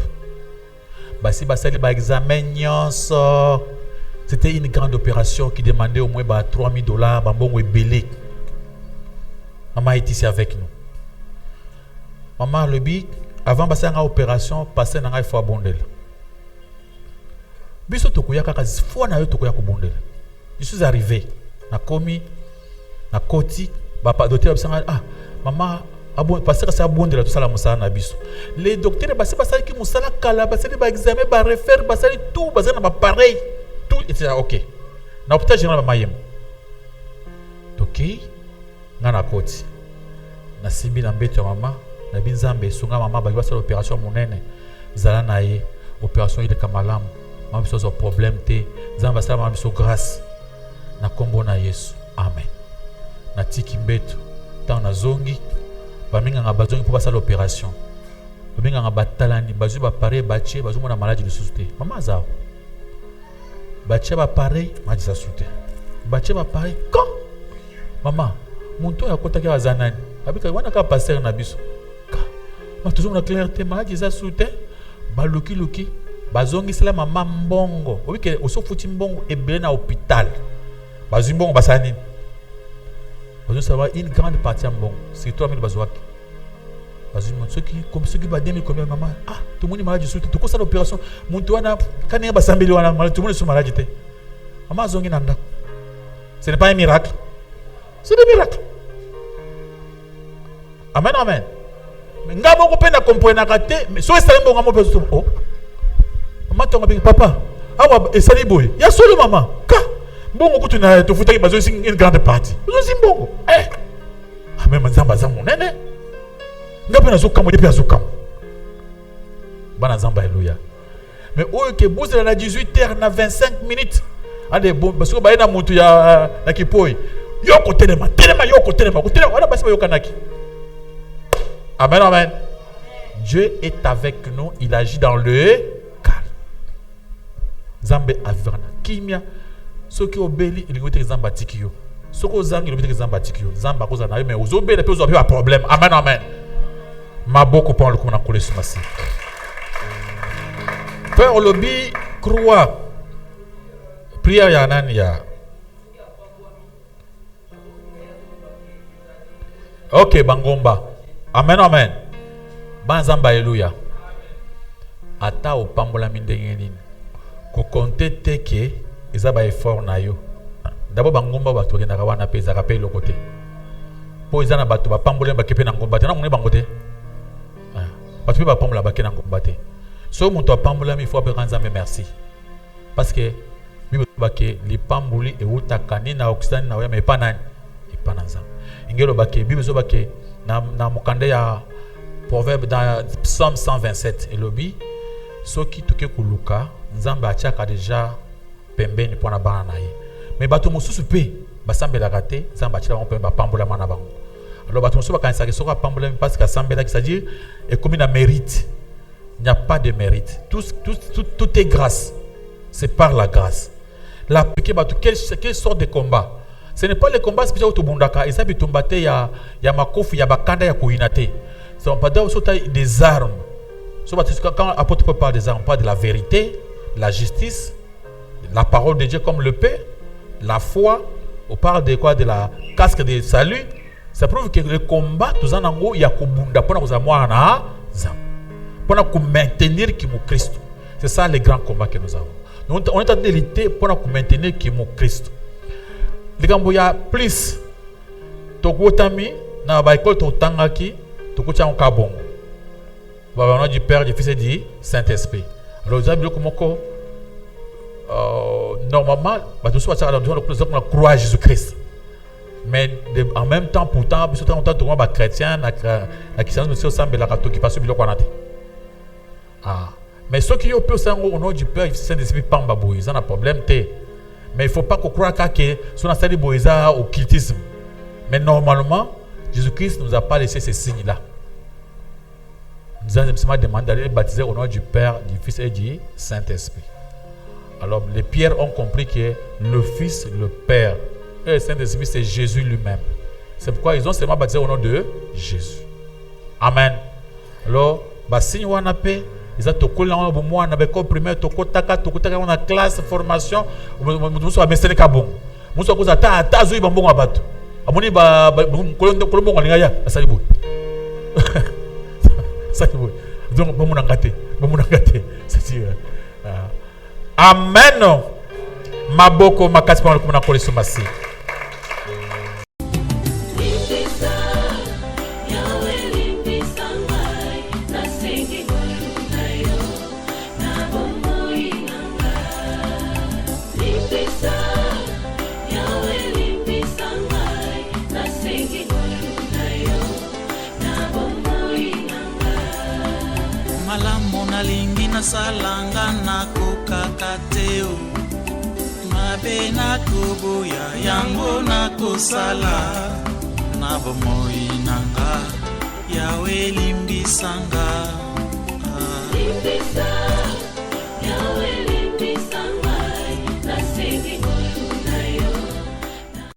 Basi basali ba examen nyonso. C'était une grande opération qui demandait au moins $3,000. Bambongo belé. Maman est ici avec nous. Maman le bi avant passer à opération, passer dans il faut abonder. Biso tokoya kaka fois na yo tokoya ko bondela. Je suis arrivé na komi na koti papa docteur absanga maman parce que ça bondela tout ça la musala na biso. Les docteurs basali ki musala kala basali ba examen ba refaire basali tout basali na pareil tout était OK. Na hôpital général mayem. OK. Na koti. Na simbi na mbeto maman na binzambe sunga maman ba basala opération monene zala na ye opération ile kamalamu. Mama biso zo problème te nzamba sala mama biso grâce na kombo na Yesu. Amen. Na tiki mbeto tant na zongi baminga nga bazongi pour passer l'opération baminga nga batalani bazu ba pareil bache bazu mona maladie de souté mama zao bache ba pareil maladie de souté bache ba pareil quand mama muntu ya kota ka zanani abika wana ka passer na biso ka ma toujours na clarté maladie de souté ba loki bazongisela mama mbongo obike osofuti mbongo ebele na hôpital bazwi mbongo basala nini bazosala une grande partie ya mbongo surtout amini bazwaki bazwi soki ba 2000 combien mama tomoni maladi surtout tokosala opération muntu wana kani basambeli wana maladi tomoni so maladi te mama azongi na ndako. Ce n'est pas un miracle, c'est des miracles. Amen, amen. Mais ngabo ko pena comprendre kate mais so esali mbongo mo peso oh mama tonga bi papa awa esali boy ya solo mama ka mbongo kutu na to futa ki bazo sing une grande partie bazo sing mbongo amen manzamba zamu nene ngapo na zo kamo depuis azo kamo bana zamba haleluya. Mais oyo ke bozela na 18h na 25 minutes ade bon parce que ba ina mutu ya na kipoi yoko telema yoko telema wana basi ba yokanaki. Amen, amen. Dieu est avec nous, il agit dans le calme. Zambe avirana. Kimia, ceux qui obéissent, ils vont être zamba tikio. Ceux qui zang, ils vont être zamba tikio. Zamba koza na mais aux obéis, ils ont un problème. Amen, amen. Ma beaucoup pour le coup na coulé sur ma scie. Père lobby croix. Prière ya nania. Ok, bangomba. Amen, amen. Banzamba, alléluia. Ata o pambola mindenge nini. Ko konte teke eza ba effort na yo. D'abord bangomba bato kenda wana pe za rappel le côté. Po eza na bato ba pambola ba kepe na ngomba te na ngone bangote. Bato ba pambola ba kena ngomba te. So mon to pambola mi faut appeler Nzambe merci. Parce que Bible ba ke li pamboli e utakani na Occident na ya me pa nani e pa na Nzambe. Ingelo ba ke Bible zo ba ke na mukande ya proverbe dans Psaume 127 et lobby soki toke kuluka Nzambe achaka déjà pembeni pona bana na ye mais bato mosusu pe basambela kate Nzambe achaka pembe ba pambola mana bango. Alors bato mosusu bakanisa ke soka pambola parce que sambela qui c'est-à-dire et comme il mérite. Il n'y a pas de mérite. Tout est grâce. C'est par la grâce. La quelle sorte de combat? Ce n'est pas le combat spécial au Bundaka. Et ça, il y a Makofi, il y a Bakanda, il y a Kouinate. Ça ne pas des armes. Quand l'apôtre parle des armes, on parle de la vérité, la justice, la parole de Dieu comme le paix, la foi. On parle de quoi? De la casque de salut. Ça prouve que le combat, tout ça, il y a Kubunda pour nous maintenir qui est Christ. C'est ça le grand combat que nous avons. On est en train de lutter pour nous maintenir qui est Christ. Les gars, il y a plus. Tokotami, na ba école totangaki, tokocha en kabongo. Au nom du Père, du Fils et du Saint-Esprit. Alors, vous avez comment normalement, tout ça, on a croire à Jésus-Christ. Mais en même temps, pourtant, on a des chrétiens, qui sont mais ceux qui ont pu au nom du Père et du Saint-Esprit, ils ont un problème. Mais il ne faut pas croire que son installé au cultisme. Mais normalement, Jésus-Christ ne nous a pas laissé ces signes-là. Nous avons simplement demandé d'aller baptiser au nom du Père, du Fils et du Saint-Esprit. Alors, les pierres ont compris que le Fils, le Père et le Saint-Esprit, c'est Jésus lui-même. C'est pourquoi ils ont seulement baptisé au nom de Jésus. Amen. Alors, si nous avons paix, ils ont tout là on a béco primaire tout on a classe formation nous sommes à Kabon nous sommes à Tazu bambon abato amoni ba kolombo ngaya asali boy sali boy donc bamu ngate c'est amen maboko makasi pa na koleso masi. Nalingi na salanga na kokakateo mabe na koboya yango na kosala na bomoi nanga yawe limbisanga limbisa